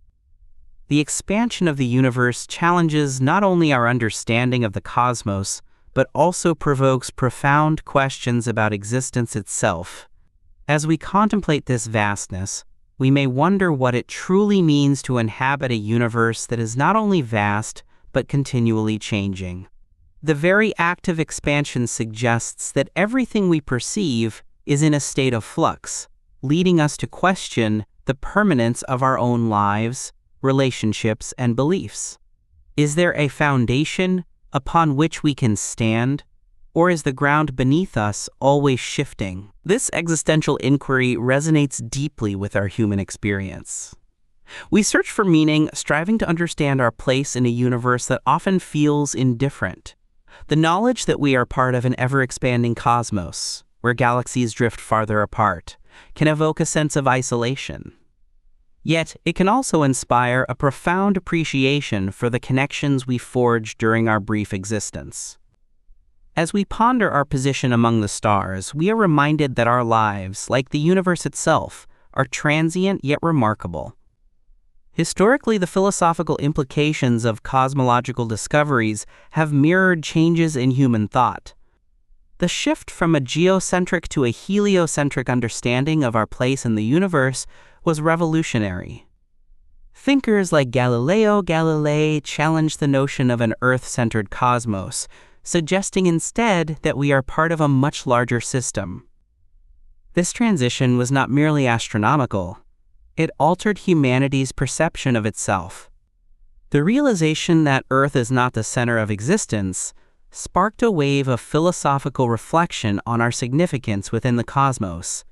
The expansion of the universe challenges not only our understanding of the cosmos, but also provokes profound questions about existence itself. As we contemplate this vastness, we may wonder what it truly means to inhabit a universe that is not only vast, but continually changing. The very act of expansion suggests that everything we perceive is in a state of flux, leading us to question the permanence of our own lives, relationships, and beliefs. Is there a foundation upon which we can stand, or is the ground beneath us always shifting? This existential inquiry resonates deeply with our human experience. We search for meaning, striving to understand our place in a universe that often feels indifferent. The knowledge that we are part of an ever-expanding cosmos, where galaxies drift farther apart, can evoke a sense of isolation. Yet, it can also inspire a profound appreciation for the connections we forge during our brief existence. As we ponder our position among the stars, we are reminded that our lives, like the universe itself, are transient yet remarkable. Historically, the philosophical implications of cosmological discoveries have mirrored changes in human thought. The shift from a geocentric to a heliocentric understanding of our place in the universe was revolutionary. Thinkers like Galileo Galilei challenged the notion of an Earth-centered cosmos, suggesting instead that we are part of a much larger system. This transition was not merely astronomical. It altered humanity's perception of itself. The realization that Earth is not the center of existence sparked a wave of philosophical reflection on our significance within the cosmos.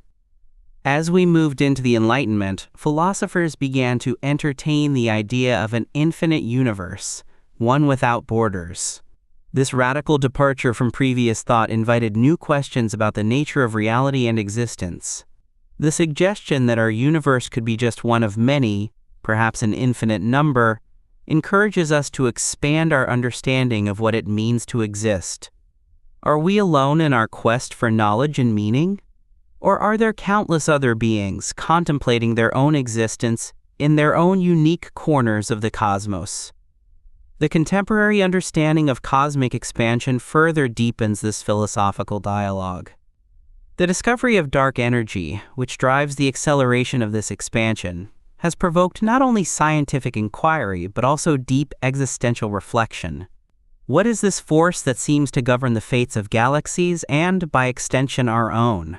As we moved into the Enlightenment, philosophers began to entertain the idea of an infinite universe, one without borders. This radical departure from previous thought invited new questions about the nature of reality and existence. The suggestion that our universe could be just one of many, perhaps an infinite number, encourages us to expand our understanding of what it means to exist. Are we alone in our quest for knowledge and meaning? Or are there countless other beings contemplating their own existence in their own unique corners of the cosmos? The contemporary understanding of cosmic expansion further deepens this philosophical dialogue. The discovery of dark energy, which drives the acceleration of this expansion, has provoked not only scientific inquiry but also deep existential reflection. What is this force that seems to govern the fates of galaxies and, by extension, our own?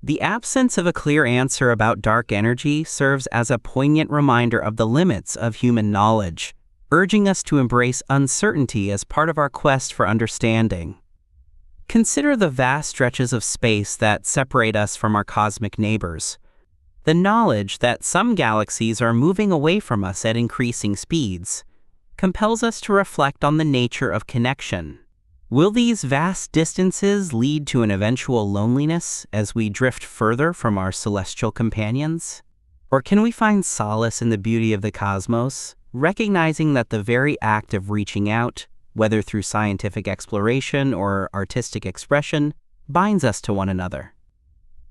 The absence of a clear answer about dark energy serves as a poignant reminder of the limits of human knowledge, urging us to embrace uncertainty as part of our quest for understanding. Consider the vast stretches of space that separate us from our cosmic neighbors. The knowledge that some galaxies are moving away from us at increasing speeds compels us to reflect on the nature of connection. Will these vast distances lead to an eventual loneliness as we drift further from our celestial companions? Or can we find solace in the beauty of the cosmos, recognizing that the very act of reaching out, whether through scientific exploration or artistic expression, binds us to one another.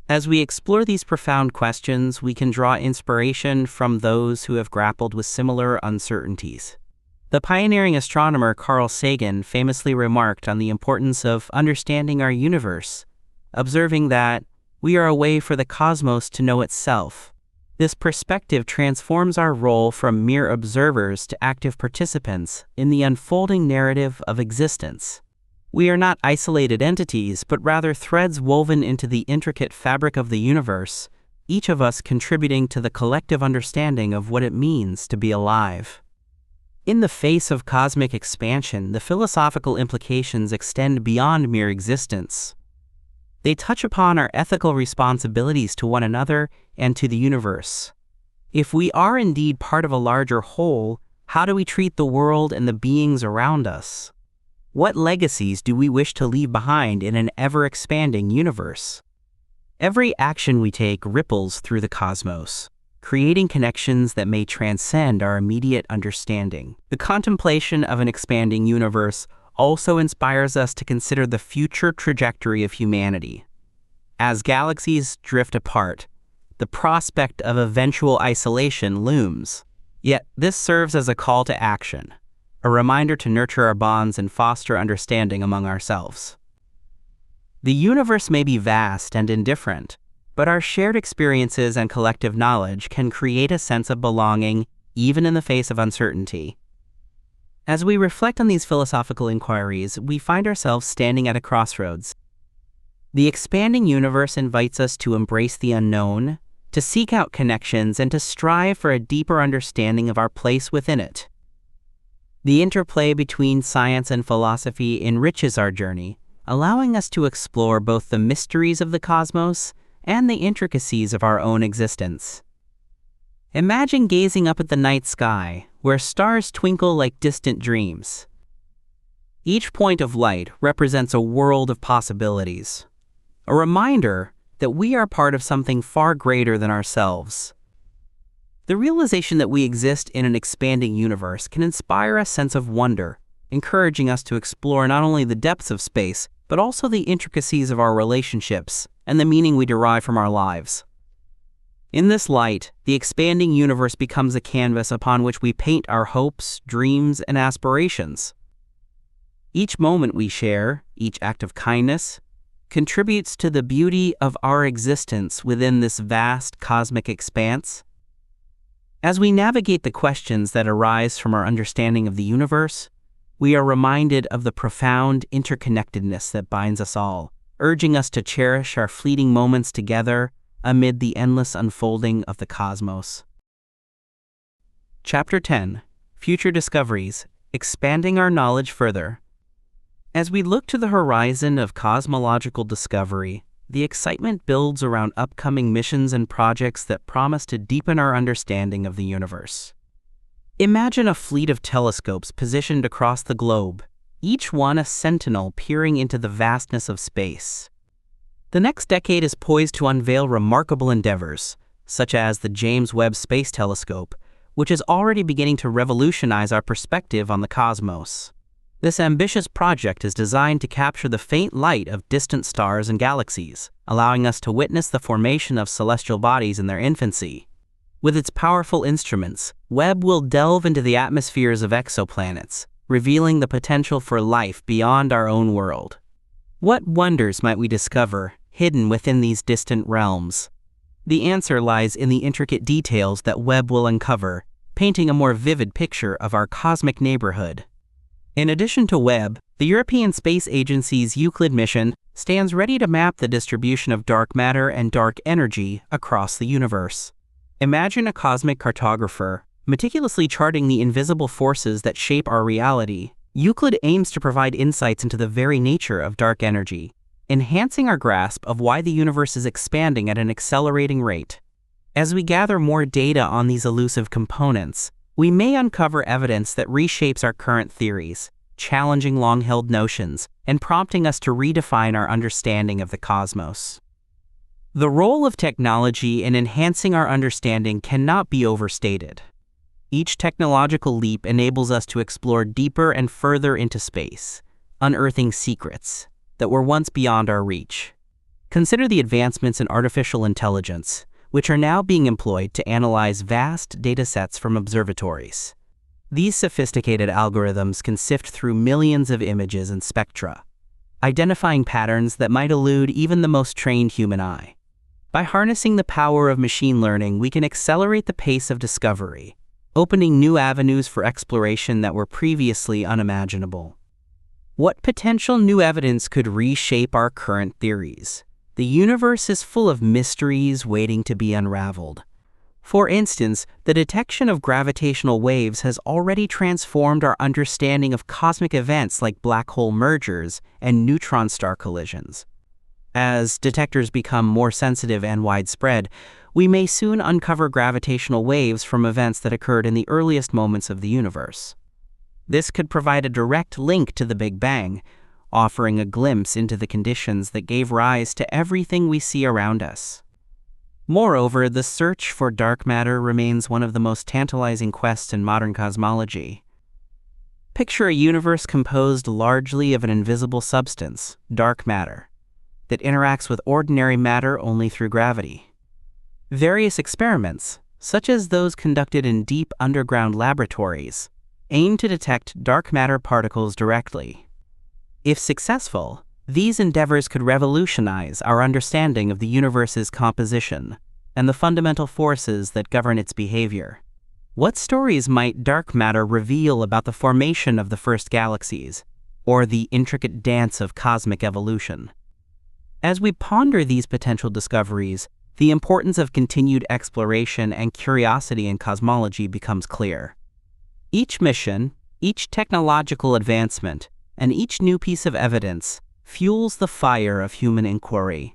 As we explore these profound questions, we can draw inspiration from those who have grappled with similar uncertainties. The pioneering astronomer Carl Sagan famously remarked on the importance of understanding our universe, observing that we are a way for the cosmos to know itself. This perspective transforms our role from mere observers to active participants in the unfolding narrative of existence. We are not isolated entities, but rather threads woven into the intricate fabric of the universe, each of us contributing to the collective understanding of what it means to be alive. In the face of cosmic expansion, the philosophical implications extend beyond mere existence. They touch upon our ethical responsibilities to one another and to the universe. If we are indeed part of a larger whole, how do we treat the world and the beings around us? What legacies do we wish to leave behind in an ever-expanding universe? Every action we take ripples through the cosmos, creating connections that may transcend our immediate understanding. The contemplation of an expanding universe also inspires us to consider the future trajectory of humanity. As galaxies drift apart, the prospect of eventual isolation looms. Yet this serves as a call to action, a reminder to nurture our bonds and foster understanding among ourselves. The universe may be vast and indifferent, but our shared experiences and collective knowledge can create a sense of belonging even in the face of uncertainty. As we reflect on these philosophical inquiries, we find ourselves standing at a crossroads. The expanding universe invites us to embrace the unknown, to seek out connections, and to strive for a deeper understanding of our place within it. The interplay between science and philosophy enriches our journey, allowing us to explore both the mysteries of the cosmos and the intricacies of our own existence. Imagine gazing up at the night sky, where stars twinkle like distant dreams. Each point of light represents a world of possibilities, a reminder that we are part of something far greater than ourselves. The realization that we exist in an expanding universe can inspire a sense of wonder, encouraging us to explore not only the depths of space, but also the intricacies of our relationships and the meaning we derive from our lives. In this light, the expanding universe becomes a canvas upon which we paint our hopes, dreams, and aspirations. Each moment we share, each act of kindness, contributes to the beauty of our existence within this vast cosmic expanse. As we navigate the questions that arise from our understanding of the universe, we are reminded of the profound interconnectedness that binds us all, urging us to cherish our fleeting moments together amid the endless unfolding of the cosmos. Chapter 10: Future Discoveries, Expanding Our Knowledge Further. As we look to the horizon of cosmological discovery, the excitement builds around upcoming missions and projects that promise to deepen our understanding of the universe. Imagine a fleet of telescopes positioned across the globe, each one a sentinel peering into the vastness of space. The next decade is poised to unveil remarkable endeavors, such as the James Webb Space Telescope, which is already beginning to revolutionize our perspective on the cosmos. This ambitious project is designed to capture the faint light of distant stars and galaxies, allowing us to witness the formation of celestial bodies in their infancy. With its powerful instruments, Webb will delve into the atmospheres of exoplanets, revealing the potential for life beyond our own world. What wonders might we discover hidden within these distant realms? The answer lies in the intricate details that Webb will uncover, painting a more vivid picture of our cosmic neighborhood. In addition to Webb, the European Space Agency's Euclid mission stands ready to map the distribution of dark matter and dark energy across the universe. Imagine a cosmic cartographer, meticulously charting the invisible forces that shape our reality. Euclid aims to provide insights into the very nature of dark energy, enhancing our grasp of why the universe is expanding at an accelerating rate. As we gather more data on these elusive components, we may uncover evidence that reshapes our current theories, challenging long-held notions, and prompting us to redefine our understanding of the cosmos. The role of technology in enhancing our understanding cannot be overstated. Each technological leap enables us to explore deeper and further into space, unearthing secrets that were once beyond our reach. Consider the advancements in artificial intelligence, which are now being employed to analyze vast datasets from observatories. These sophisticated algorithms can sift through millions of images and spectra, identifying patterns that might elude even the most trained human eye. By harnessing the power of machine learning, we can accelerate the pace of discovery, opening new avenues for exploration that were previously unimaginable. What potential new evidence could reshape our current theories? The universe is full of mysteries waiting to be unraveled. For instance, the detection of gravitational waves has already transformed our understanding of cosmic events like black hole mergers and neutron star collisions. As detectors become more sensitive and widespread, we may soon uncover gravitational waves from events that occurred in the earliest moments of the universe. This could provide a direct link to the Big Bang, offering a glimpse into the conditions that gave rise to everything we see around us. Moreover, the search for dark matter remains one of the most tantalizing quests in modern cosmology. Picture a universe composed largely of an invisible substance, dark matter, that interacts with ordinary matter only through gravity. Various experiments, such as those conducted in deep underground laboratories, aim to detect dark matter particles directly. If successful, these endeavors could revolutionize our understanding of the universe's composition and the fundamental forces that govern its behavior. What stories might dark matter reveal about the formation of the first galaxies, or the intricate dance of cosmic evolution? As we ponder these potential discoveries, the importance of continued exploration and curiosity in cosmology becomes clear. Each mission, each technological advancement, and each new piece of evidence fuels the fire of human inquiry.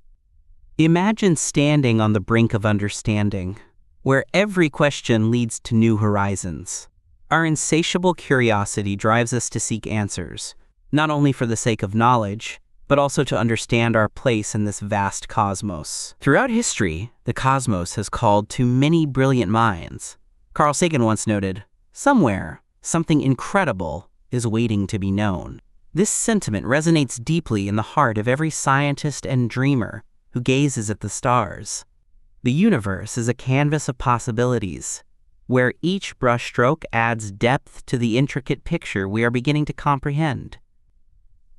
Imagine standing on the brink of understanding, where every question leads to new horizons. Our insatiable curiosity drives us to seek answers, not only for the sake of knowledge, but also to understand our place in this vast cosmos. Throughout history, the cosmos has called to many brilliant minds. Carl Sagan once noted, "Somewhere, something incredible is waiting to be known." This sentiment resonates deeply in the heart of every scientist and dreamer who gazes at the stars. The universe is a canvas of possibilities, where each brushstroke adds depth to the intricate picture we are beginning to comprehend.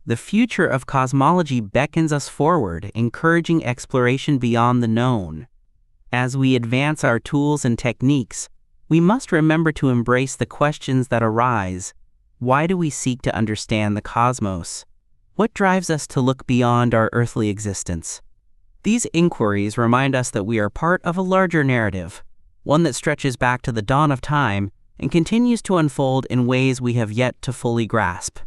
The future of cosmology beckons us forward, encouraging exploration beyond the known. As we advance our tools and techniques, we must remember to embrace the questions that arise. Why do we seek to understand the cosmos? What drives us to look beyond our earthly existence? These inquiries remind us that we are part of a larger narrative, one that stretches back to the dawn of time and continues to unfold in ways we have yet to fully grasp.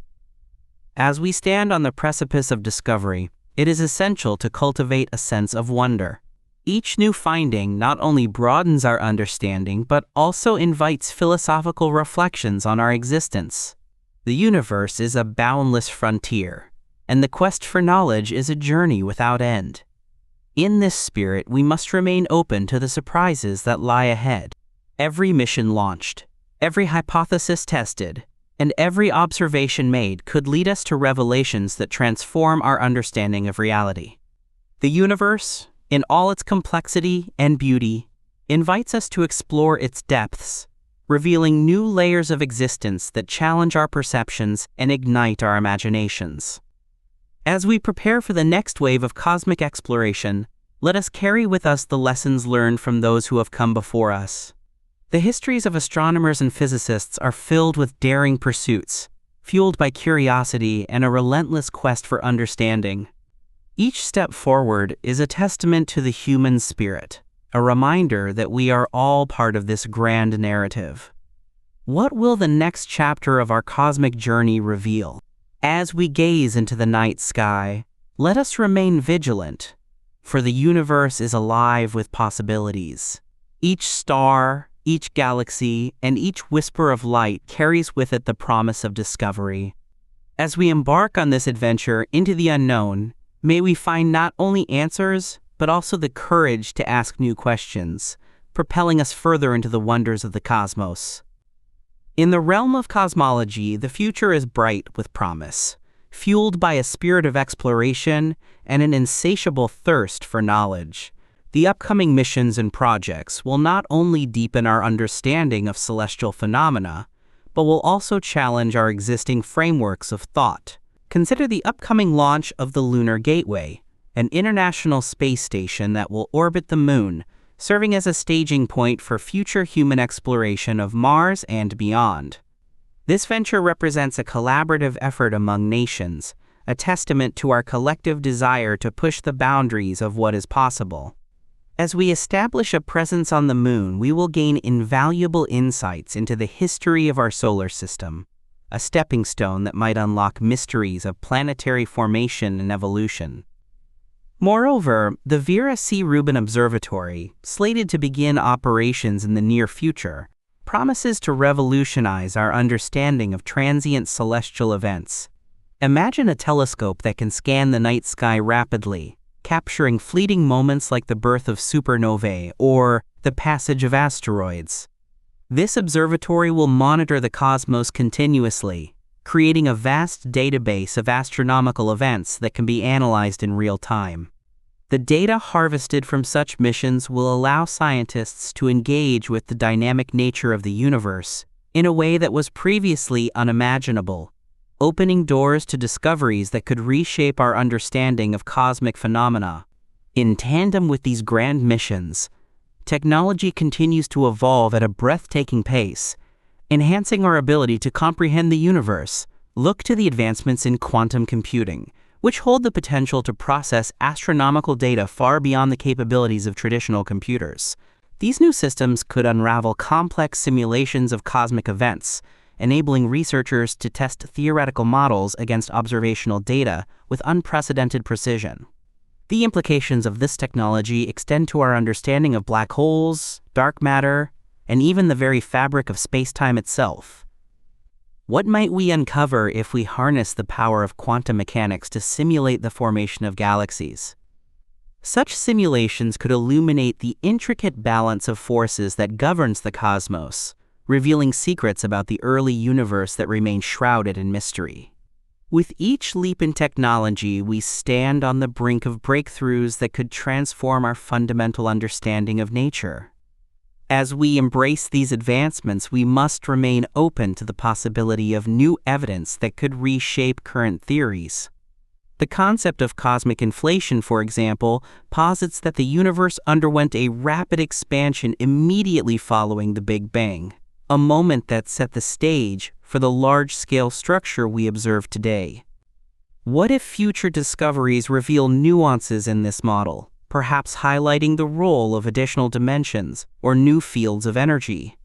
As we stand on the precipice of discovery, it is essential to cultivate a sense of wonder. Each new finding not only broadens our understanding, but also invites philosophical reflections on our existence. The universe is a boundless frontier, and the quest for knowledge is a journey without end. In this spirit, we must remain open to the surprises that lie ahead. Every mission launched, every hypothesis tested, and every observation made could lead us to revelations that transform our understanding of reality. The universe, in all its complexity and beauty, invites us to explore its depths, revealing new layers of existence that challenge our perceptions and ignite our imaginations. As we prepare for the next wave of cosmic exploration, let us carry with us the lessons learned from those who have come before us. The histories of astronomers and physicists are filled with daring pursuits, fueled by curiosity and a relentless quest for understanding. Each step forward is a testament to the human spirit, a reminder that we are all part of this grand narrative. What will the next chapter of our cosmic journey reveal? As we gaze into the night sky, let us remain vigilant, for the universe is alive with possibilities. Each star, each galaxy, and each whisper of light carries with it the promise of discovery. As we embark on this adventure into the unknown, may we find not only answers, but also the courage to ask new questions, propelling us further into the wonders of the cosmos. In the realm of cosmology, the future is bright with promise, fueled by a spirit of exploration and an insatiable thirst for knowledge. The upcoming missions and projects will not only deepen our understanding of celestial phenomena, but will also challenge our existing frameworks of thought. Consider the upcoming launch of the Lunar Gateway, an international space station that will orbit the Moon, serving as a staging point for future human exploration of Mars and beyond. This venture represents a collaborative effort among nations, a testament to our collective desire to push the boundaries of what is possible. As we establish a presence on the Moon, we will gain invaluable insights into the history of our solar system, a stepping stone that might unlock mysteries of planetary formation and evolution. Moreover, the Vera C. Rubin Observatory, slated to begin operations in the near future, promises to revolutionize our understanding of transient celestial events. Imagine a telescope that can scan the night sky rapidly, capturing fleeting moments like the birth of supernovae or the passage of asteroids. This observatory will monitor the cosmos continuously, creating a vast database of astronomical events that can be analyzed in real time. The data harvested from such missions will allow scientists to engage with the dynamic nature of the universe in a way that was previously unimaginable, opening doors to discoveries that could reshape our understanding of cosmic phenomena. In tandem with these grand missions, technology continues to evolve at a breathtaking pace, enhancing our ability to comprehend the universe. Look to the advancements in quantum computing, which hold the potential to process astronomical data far beyond the capabilities of traditional computers. These new systems could unravel complex simulations of cosmic events, enabling researchers to test theoretical models against observational data with unprecedented precision. The implications of this technology extend to our understanding of black holes, dark matter, and even the very fabric of space-time itself. What might we uncover if we harness the power of quantum mechanics to simulate the formation of galaxies? Such simulations could illuminate the intricate balance of forces that governs the cosmos, revealing secrets about the early universe that remain shrouded in mystery. With each leap in technology, we stand on the brink of breakthroughs that could transform our fundamental understanding of nature. As we embrace these advancements, we must remain open to the possibility of new evidence that could reshape current theories. The concept of cosmic inflation, for example, posits that the universe underwent a rapid expansion immediately following the Big Bang, a moment that set the stage for the large-scale structure we observe today. What if future discoveries reveal nuances in this model, perhaps highlighting the role of additional dimensions or new fields of energy?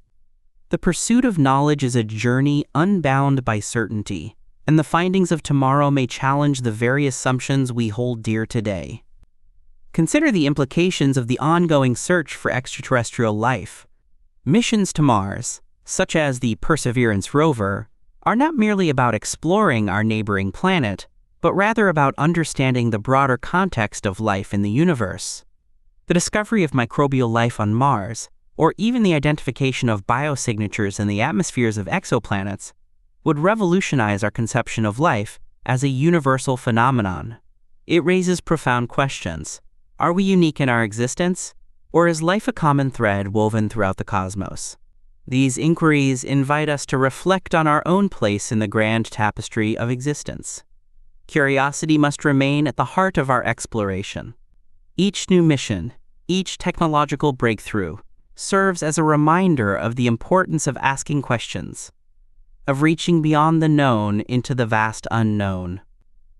The pursuit of knowledge is a journey unbound by certainty, and the findings of tomorrow may challenge the very assumptions we hold dear today. Consider the implications of the ongoing search for extraterrestrial life. Missions to Mars, such as the Perseverance rover, are not merely about exploring our neighboring planet, but rather about understanding the broader context of life in the universe. The discovery of microbial life on Mars, or even the identification of biosignatures in the atmospheres of exoplanets, would revolutionize our conception of life as a universal phenomenon. It raises profound questions. Are we unique in our existence, or is life a common thread woven throughout the cosmos? These inquiries invite us to reflect on our own place in the grand tapestry of existence. Curiosity must remain at the heart of our exploration. Each new mission, each technological breakthrough, serves as a reminder of the importance of asking questions, of reaching beyond the known into the vast unknown.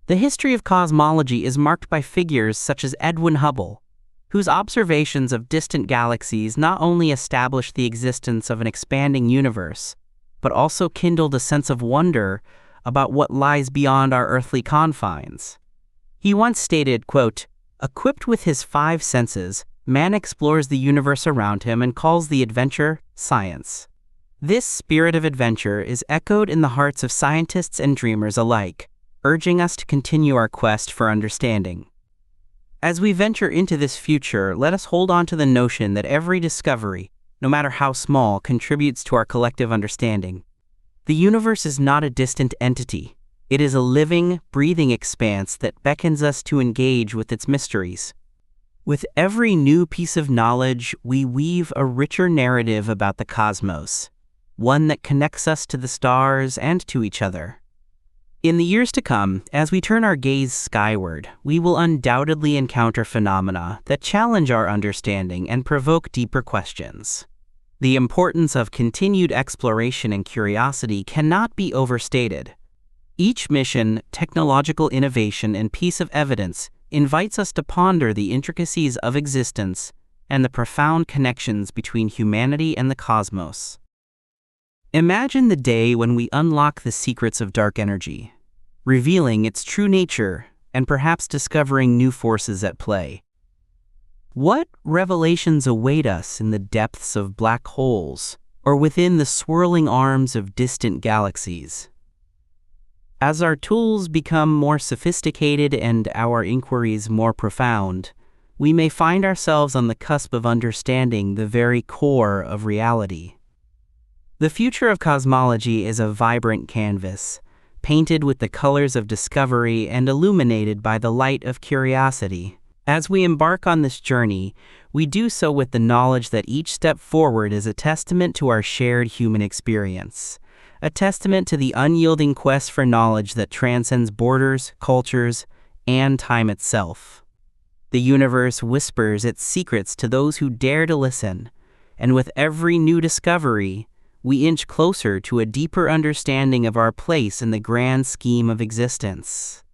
The history of cosmology is marked by figures such as Edwin Hubble, whose observations of distant galaxies not only established the existence of an expanding universe, but also kindled a sense of wonder about what lies beyond our earthly confines. He once stated, quote, "Equipped with his 5 senses, man explores the universe around him and calls the adventure science." This spirit of adventure is echoed in the hearts of scientists and dreamers alike, urging us to continue our quest for understanding. As we venture into this future, let us hold on to the notion that every discovery, no matter how small, contributes to our collective understanding. The universe is not a distant entity. It is a living, breathing expanse that beckons us to engage with its mysteries. With every new piece of knowledge, we weave a richer narrative about the cosmos, one that connects us to the stars and to each other. In the years to come, as we turn our gaze skyward, we will undoubtedly encounter phenomena that challenge our understanding and provoke deeper questions. The importance of continued exploration and curiosity cannot be overstated. Each mission, technological innovation, and piece of evidence invites us to ponder the intricacies of existence and the profound connections between humanity and the cosmos. Imagine the day when we unlock the secrets of dark energy, revealing its true nature and perhaps discovering new forces at play. What revelations await us in the depths of black holes or within the swirling arms of distant galaxies? As our tools become more sophisticated and our inquiries more profound, we may find ourselves on the cusp of understanding the very core of reality. The future of cosmology is a vibrant canvas, painted with the colors of discovery and illuminated by the light of curiosity. As we embark on this journey, we do so with the knowledge that each step forward is a testament to our shared human experience, a testament to the unyielding quest for knowledge that transcends borders, cultures, and time itself. The universe whispers its secrets to those who dare to listen, and with every new discovery, we inch closer to a deeper understanding of our place in the grand scheme of existence.